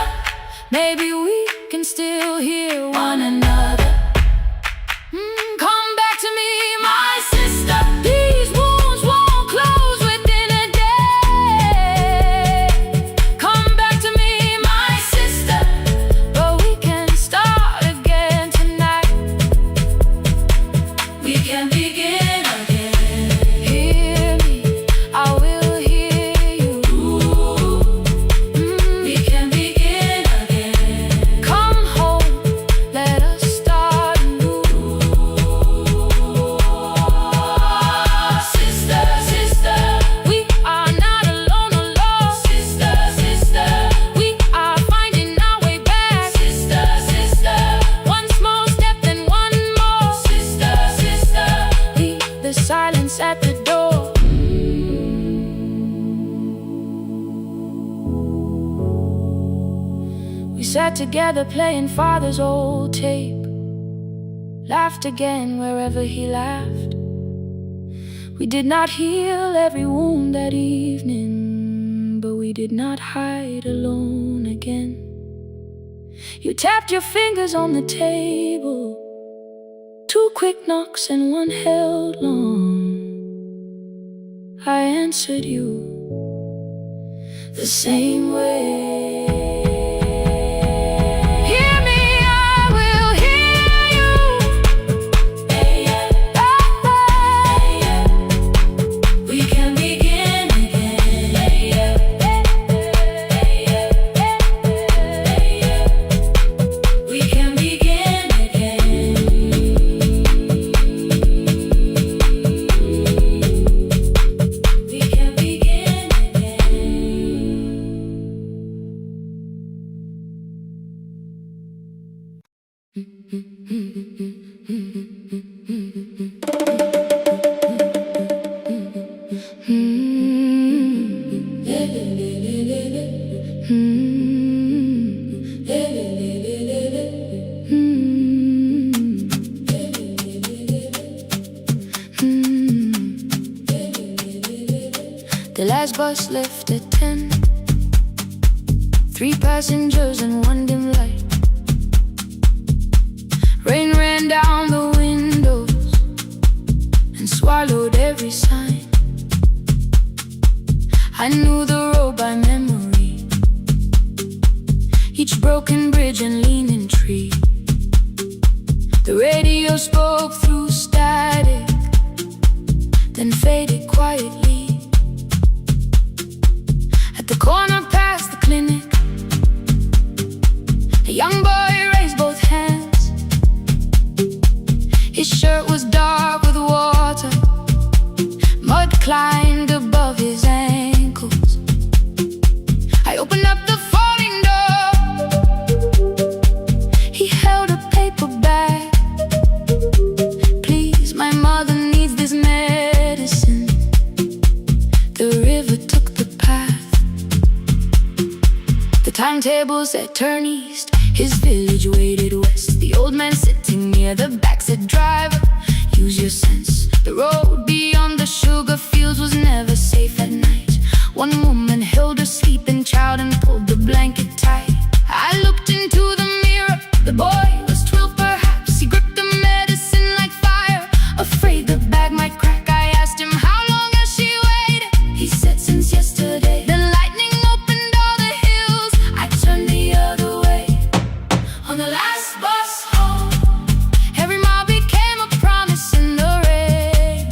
[SPEAKER 1] Maybe we can still hear one another. Come back to me, my sister. These wounds won't close within a day. Come back to me, my sister. But we can start again tonight. We can begin again. Hear me, I will hear you. We can begin again. Come home, let us start anew. Sister, sister, we are not alone, alone. Sister, sister, we are finding our way back. Sister, sister, one small step then one more. Sister, sister, leave the silence at the door. We sat together playing Father's old tape. Laughed again wherever he laughed. We did not heal every wound that evening, but we did not hide alone again. You tapped your fingers on the table. Two quick knocks and one held long. I answered you the same way. Hear me, I will hear you. We can begin again. We can begin again. The last bus left at 10. 3 passengers and 1 dim light. Rain ran down the windows and swallowed every sign. I knew the road by memory, each broken bridge and leaning tree. The radio spoke through static, then faded quietly. At the corner past the clinic, a young boy raised both hands. His shirt was dark with water, mud climbed above his ankles. I opened up the folding door. He held a paper bag. Please, my mother needs this medicine. The river took the path. The timetable said turn east. His village waited west. The old man sitting near the back said, driver, use your sense. The road beyond the sugar fields was never safe at night. One woman held her sleeping child and pulled the blanket tight. I looked into the mirror. The boy was 12 perhaps. He gripped the medicine like fire, afraid the bag might crack. I asked him, how long has she waited? He said, since yesterday. The lightning opened all the hills. I turned the other way. On the last bus home, every mile became a promise in the rain.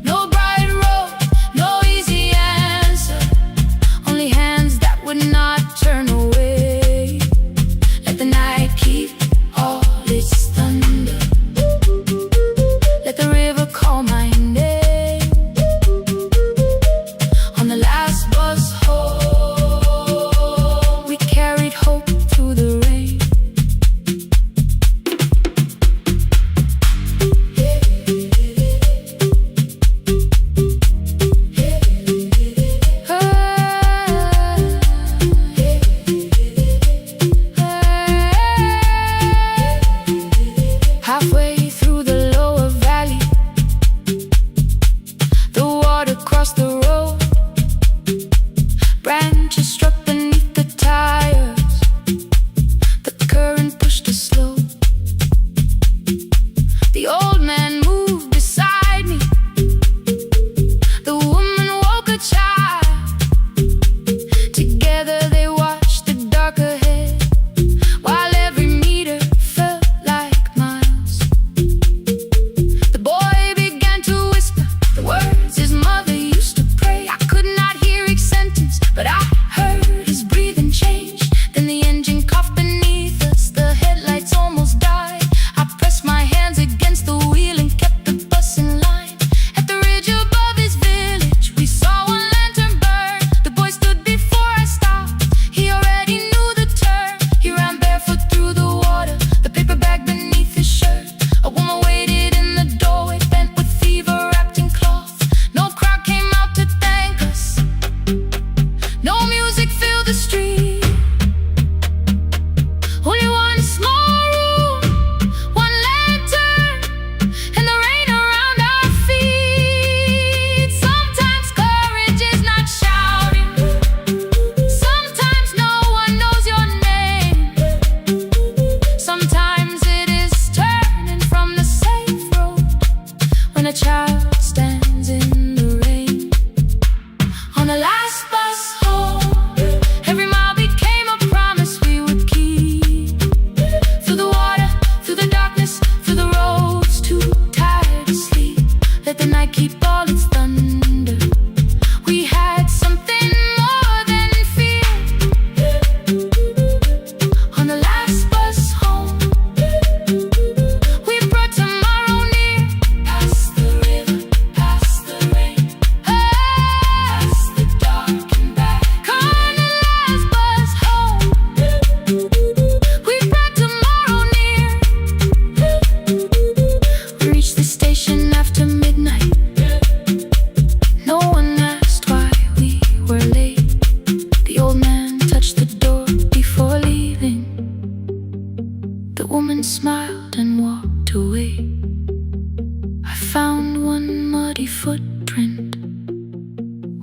[SPEAKER 1] No bright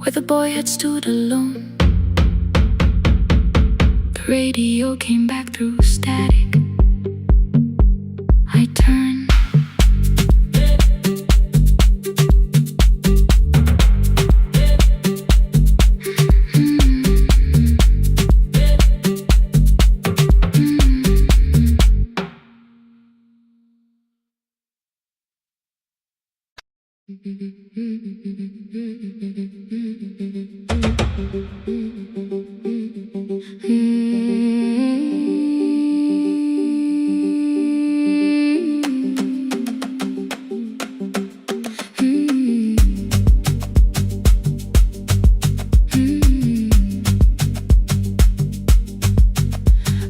[SPEAKER 1] where the boy had stood alone. The radio came back through static. I turned.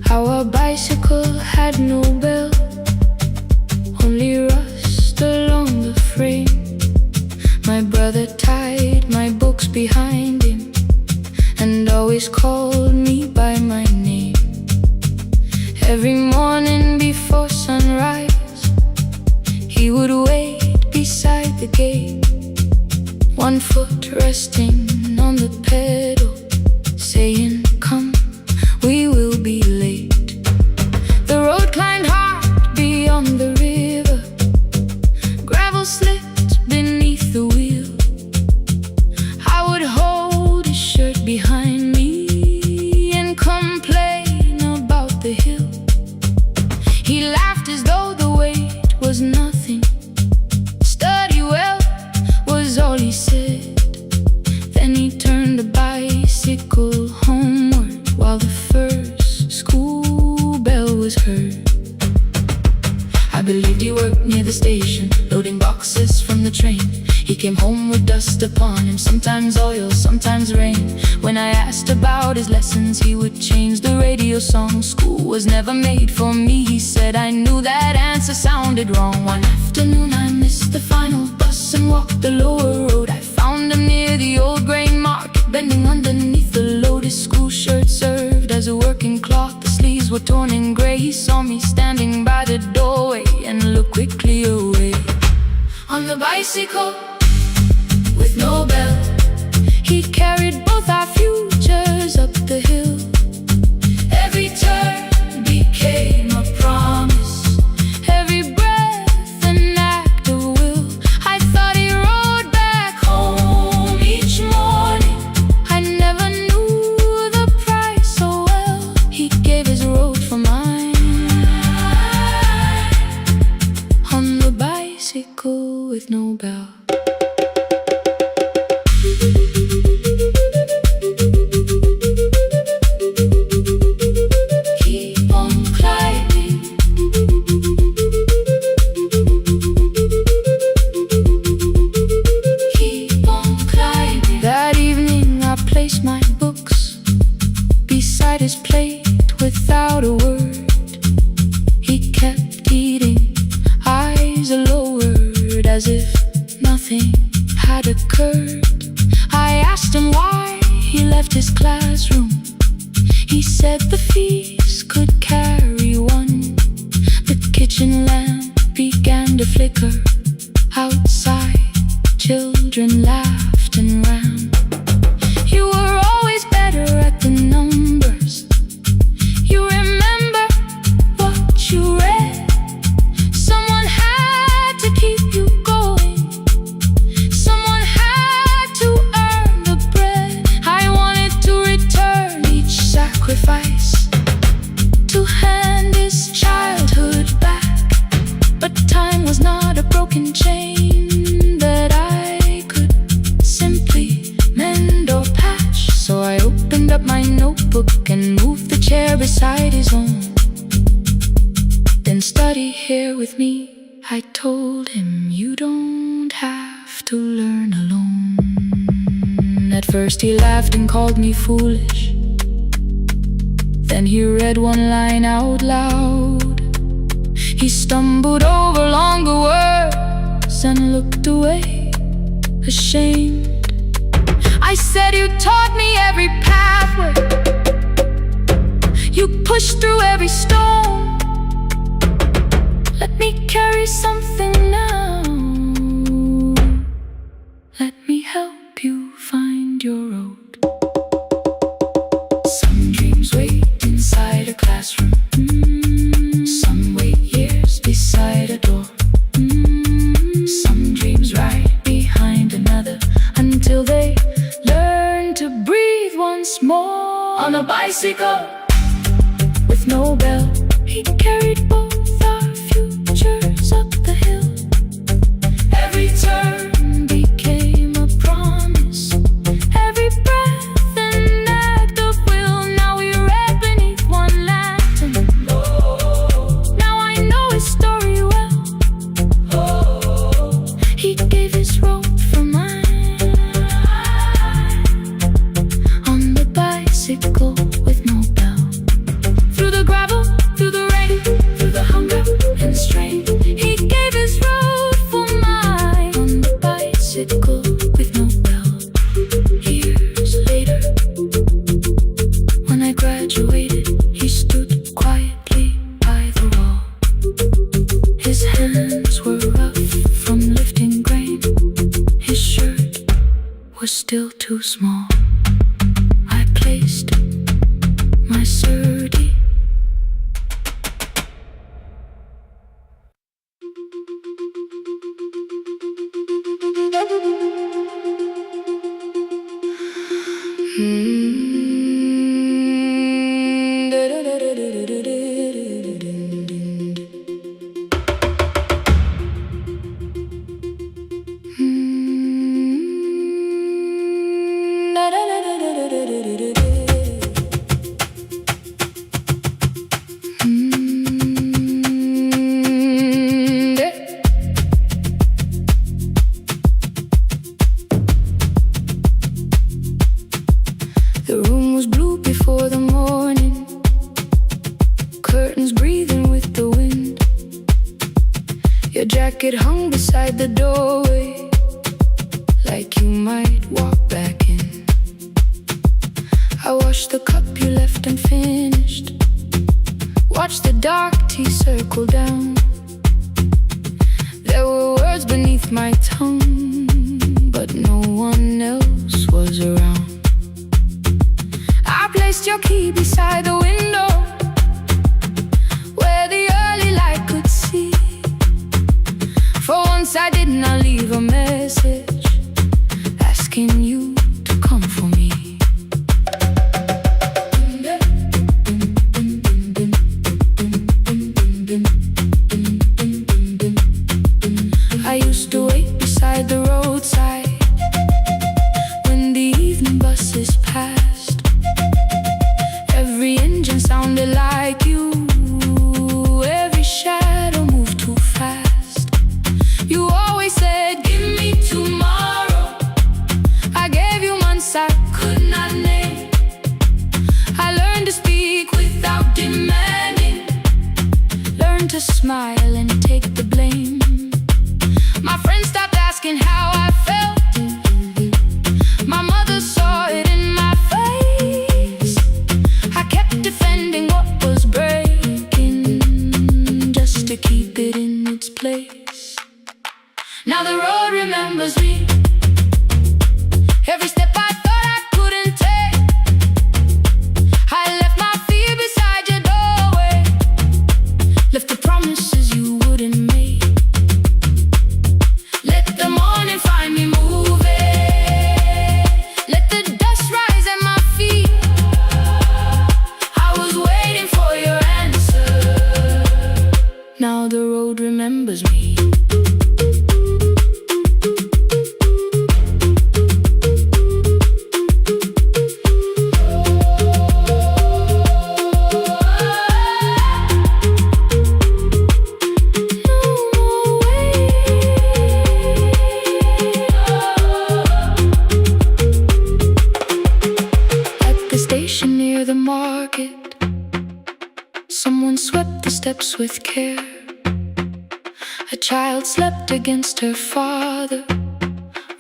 [SPEAKER 1] Our bicycle had no bell, only rust along the frame. My brother tied my books behind him and always called me by my name. Every morning before sunrise, he would wait beside the gate, one foot resting on the pedal, saying, "Come, we will be late." The road climbed hard beyond the river, gravel slipped beneath the wheel. I would hold his shirt behind me and complain about the hill. He laughed as though the weight was nothing. "Study well," was all he said. Then he turned the bicycle homeward while the first school bell was heard. I believed he worked near the station, loading boxes from the train. He came home with dust upon him, sometimes oil, sometimes rain. When I asked about his lessons, he would change the radio song. "School was never made for me," he said. I knew that answer sounded wrong. One afternoon I missed the final bus and walked the lower road. I found him near the old grain market, bending underneath the load. His school shirt served as a working cloth. The sleeves were torn and gray. He saw me standing by the doorway and looked quickly away. On the bicycle with no bell, he carried both our futures up the hill. Every turn became a promise, every breath an act of will. I thought he rode back home each morning. I never knew the price so well. He gave his road for mine. On the bicycle with no bell. Keep on climbing. Keep on climbing. That evening I placed my books beside his plate without a word. He kept eating, eyes lowered, as if nothing had occurred. I asked him why he left his classroom. He said the fees could carry one. The kitchen lamp began to flicker. Outside, children laughed and ran. You were always better at the numbers. You remember what you read. Someone had to keep you going. Someone had to earn the bread. I wanted to return each sacrifice, to hand his childhood back. But time was not a broken chain that I could simply mend or patch. So I opened up my notebook and moved the chair beside his own. Then study here with me, I told him. You don't have to learn alone. At first he laughed and called me foolish. Then he read one line out loud. He stumbled over longer words and looked away, ashamed. I said, "You taught me every pathway. You pushed through every stone. Let me carry something now. Let me help you find your small. On a bicycle with no bell, he carried both our futures up the hill. Every turn became a promise, every breath an act of will. Now we read beneath one lantern. Now I know his story well. He gave his road for mine. On the bicycle with no bell, through the gravel, through the rain, through the hunger and strain, he gave his road for mine. On the bicycle with no bell. Years later, when I graduated, he stood quietly by the wall. His hands were rough from lifting grain, his shirt was still too small. I placed my surdy The room was blue before the morning, curtains breathing with the wind. Your jacket hung beside the doorway, like you might walk back in. I washed the cup you left unfinished, watched the dark tea circle down. There were words beneath my tongue, but no one else was around. I placed your key beside the window, where the early light could see. For once I did not leave a message asking you to come for me. I used to wait beside the roadside when the evening buses passed. Every engine sounded like you, every shadow moved too fast. You always said, give me tomorrow. I gave you months I could not name. I learned to speak without demanding, learned to smile and take the blame. My friends stopped asking how I felt. My mother saw it in my face. I kept defending what was breaking, just to keep it in its place. Now the road remembers me. Every step I thought I couldn't take, I left my fear beside your doorway, left the promises you wouldn't make. Let the morning find me moving, let the dust rise at my feet. I was waiting for your answer. Now the road remembers me. Someone swept the steps with care. A child slept against her father.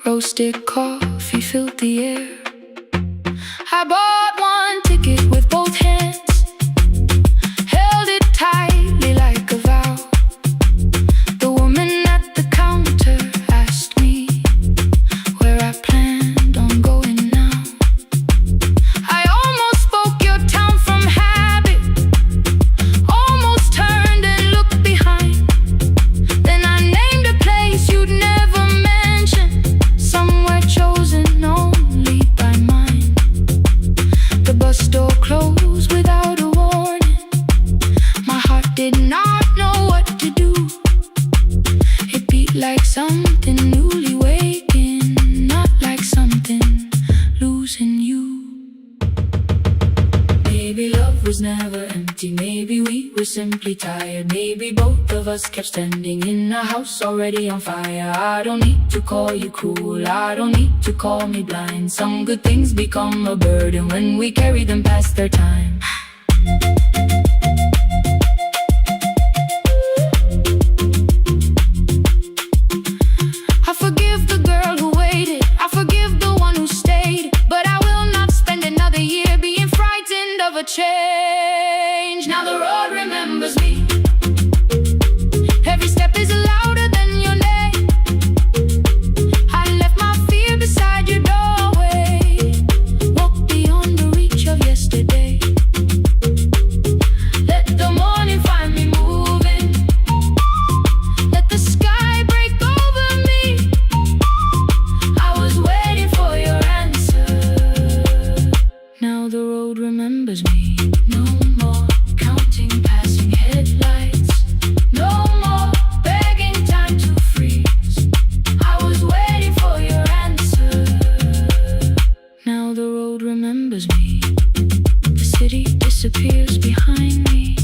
[SPEAKER 1] Roasted coffee filled the air. I bought one ticket with both hands, held it tightly like a vow. The woman at the counter asked me where I planned on going now. I almost spoke your town from habit, almost turned and looked behind. Then I named a place you'd never mention, somewhere chosen only by mine. Maybe love was never empty, maybe we were simply tired. Maybe both of us kept standing in a house already on fire. I don't need to call you cruel, I don't need to call me blind. Some good things become a burden when we carry them past their time. I forgive the girl who waited, I forgive the one who stayed, but I will not spend another year being frightened of a change. Now the road remembers me. Every step is louder than your name. I left my fear beside your doorway. Walk beyond the reach of yesterday. Let the morning find me moving. Let the sky break over me. I was waiting for your answer. Now the road remembers me. No more counting passing headlights. No more begging time to freeze. I was waiting for your answer. Now the road remembers me. The city disappears behind me.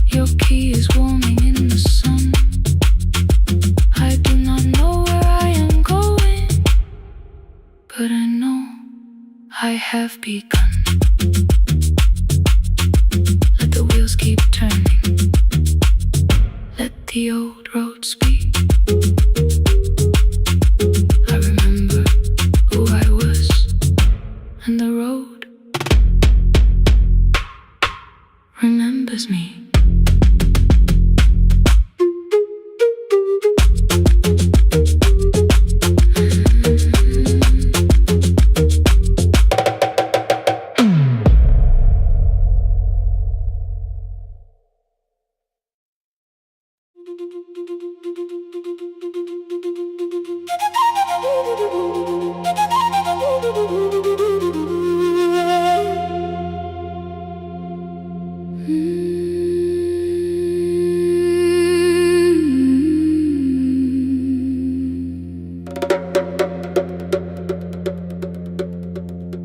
[SPEAKER 1] Your key is warming in the sun. I do not know where I am going, but I know I have begun. Let the wheels keep turning. Let the old road speak. I remember who I was, and the road remembers me.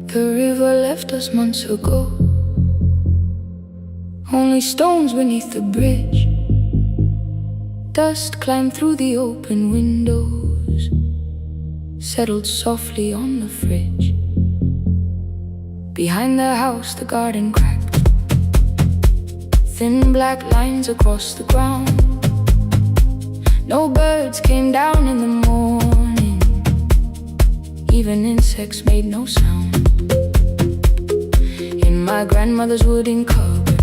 [SPEAKER 1] The river left us months ago. Only stones beneath the bridge. Dust climbed through the open windows, settled softly on the fridge. Behind the house the garden cracked, thin black lines across the ground. No birds came down in the morning, even insects made no sound. In my grandmother's wooden cupboard,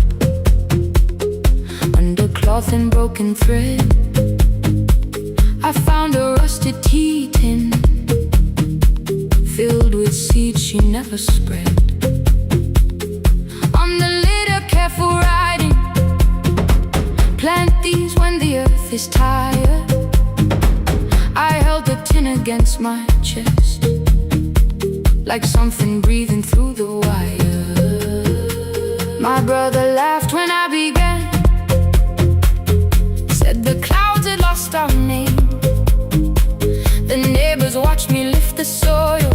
[SPEAKER 1] under cloth and broken thread, I found a rusted tea tin filled with seeds she never spread. On the lid a careful writing: plant these when the earth is tired. I held the tin against my chest, like something breathing through the wire. My brother laughed when I began, said the clouds had lost our name. The neighbors watched me lift the soil,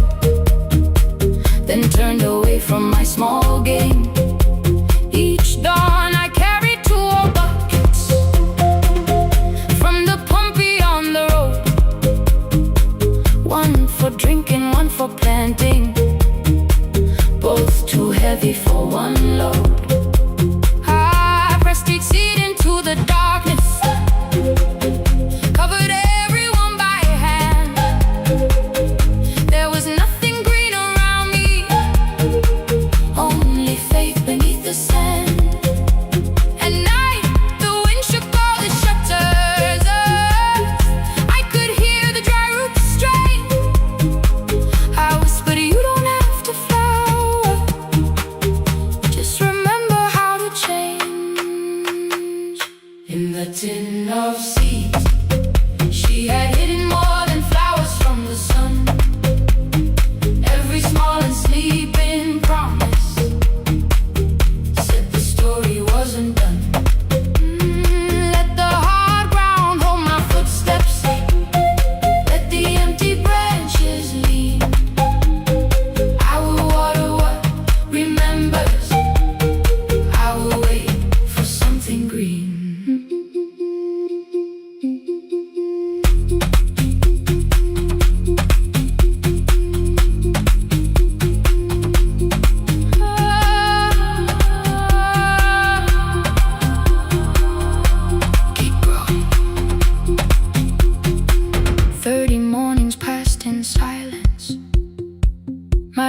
[SPEAKER 1] then turned away from my small game. Each dawn I carried 2 old buckets from the pump beyond the road, one for drinking, one for planting, both too heavy for one load. I pressed each seed into the darkness, covered everyone by hand. There was nothing green around me, only faith beneath the sand. At night, the wind shook all the shutters. I could hear the dry roots strain. I whispered, you don't have to flower, just remember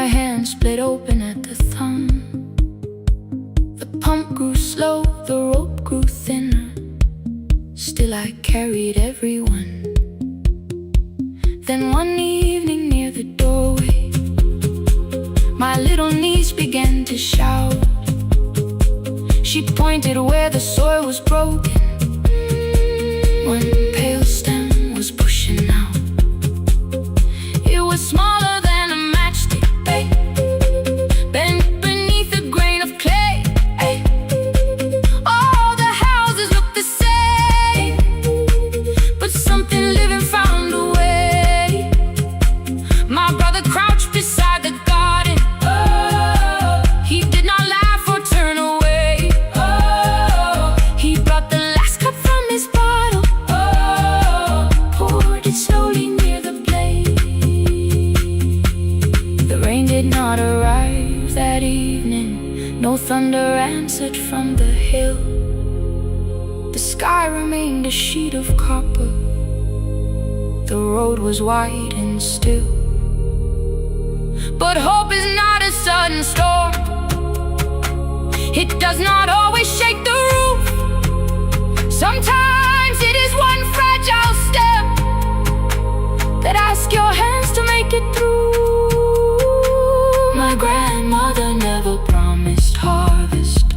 [SPEAKER 1] hand split open at the thumb. The pump grew slow, the rope grew thinner. Still I carried everyone. Then one evening near the doorway, my little niece began to shout. She pointed where the soil was broken. One pale stem was pushing out. It was smaller than a matchstick, babe, bent beneath a grain of clay. All the houses looked the same, but something living found a way. My brother crouched beside the garden. He did not laugh or turn away. He brought the last cup from his bottle, poured it slowly near the blaze. The rain did not arrive that evening. No thunder answered from the hill. The sky remained a sheet of copper. The road was wide and still. But hope is not a sudden storm. It does not always shake the roof. Sometimes it is one fragile step that asks your hands to make it through. My grandmother never promised harvest.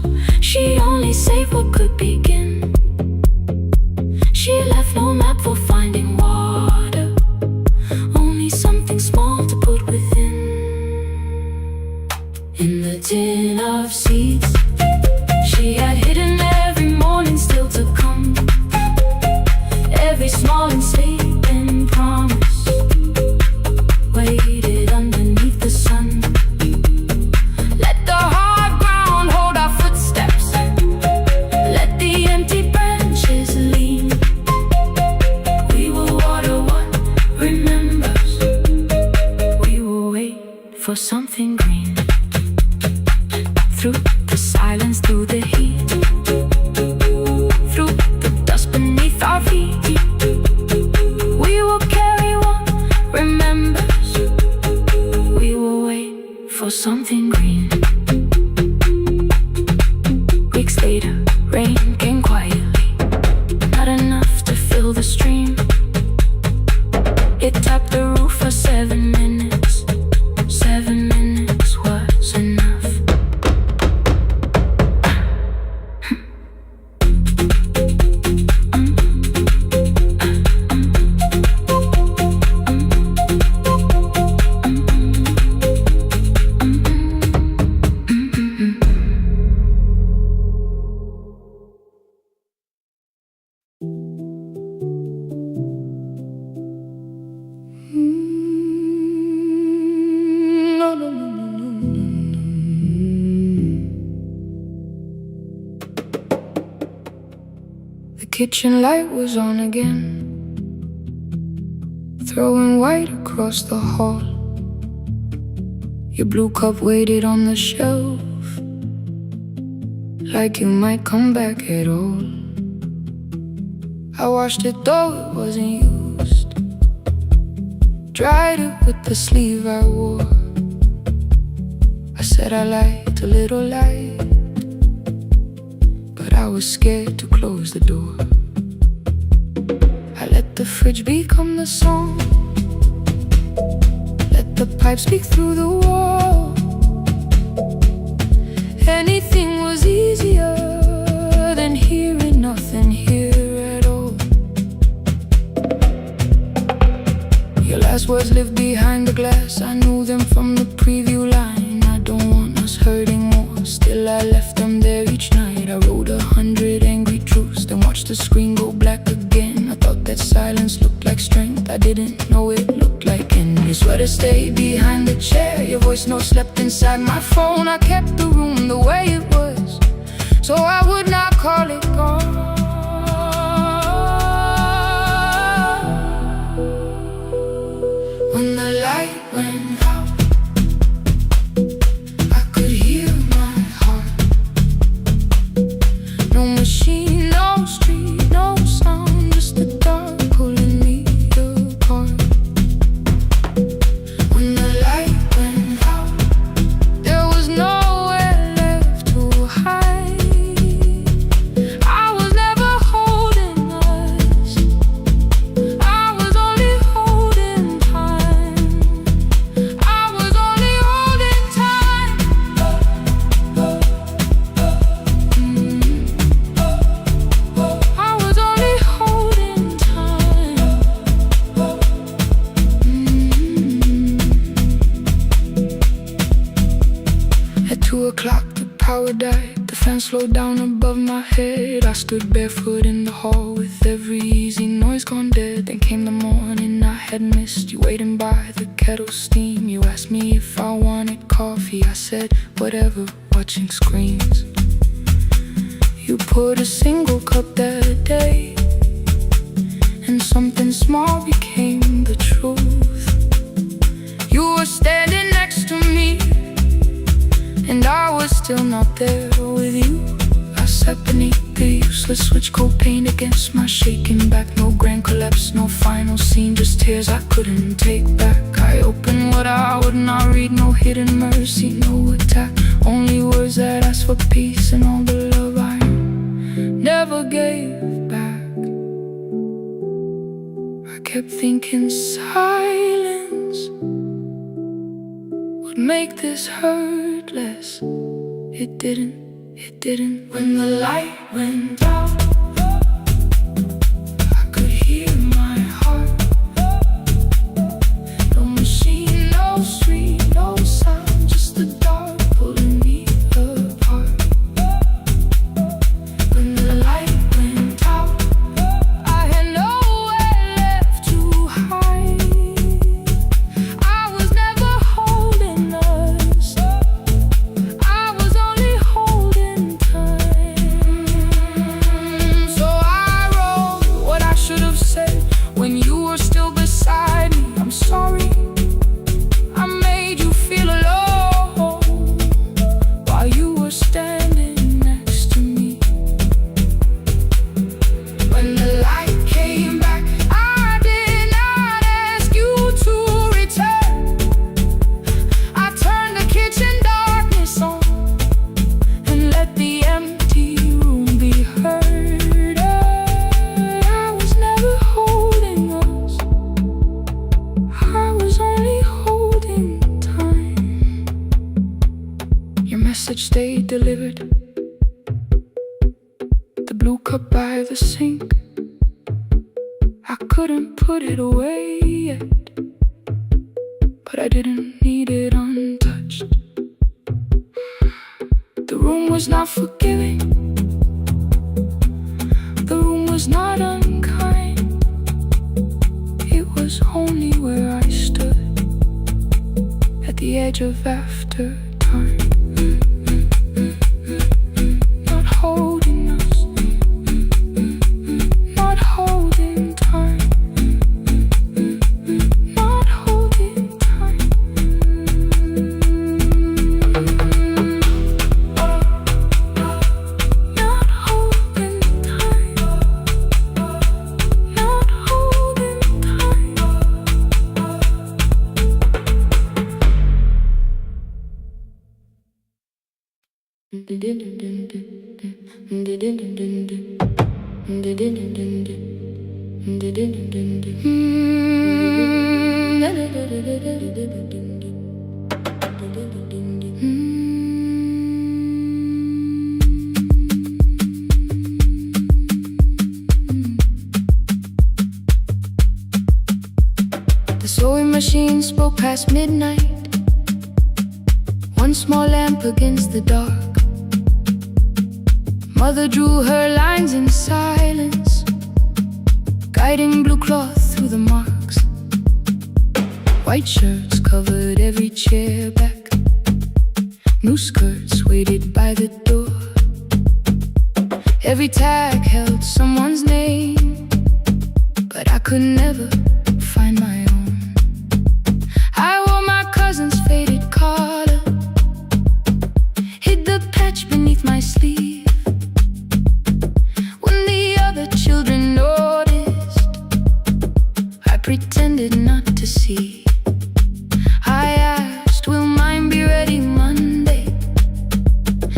[SPEAKER 1] She only saved what could begin. She left no map for finding water, only something small to put within. In the tin of seeds she had hidden every morning still to come. Every small enslaving promise waited underneath the sun. Let the hard ground hold our footsteps. Let the empty branches lean. We will water what remembers. We will wait for something green. Through the silence, through the heat, through the dust beneath our feet, we will carry what remembers. We will wait for something green. Weeks later, rain came quietly, not enough to fill the stream. It tapped the roof for 7 minutes. 7 minutes was enough. The kitchen light was on again, throwing white across the hall. Your blue cup waited on the shelf, like you might come back at all. I washed it though it wasn't used, dried it with the sleeve I wore. I said I liked a little light, but I was scared to close the door. I let the fridge become the song, let the pipe speak through the wall. Anything was easier than hearing nothing here at all. Your last words lived behind the glass. I knew them from the preview line. I don't want us hurting more, still I left them there each night. I wrote 100 angry truths, then watched the screen go black again. I thought that silence looked like strength, I didn't know it looked like end. Your sweater stayed behind the chair, your voice note slept inside my phone. I kept the room the way it was, so I would not call it gone. When the light went out, I could hear my heart. No machine, no street, no sound, just the dark pulling me apart. When the light went out,
[SPEAKER 2] At 2 o'clock the power died, the fan slowed down above my head. I stood barefoot in the hall with every easy noise gone dead. Then came the morning I had missed you, waiting by the kettle steam. You asked me if I wanted coffee, I said whatever, watching screens. You poured a single cup that day, and something small became the truth. You were standing next to me, and I was still not there with you. I sat beneath the useless switch, cold paint against my shaking back. No grand collapse, no final scene, just tears I couldn't take back. I opened what I would not read, no hidden mercy, no attack. Only words that asked for peace and all the love I never gave back. I kept thinking silence would make this hurt less. It didn't. When the light went out, I could hear my heart. No machine, no street, no sound, just the dark pulling me apart. When the light went out, I had nowhere left to hide. I was never holding us, I was only holding time. So I wrote what I should have said when you were still beside me. I'm sorry I made you feel alone while you were standing next to me. When the light came back, I did not ask you to return. I turned the kitchen darkness on and let the empty room be heard. I was never holding us, I was only holding time. Your message stayed delivered, the blue cup by the sink. I couldn't put it away yet, but I didn't need it untouched. The room was not forgiving, the room was not unkind. It was only where I stood at the edge of after time. Not holding us, not holding time, not holding time. Not holding time, not holding The sewing machine spoke past midnight, one small lamp against the dark. Mother drew her lines in silence, guiding blue cloth through the marks. White shirts covered every chair back, new skirts waited by the door. Every tag held someone's name, but I could never find my own. I wore my cousin's faded collar, hid the patch beneath my sleeve. When the other children noticed, I pretended not to see. I asked, will mine be ready Monday?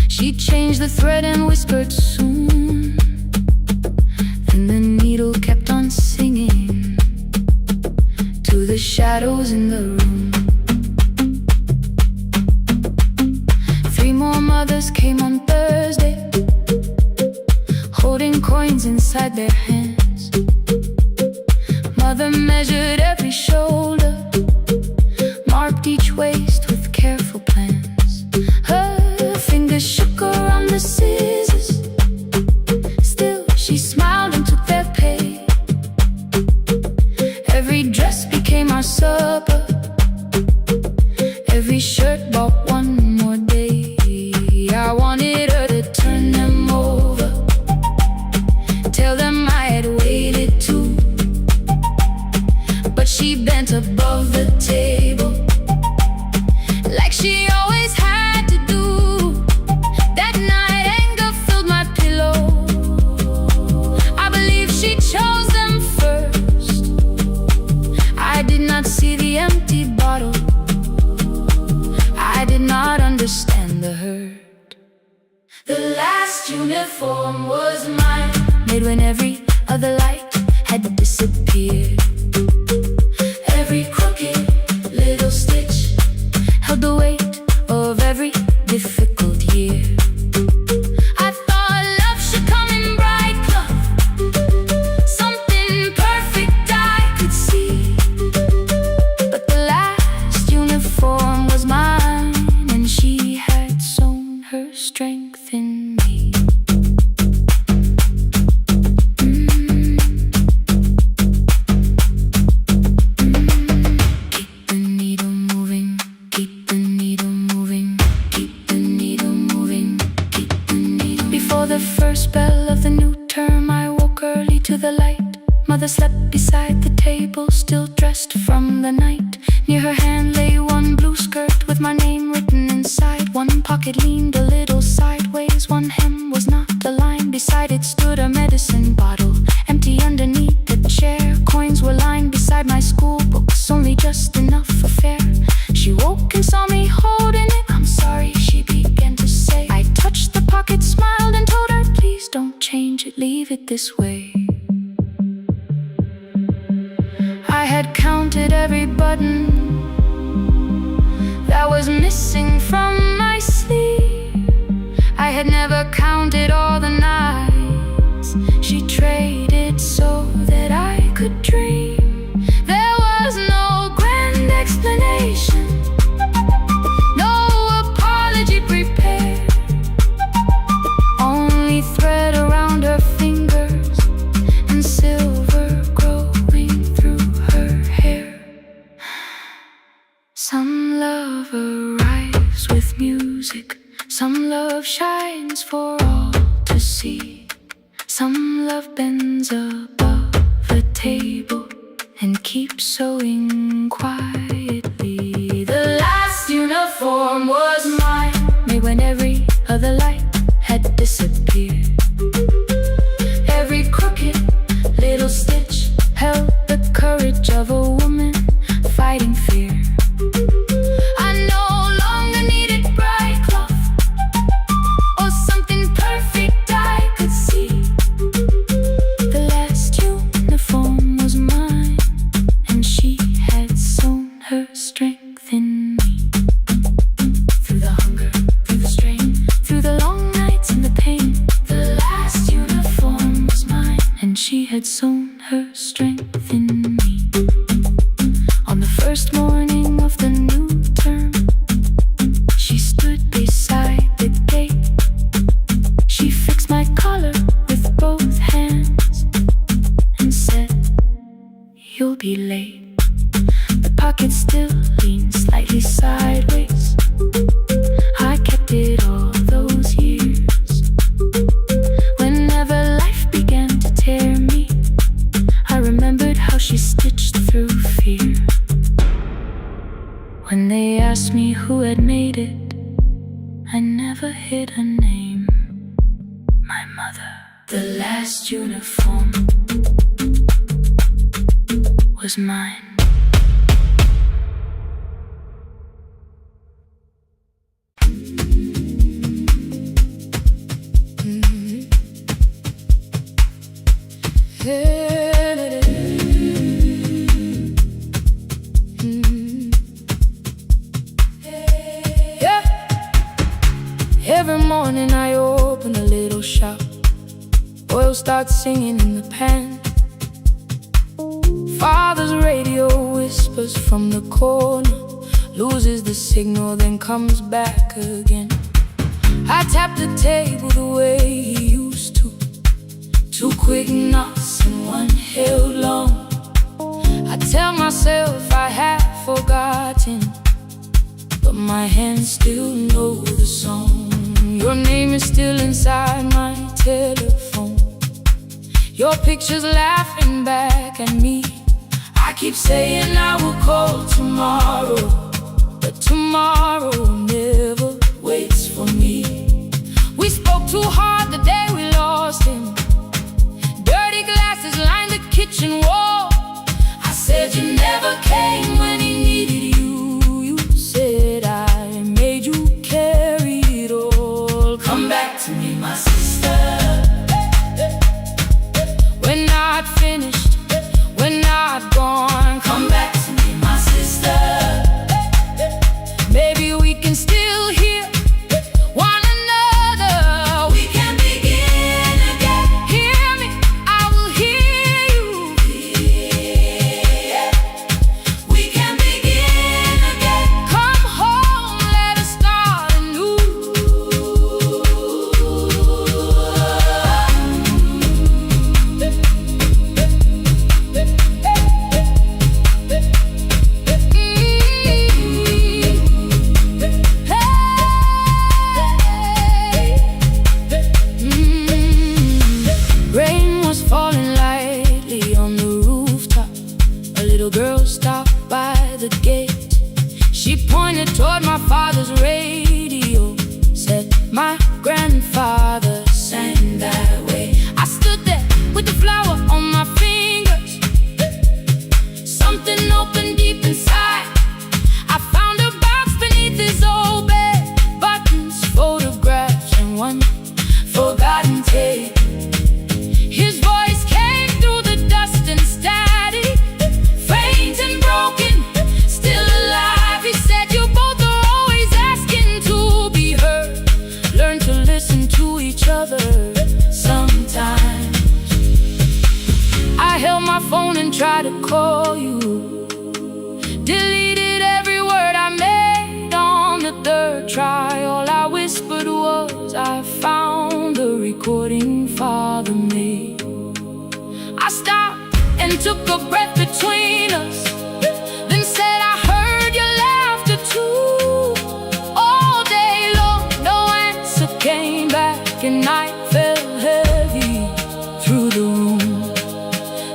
[SPEAKER 2] She changed the thread and whispered soon. Then the needle kept on singing to the shadows in the room. 3 more mothers came on Thursday, holding coins inside their hands. Mother measured every shoulder, marked each waist with careful plans. Her
[SPEAKER 1] I wanted her to turn them over, tell them I had waited too. But she bent above the table, like she always had to do. That night anger filled my pillow. I believe she chose them first. I did not see the empty bottle. I did not understand the hurt. The last uniform was mine, made when every other light had disappeared. Every crooked little stitch held the weight of every difficult year. I thought love should come in bright cloth, something perfect I could see. But the last uniform was mine, and she had sown her strength in me. The first bell of the new term, I woke early to the light. Mother slept beside the table, still dressed from the night. Near her hand lay one blue skirt with my name written inside. One pocket leaned a little sideways, one hem was not aligned. Beside it stood a medicine bottle, empty underneath the chair. Coins were lined beside my school books, only just enough for fare. She woke and saw me holding it. I'm sorry, she began to say. I touched the pocket, smiled and told her, please don't change it, leave it this way. I had counted every button that was missing from my sleeve. I had never counted all the nights she traded so that I could dream. There was no grand explanation, no apology prepared, only thread around her fingers and silver growing through her hair. Some love arrives with music, some love shines for all to see. Some love bends above the table and keeps sewing quietly. The last uniform was mine, made when every other light had disappeared. Every crooked little stitch held the courage of a woman fighting fear. I no longer needed bright cloth or something perfect I could see. The last uniform was mine, and she had sown her strength in me. Through the hunger, through the strain, through the long nights and the pain, the last uniform was mine, and she had sown her strength in me. On the first morning of the new term, she stood beside the gate. She fixed my collar with both hands and said, you'll be late. The pocket still leaned slightly sideways. I kept it all those years. Whenever life began to tear me, I remembered how she stitched through fear. When they asked me who had made it, I never hid a name. My mother. The last uniform was mine. Every morning I open a little shop. Oil starts singing in the pan. Father's radio whispers from the corner, loses the signal, then comes back again. I tap the table the way he used to. Two quick knocks and one held long. I tell myself I have forgotten, but my hands still know the song. You're you're still inside my telephone. Your picture's laughing back at me. I keep saying I will call tomorrow, but tomorrow never waits for me. We spoke too hard the day we lost him. Dirty glasses lined the kitchen wall. I said you never came when he needed you. You said I made you carry it all. Come back to me, my sister. We're not finished, we're not gone. Come back to me, my sister. Maybe we can still hear one another. We can begin again. Hear me, I will hear you. Yeah. We can begin again. Come home, let us start anew. Rain was falling lightly on the rooftop. A little girl stopped by the gate. She pointed toward my father's radio, said my grandfather sang that way. I stood there with the flower on my fingers. Something opened deep inside. I found a box beneath his old bed. Buttons, photographs, and one forgotten tape. His voice came through the dust and static. Faint and broken, still alive. He said you both are always asking to be heard. Learn to listen to each other sometimes. I held my phone and tried to call you. Deleted every word I made on the third try. All I whispered was I found the recording father made. I stopped and took a breath between us, then said I heard your laughter too. All day long, no answer came back, and night fell heavy through the room.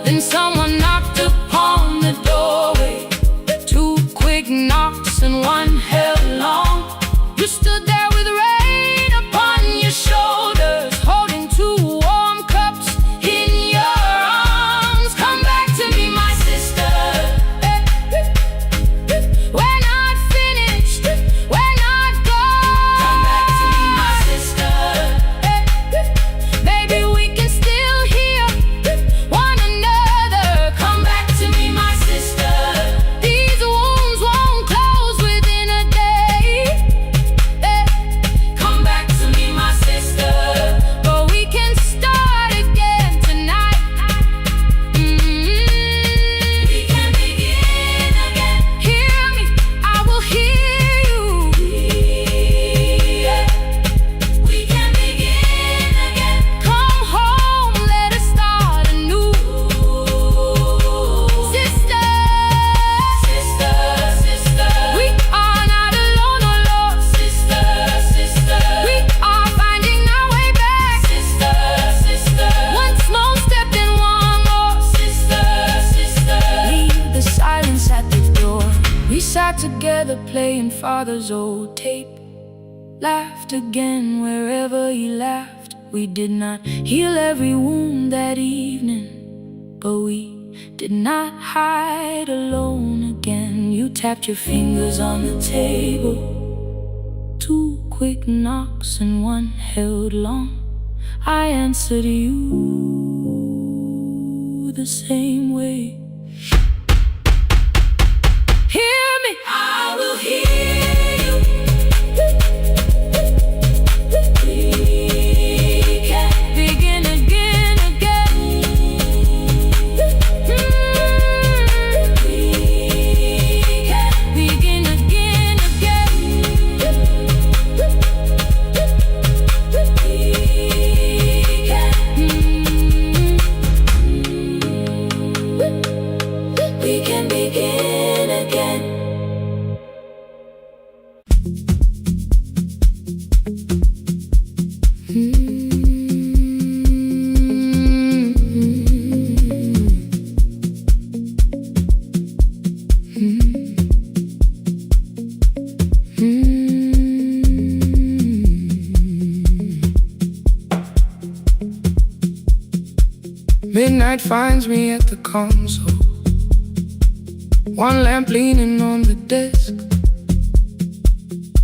[SPEAKER 1] Then someone knocked upon the doorway. Two quick knocks and one held long. You stood there with rain upon your shoulders, holding two warm cups in your arms. Come back to me, my sister. We're not finished, we're not gone. Come back to me, my sister. Maybe we can still hear one another. Come back to me, my sister. These wounds won't close within a day. Come back to me, my sister. But we can start again tonight. We can begin again. Hear me, I will hear you. Yeah. We can begin again. Come home, let us start anew. Sister, sister, sister. We are not alone or lost. Sister, sister. We are finding our way back. Sister, sister. One small step and one more. Sister, sister. Leave the silence at the door. We sat together playing father's old tape. Laughed again wherever he laughed. We did not heal every wound that evening, but we did not hide alone again. You tapped your fingers on the table. Two quick knocks and one held long. I answered you the same way. Hear me, I will hear you. We can begin again, again. We can begin again, again. We can begin again.
[SPEAKER 2] Midnight finds me at the console, one lamp leaning on the desk.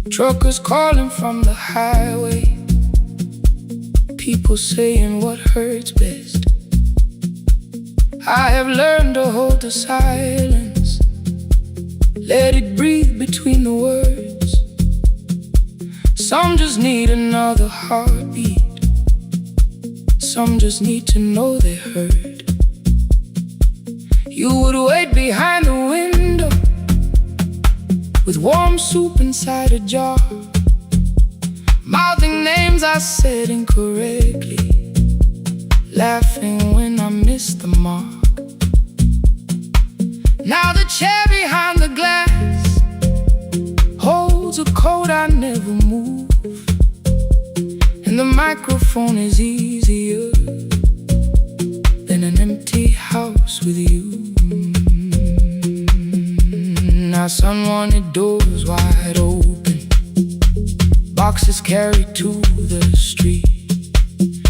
[SPEAKER 2] Truckers calling from the highway, people saying what hurts best. I have learned to hold the silence, let it breathe between the words. Some just need another heartbeat, some just need to know they heard. You would wait behind the window with warm soup inside a jar, mouthing names I said incorrectly, laughing when I missed the mark. Now the chair behind the glass holds a coat I never move, and the microphone is easier than an empty house with you. Now son wanted doors wide open, boxes carried to the street,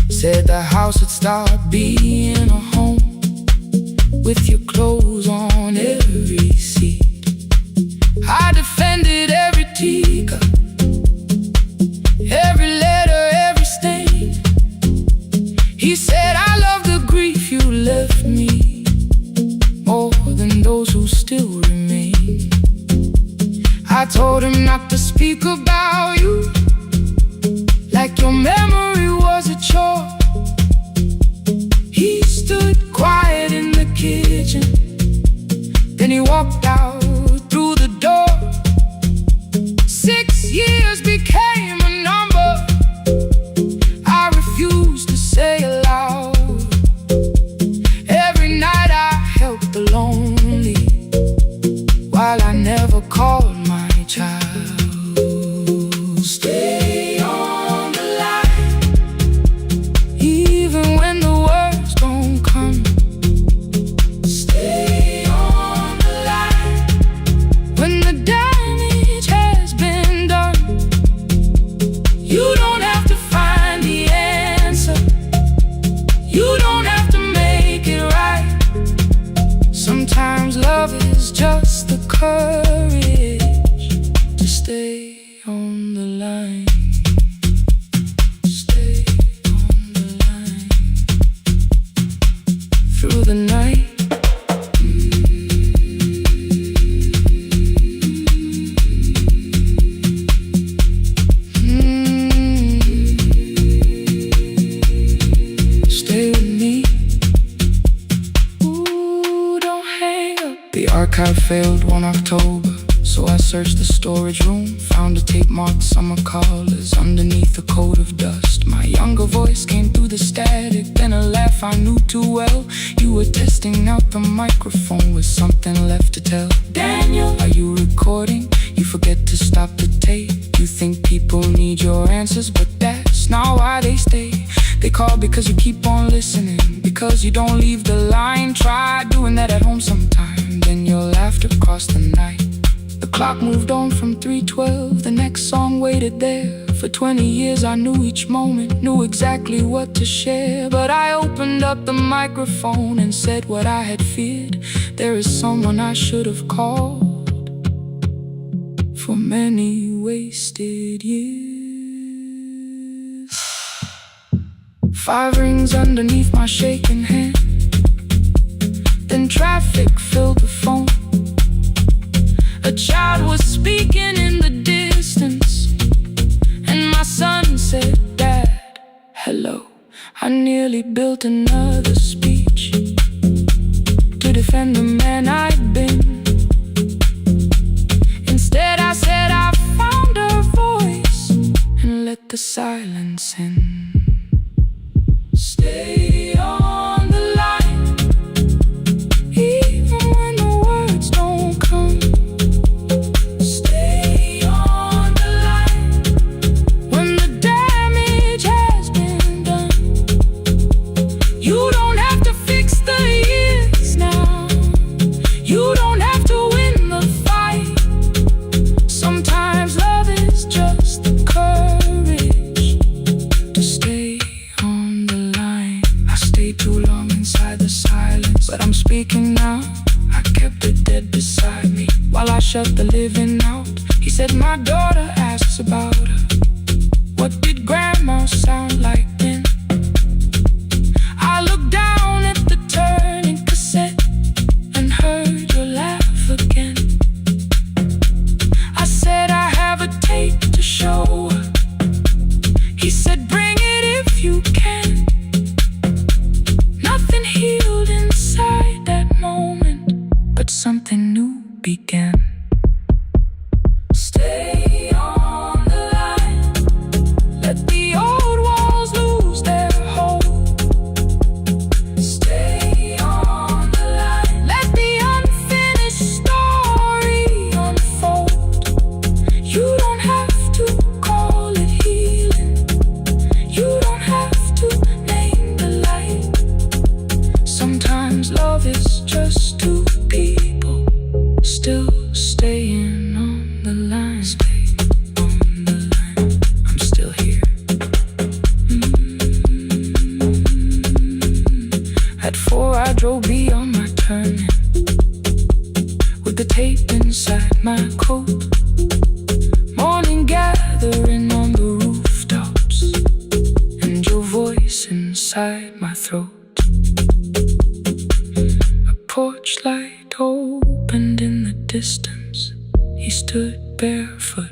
[SPEAKER 2] said the house would start being a home with your clothes on every seat. I defended every teacup, every letter, every stain. He said I love the grief you left me more than those who still remain. I told him not to speak about you like your memory was a chore. He stood quiet in the kitchen, then he walked out through the door. 6 years became a number I refused to say aloud. Every night I helped the lonely, while I never called my child. Stay on the line, even when the words don't come. Stay on the line, when the damage has been done. You don't have to find the answer, you don't have to make it right. Sometimes love is just the courage to stay on the line. Stay on the line through the night. Stay with me. Ooh, don't hang up. The archive failed one October, so I searched the storage room, found a tape marked summer callers underneath a coat of dust. My younger voice came through the static, then a laugh I knew too well. You were testing out the microphone with something left to tell. Daniel, are you recording? You forget to stop the tape. You think people need your answers, but that's not why they stay. They call because you keep on listening, because you don't leave the line. Try doing that at home sometime, then your laughter crossed the night. The clock moved on from 3:12, the next song waited there. For 20 years I knew each moment, knew exactly what to share. But I opened up the microphone and said what I had feared. There is someone I should have called for many wasted years. 5 rings underneath my shaking hand, then traffic filled the phone. A child was speaking in the distance, and my son said, "Dad, hello." I nearly built another speech to defend the man I'd been. Instead I said I found a voice and let the silence in. Stay on the line, even when the words don't come. Stay on the line, when the damage has been done. You don't have to fix the years now, you don't have to win the fight. Sometimes love is just the courage to stay on the line. I shut the living out. He said, my daughter asks about her. What did grandma sound like then? I looked down at the turning cassette and heard your laugh again. I said, I have a tape to show her. He said, bring it if you can. Nothing healed inside that moment, but something new began. Stay on the line. Let the old walls lose their hold. Stay on the line. Let the unfinished story unfold. You don't have to call it healing. You don't have to name the light. Sometimes love is just two people still staying on the line. Stay on the line. I'm still here. At 4 I drove beyond my turning with the tape inside my coat. Morning gathering on the rooftops and your voice inside my throat. A porch light opened in the distance. He stood barefoot.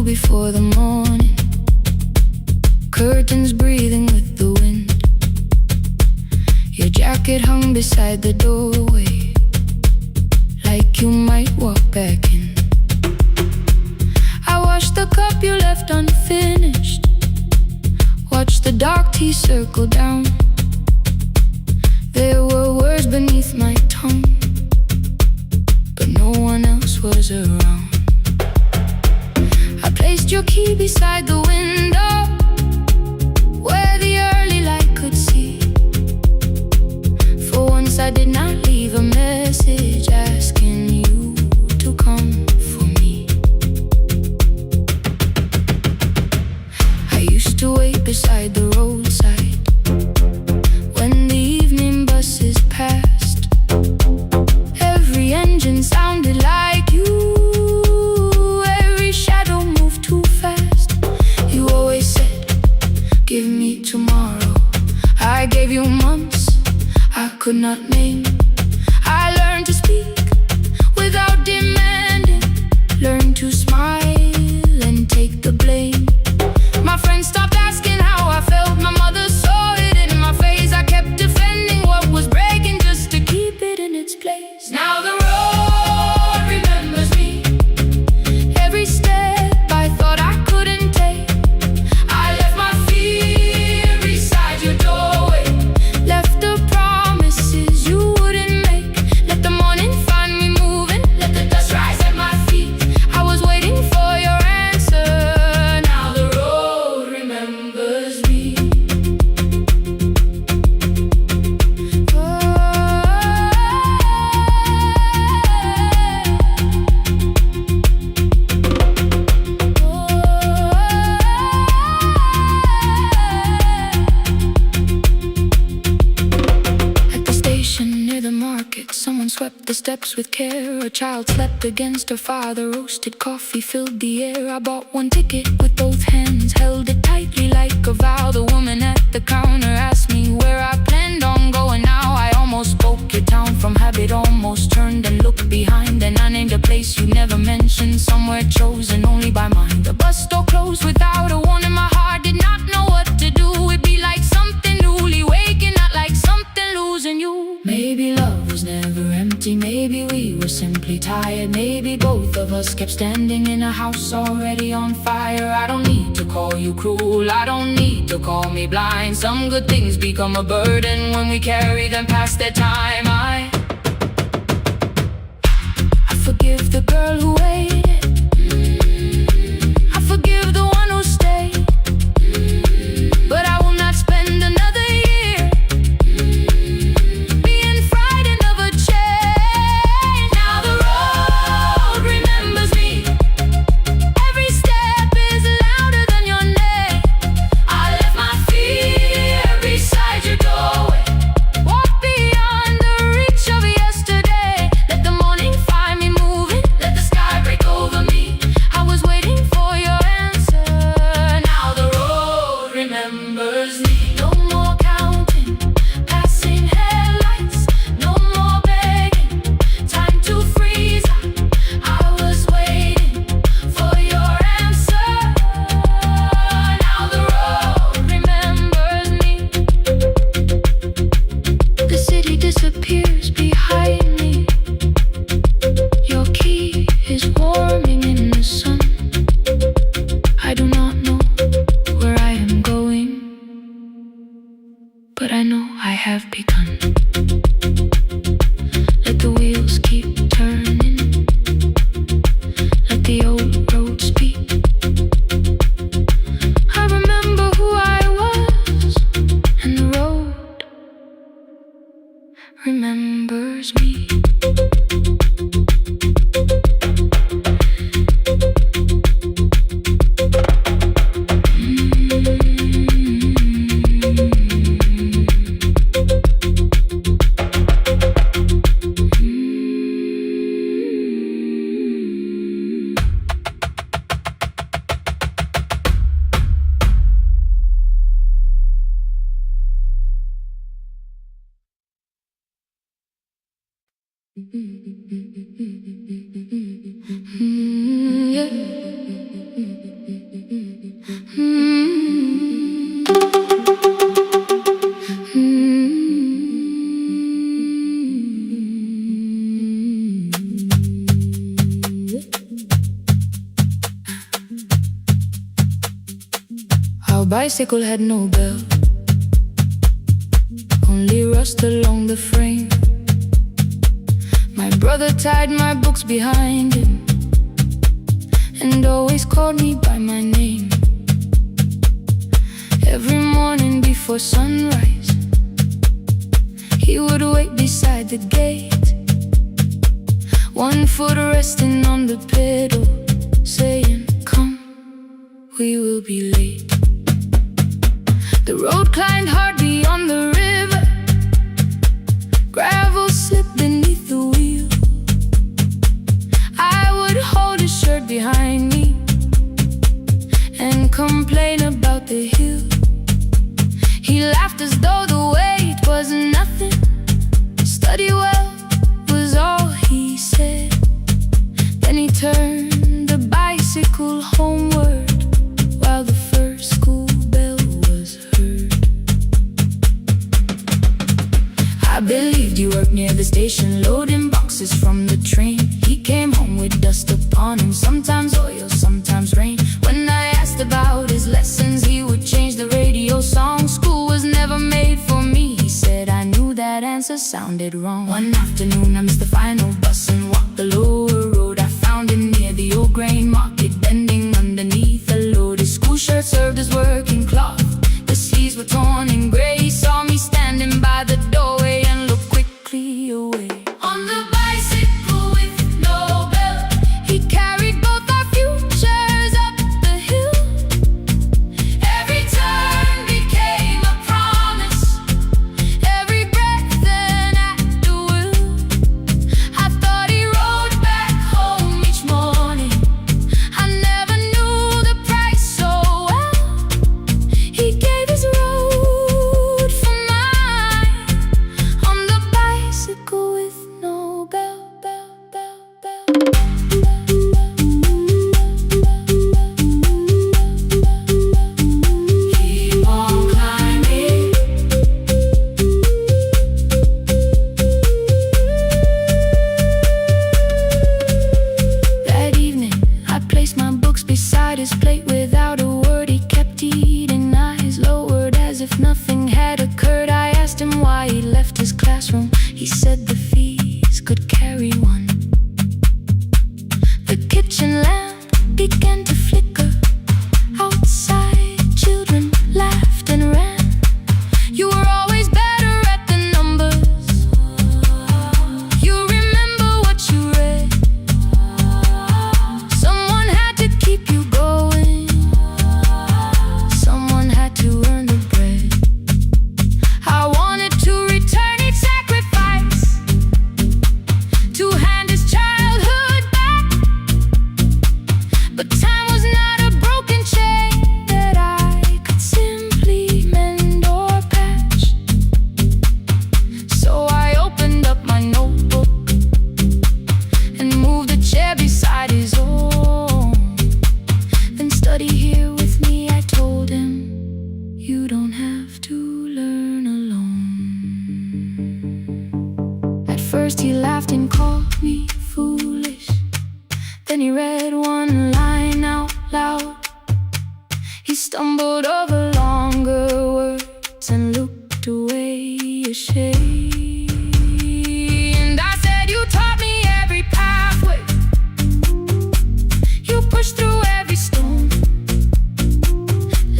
[SPEAKER 2] Before the morning, curtains breathing with the wind. Your jacket hung beside the doorway, like you might walk back in. I washed the cup you left unfinished, watched the dark tea circle down. There were words beneath my tongue, but no one else was around. Placed your key beside the window, where the early light could see. For once I did not leave a message asking you to come for me. I used to wait beside the roadside when the evening buses passed. Every engine sounded like you. Give me tomorrow. I gave you months I could not name. I learned to speak without demanding. Learned to smile and take the blame. My friends stopped asking how I felt. My mother saw it in my face. I kept defending what was breaking just to keep it in its place. Now the road remembers me. Every step I thought I couldn't take. Someone swept the steps with care. A child slept against her father. Roasted coffee filled the air. I bought one ticket with both hands, held it tightly like a vow. The woman at the counter asked me where I planned on going. Now I almost spoke your town from habit. Almost turned and looked behind, and I named a place you never mentioned. Somewhere chosen only by mine. The bus door closed without a warning. My heart did not know what to do. It'd be like something newly waking, not like something losing you. Maybe love was never empty.
[SPEAKER 1] empty, maybe we were simply tired. Maybe both of us kept standing in a house already on fire. I don't need to call you cruel, I don't need to call me blind. Some good things become a burden when we carry them past their time. I forgive the girl who waited, I forgive the one who stayed, but I will not spend another year being frightened of a change. Now the road remembers me, every step is louder than your name. I left my fear beside your doorway, walk beyond the reach of yesterday. Let the morning find me moving, let the sky break over me. I was waiting for your answer. Now the road remembers me. No more counting, passing headlights, no more begging, time to freeze. I was waiting for your answer. Now the road remembers me. The city disappears behind me. Your key is warming in the sun. I do not know where I am going, but I know I have begun. Let the wheels keep turning, let the old road speak. I remember who I was, and the road remembers me. Yeah. Our bicycle had no bell, only rust along the frame. My brother tied my books behind him and always called me by my name. Every morning before sunrise, he would wait beside the gate, one foot resting on the pedal, saying, "Come, we will be late." The road climbed hard beyond the river, gravel slipped beneath the wheel. I would hold his shirt behind me and complain about the hill. He laughed as though the weight was nothing. Study well was all he said. Then he turned the bicycle homeward while the first school bell was heard. I believed you worked near the station, loading boxes from the train. He came home with dust upon him, sometimes oil, sometimes rain. When I asked about his lessons, he would change the radio song. School was never made for me, he said. I knew that answer sounded wrong. One afternoon I missed the final bus and walked the lower road. I found him near the old grain market, bending underneath a load. His school shirt served as working cloth, the sleeves were torn and gray. He saw me standing by the doorway and looked quickly away. On the bicycle with no bell, he carried both our futures up the hill. Every turn became a promise, every breath an act of will. I thought he rode back home each morning, I never knew the price so well. He gave his road classroom. He said the fees could carry one. The kitchen lamp began to flicker. Outside, children laughed and ran. You were always better at the numbers. You remember what you read. Someone had to keep you going. Someone had to earn the bread. I wanted to return each sacrifice, to hand his childhood back. But time was not a broken chain that I could simply mend or patch. So I opened up my notebook and moved a chair beside his own. Then study here with me, I told him. You don't have to learn alone. At first he laughed and called me foolish. Then he read one line out loud. He stumbled over longer words and looked away ashamed. And I said, you taught me every pathway. You pushed through every stone.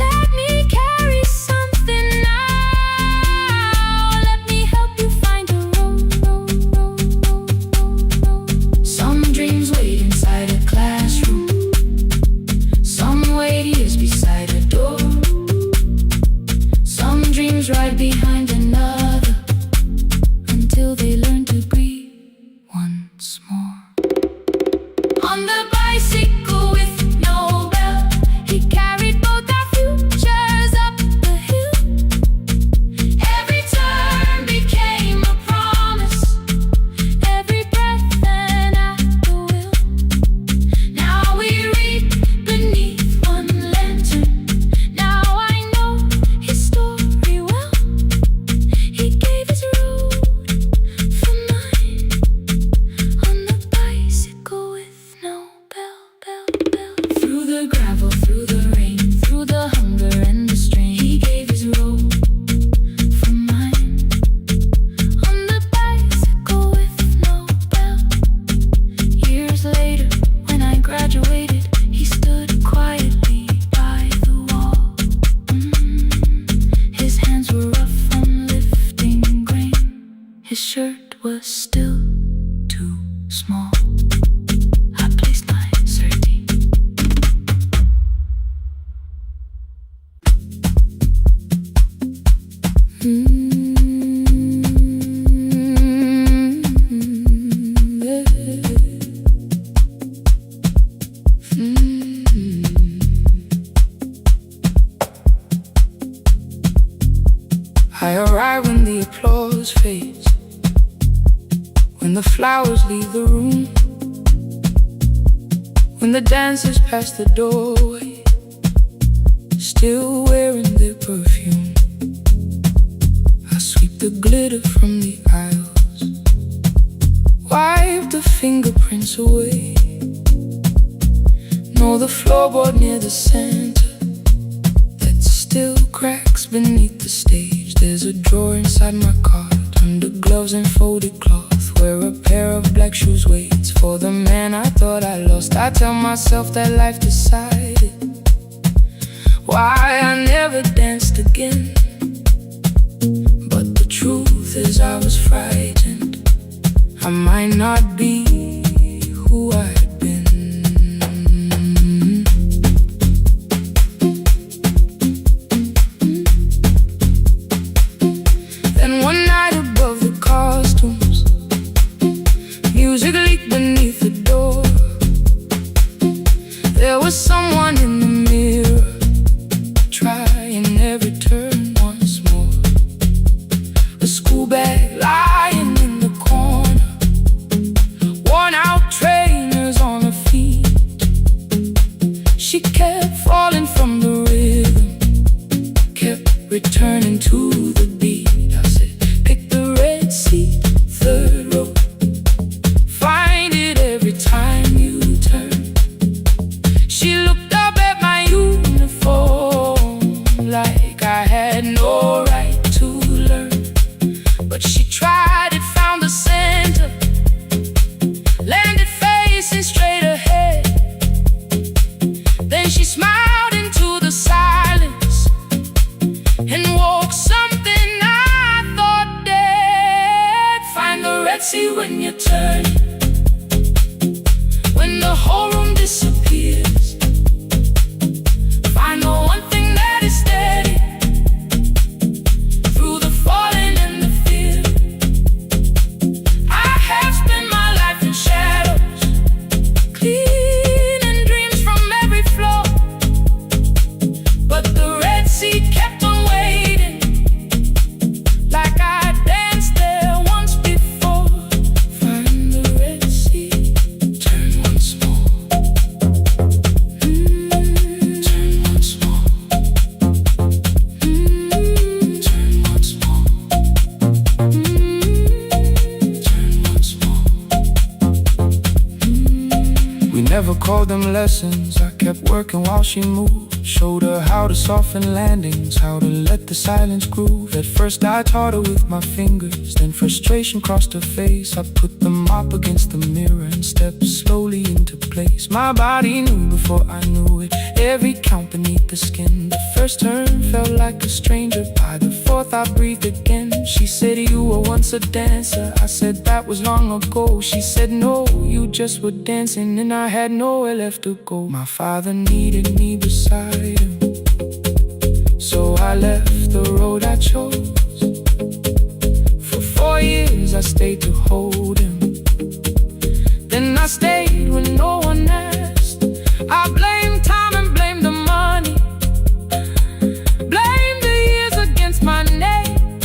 [SPEAKER 1] Let me carry something now. Let me help you find a road. Some dreams wait inside a classroom. Some wait years beside a door. Some dreams right behind another, until they learn to breathe once more. On the bicycle with no bell, he carried both our futures up the hill. Every turn became a promise, every breath an act of will. Now we read beneath one lantern. Now I know his story well. He gave his road for mine. On the bicycle with no bell. Through the gravel, through the rain, through the hunger and the strain, he gave his road for mine. On the bicycle with no bell. Years later, when I graduated, he stood quietly by the wall. His hands were rough from lifting grain. His shirt was still too small. I placed my certainty. I arrive when the applause fades, when the flowers leave the room, when the dancers pass the doorway, still wearing their perfume. I sweep the glitter from the aisles, wipe the fingerprints away. Know the floorboard near the center that still cracks beneath the stage. There's a drawer inside my cart, under gloves and folded cloth, where a pair of black shoes waits for the man I thought I lost. I tell myself that life decided why I never danced again. But the truth is I was frightened. I might not be who I had been. Then one night above the costumes, music leaked beneath the door. There was someone in the mirror, trying every turn once more. A school bag lying in the corner, worn out trainers on her feet. She kept falling from the rhythm, kept returning to the beat. I said, pick the red seat, third row, find it every time you turn. She looked up at my uniform like I had no right to learn, but she tried. Sea when you turn, when the whole room disappears. Find the one thing that is steady through the falling and the fear. I have spent my life in shadows, cleaning dreams from every floor, but the Red Sea kept on waiting, like I danced there once before. Find the Red Sea, turn once more. Turn once more. Turn once more. Turn once more.
[SPEAKER 2] We never called them lessons. I kept working while she moved. Showed her how to soften landings, how to let the silence groove. At first I taught her with my fingers, then frustration crossed her face. I put them up against the mirror and stepped slowly into place. My body knew before I knew it, every count beneath the skin. The first turn felt like a stranger, by the fourth I breathed again. She said, you were once a dancer. I said, that was long ago. She said, no, you just were dancing, and I had nowhere left to go. My father needed me beside him, so I left the road I chose. For 4 years I stayed to hold him, then I stayed when no one asked. I blamed time and blamed the money, blamed the years against my name.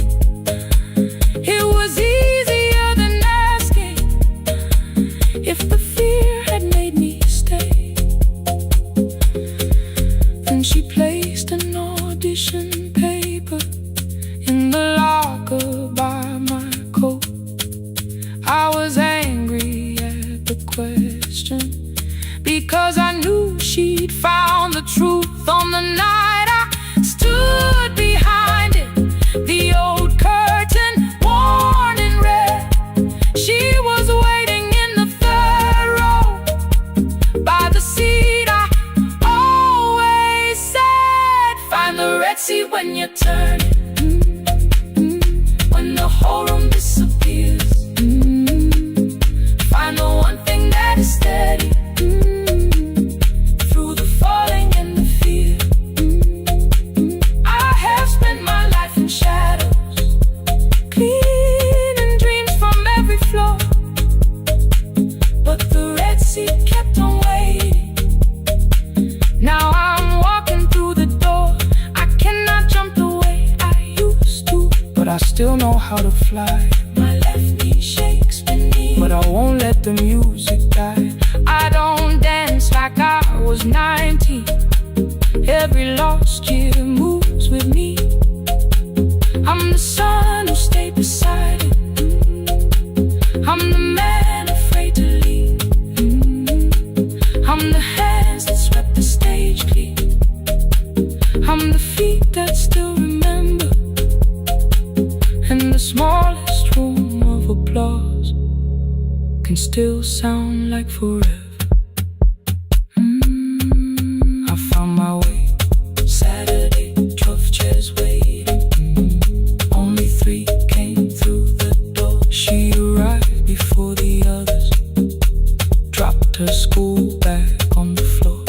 [SPEAKER 2] It was easier than asking if the fear had made me stay. Then she placed an audition paper in the locker by my coat. I was angry at the question, because I knew she'd found the truth on the night I stood behind it. The old curtain, worn in red. She was waiting in the third row by the seat I always said. Find the Red Sea when you turn it, when the whole room disappears. Find the one thing that is steady through the falling and the fear. I have spent my life in shadows, cleaning dreams from every floor, but the Red Sea kept on waiting. Now I'm walking through the door. I cannot jump the way I used to, but I still know how to fly. My left knee shakes beneath, but I won't let the music die. I don't dance like I was 19. Every lost year moves with me. I'm the son who stayed beside it. I'm the man afraid to leave. I'm the hands that swept the stage clean. I'm the feet that still remember, and the smallest room of applause can still sound like forever. I found my way. Saturday, 12 chairs waiting. Only 3 came through the door. She arrived before the others, dropped her school bag on the floor.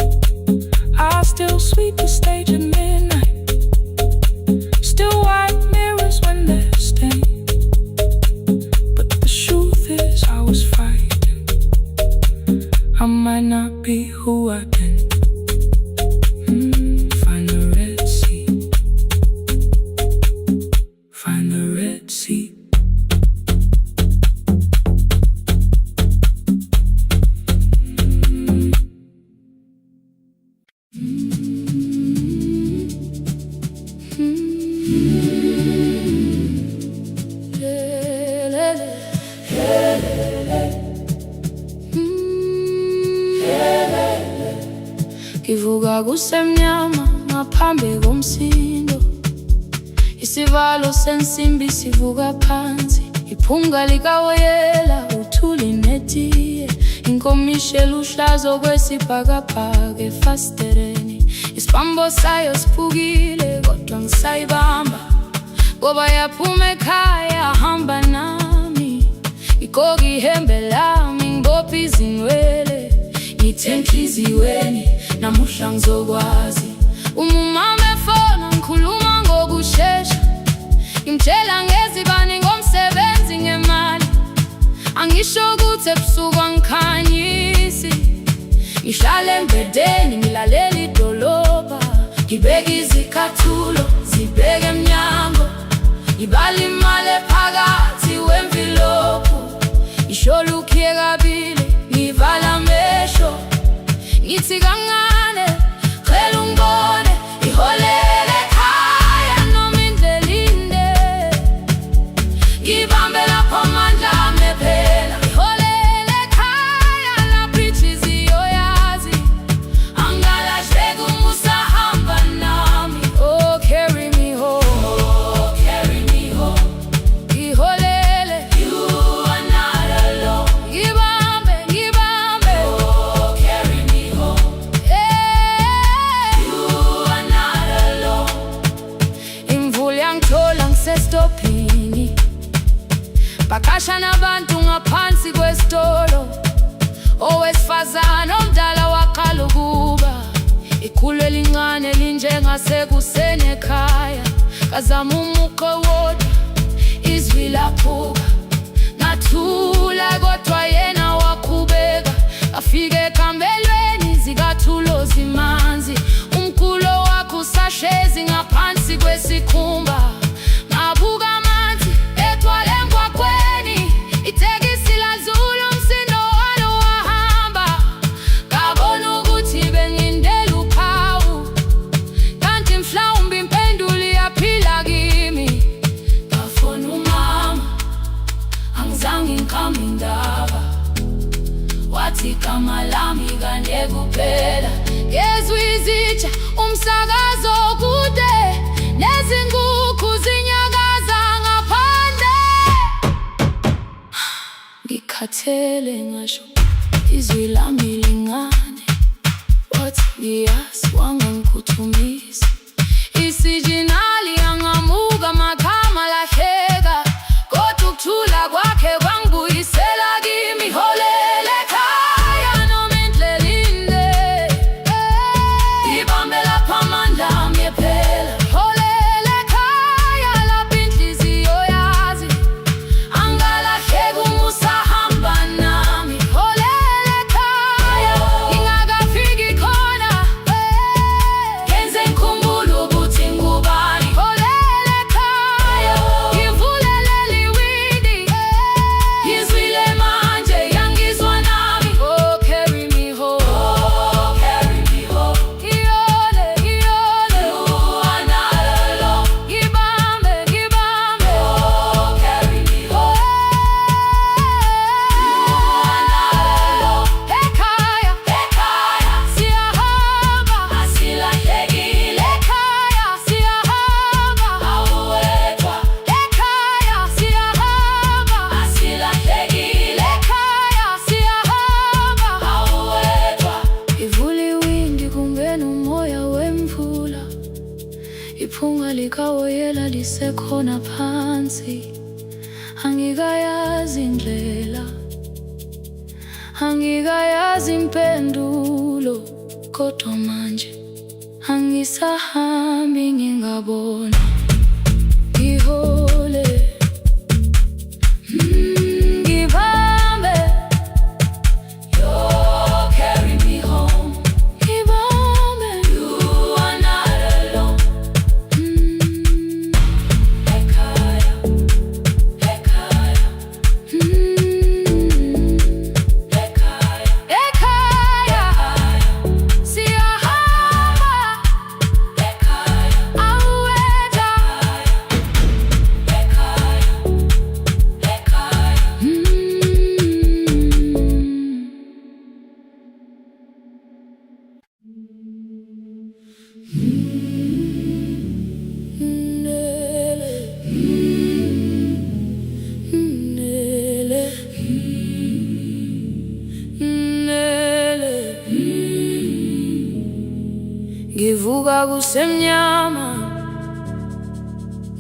[SPEAKER 2] I still sweep the stage at midnight, still wipe mirrors when they're stained. But the truth is I was frightened. I might not be who I've been. Find the Red Sea. Find the Red Sea.
[SPEAKER 1] Kivuga kusemnyama ngaphambi komsindo, isivalo sensimbi sivuka phansi. Iphunga likawoyela uthuli netiye, inkomishi eluhlaza okwesibhakabhaka efasitereni. Isibambo sayo siphukile kodwa ngisayibamba, ngoba yaphuma ekhaya hamba nami. Iko ihembe lami ngibopha izinwele, ngithe enhliziyweni namuhla ngizokwazi. Umama efona ngikhuluma ngokushesha, ngimtshela ngezibani ngomsebenzi ngemali. Angisho ukuthi ebusuku angikhanyisi, ngihlala embedeni ngilalela idolobha, ngibeka izicathulo zibheke emnyango, ngibala imali phakathi wemvilophu. Isholukiye kabili ngivala amehlo, ngithi kancane cela ungibone, iholele ekhaya noma indlela inde, ngibambe lapho amandla ami ephela. Iholele ekhaya lapho inhliziyo yazi, angalahleki uma usahamba nami. Oh, carry me home, oh, carry me home. Iholele, you are not alone. Ngibambe, ngibambe, oh, carry me home. You are not alone. Imvula yangithola ngisestophini, bakasha nabantu ngaphansi kwesitolo. Owesifazane omdala waqala ukuba, ikhulu elincane linjengasekuseni ekhaya. Kazama umuqo wodwa, izwi laphuka, ngathula kodwa yena waqhubeka. Afike ekambelweni zikathulo zimanzi, umkhulo wakhe usahlezi ngaphansi kwesikhumba. Ngabuka amanzi egcwele emgwaqweni, itekisi ladlula umsindo walo wahamba. Ngabona ukuthi bengindela uphawu, kanti mhlawumbe impendulo iyaphila kimi. Ngafona umama, angizange ngikhambe indaba, wathi igama lami kanye kuphela. Ngezwi izitsha, umsakazo kude, nezinkukhu zinyakaza ngaphandle. Ngikhathele ngasho izwi lami lingane, wathi ngiyazi wangangikhuthumisa. Isijinali yangamuka magama lahleka, kodwa ukuthula kwakhe kwangibuyisela kimi. Iholele ekhaya noma indlela inde, ngibambe lapho amandla ami ephela. Iholele ekhaya lapho inhliziyo yazi, angalahleki uma usahamba nami. Iholele ekhaya ngingakafiki khona, ngenze ngikhumbule ukuthi ngubani. Iholele ekhaya ngivulelele iwindi, ngizwile manje yangizwa nami. Oh, carry me home, oh, carry me home. Iyole, iyole, you are not alone. Ngibambe, ngibambe, oh, carry me home. You are not alone. Ekhaya, ekhaya siyahamba, asilahlekile. Ekhaya siyahamba, awuwedwa. Ekhaya siyahamba, asilahlekile. Ekhaya siyahamba, awuwedwa. Ivula iwindi kungena umoya wemvula, iphunga likawoyela lisekhona phansi. Angikayazi indlela, angikayazi impendulo, kodwa manje angisahambi ngingabona. Ihole, ngibambe, you carry me home. Ngibambe, you are not alone. Ekhaya, ekhaya, ekhaya, ekhaya siyahamba. Ekhaya, awuwedwa. Ekhaya, ekhaya. Ngivuka kusemnyama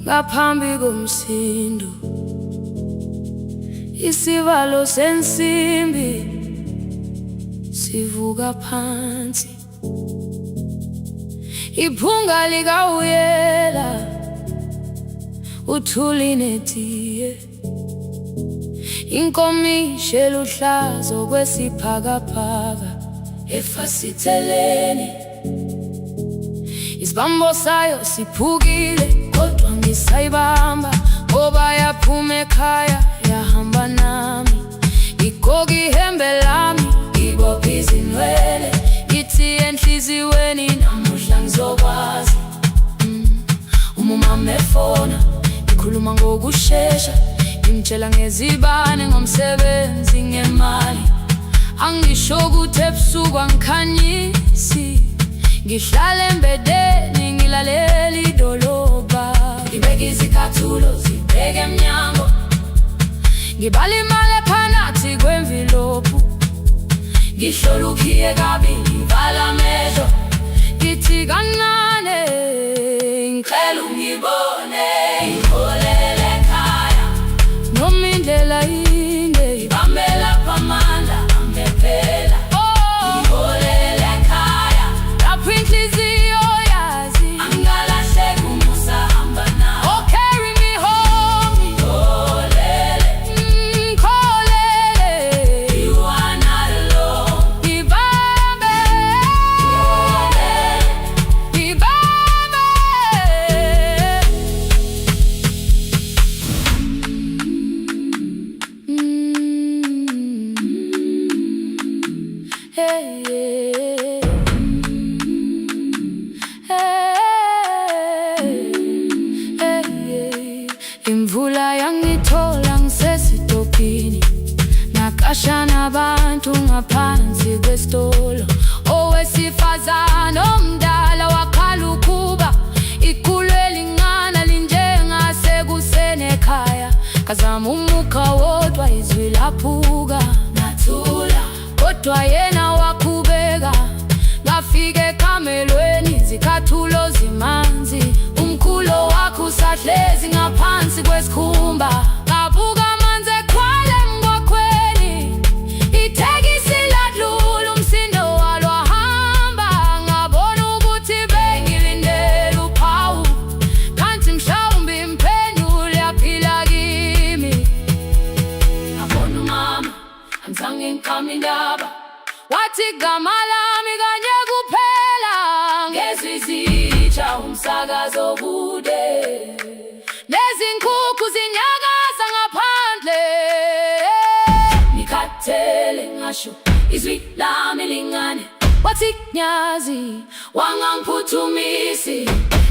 [SPEAKER 1] ngaphambi komsindo, Isivalo sensimbi sivuka phansi, iphunga likawuyela uthuli netiye, inkomishi eluhlaza okwesiphakapha efasiteleni. Isibambo sayo siphukile kodwa ngisayibamba, ngoba yaphuma ekhaya yahamba nami. Igoga ihembe lami, ibopha izinwele, ithi enhliziyweni namuhla ngizokwazi. Umama efona, ikhuluma ngokushesha, imtshela ngezibane, ngomsebenzi, ngemali. Angisho ukuthi ebusuku angikhanyisi, ngihlala embedeni ngilalela idolobha. Ngibeka izicathulo zibheke emnyango, ngibala imali ephakathi kwemvilophu, ngihlola ukhiye kabili, ngivala amehlo, ngithi kancane ngicela ungibone. Ngiholele ekhaya noma indlela inde, ngibambela phamandla angephela. Ngiholele ekhaya lapho inhliziyo yazi angalahleki, umusa hamba nawe. Oh, carry me home. Ngiholele, ngiholele, you are not alone. Ngibambe, ngiholele, ngibambe. Hey, hey, hey, hey. Imvula yangithola ngisesitopini, nakasha nabantu ngaphansi kwesitolo. Owesifazane omdala wakhala ukuba ikhulu elingana linjengasekuseni ekhaya. Kazama umukha wodwa, izwi laphuka, ngathula kodwa yena wakhubeka. Ngafika ekamelweni, izicathulo zimanzi, umkhulo wakhe usahlezi ngaphansi kwesikhumba. Ngabuka amanzi ekhwale emgwaqweni, itekisi ladlula, umsindo walo wahamba. Ngabona ukuthi bengilindele uphawu, kanti mhlawumbe impendulo yaphila kimi. Ngabona umama angizange ngiqame indaba, wathi igama lami kanye kuphela. Ngezwi izitsha, umsakazo kude, nezinkukhu zinyakaza ngaphandle. Ngikhathele ngasho izwi lami lingane, wathi nyazi wangangiphuthumisi.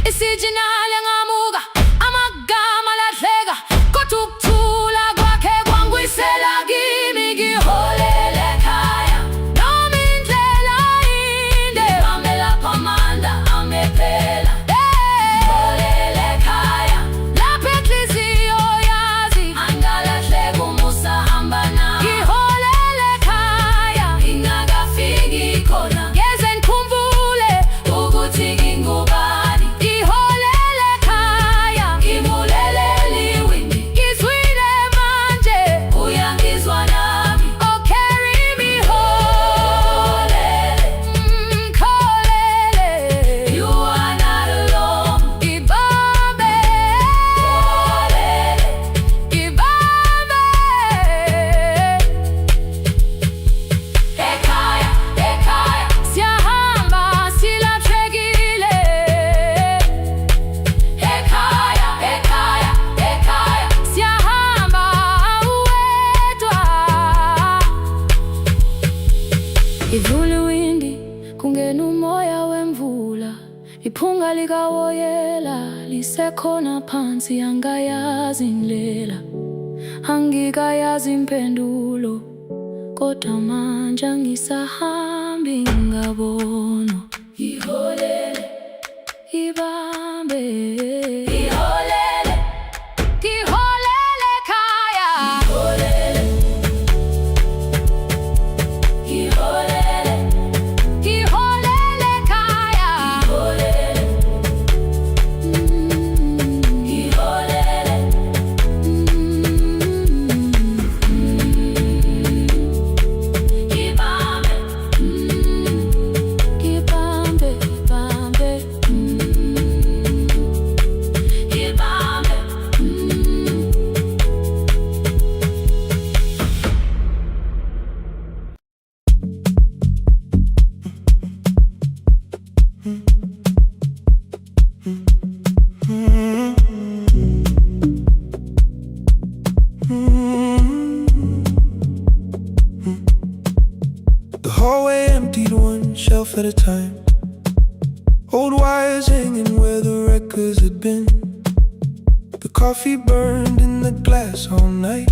[SPEAKER 1] Isijinali ngamuka, amagama lahleka, kodwa ukuthula kwakhe kwangwisela kimi. Ngiholele ekhaya noma indlela inde, ngibambela phamandla angephela. Ngiholele ekhaya lapho inhliziyo yazi angalahleki, umusa hamba nawe. Ngiholele ekhaya ingakafiki khona, ngeze ngikhumbule ukuthi ngingubani. Ngiholele ekhaya ngimulelele iwindi, ngizwile manje uyangizwa nami. Oh, carry me home. Ngikholele, you are not alone. Ngibambe, ngibambe. Ekhaya, ekhaya siyahamba silahlekile. Ekhaya, ekhaya, ekhaya siyahamba awedwa. Ivula iwindi, kungena umoya wemvula, iphunga likawoyela lisekhona phansi. Angayazi indlela, angikayazi impendulo, kodwa manje angisahambi ngabona. Ngiholele, ibambe, ngiholele, ngiholele ekhaya. Ngiholele, ngiholele, ngiholele ekhaya. Ngiholele, ngiholele.
[SPEAKER 2] The hallway emptied one shelf at a time. Old wires hanging where the records had been. The coffee burned in the glass all night,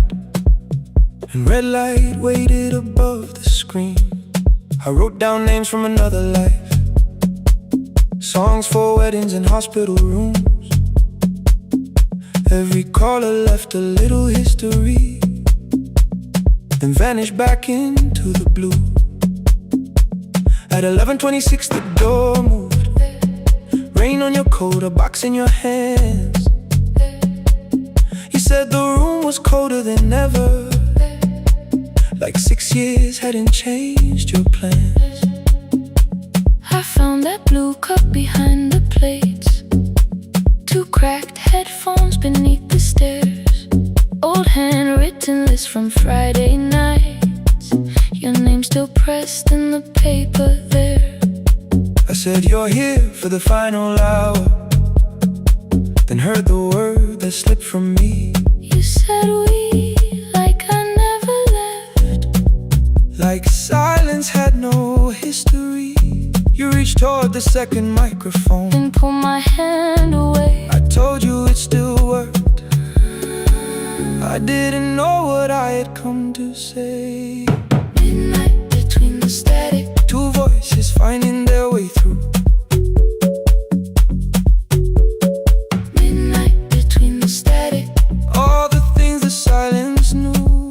[SPEAKER 2] and red light waited above the screen. I wrote down names from another life, songs for weddings and hospital rooms. Every caller left a little history, then vanished back into the blue. At 11:26 the door moved. Rain on your coat, a box in your hands. You said the room was colder than ever, like 6 years hadn't changed your plans.
[SPEAKER 1] I found that blue cup behind the plates, 2 cracked headphones beneath the stairs, old handwritten list from Friday nights, your name still pressed in the paper there.
[SPEAKER 2] I said you're here for the final hour, then heard the word that slipped from me.
[SPEAKER 1] You said we, like I never left,
[SPEAKER 2] like silence had no history. You reached toward the second microphone,
[SPEAKER 1] then pulled my hand away.
[SPEAKER 2] I told you it still worked. I didn't know what I had come to say.
[SPEAKER 1] Midnight between the static,
[SPEAKER 2] 2 voices finding their way through.
[SPEAKER 1] midnight between the static,
[SPEAKER 2] All the things the silence knew.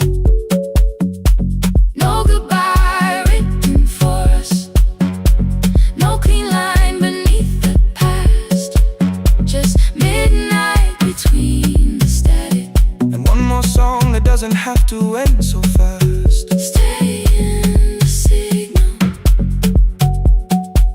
[SPEAKER 1] no goodbye written for us, no clean line beneath the past, just midnight between the static.
[SPEAKER 2] And one more song that doesn't have to end so fast.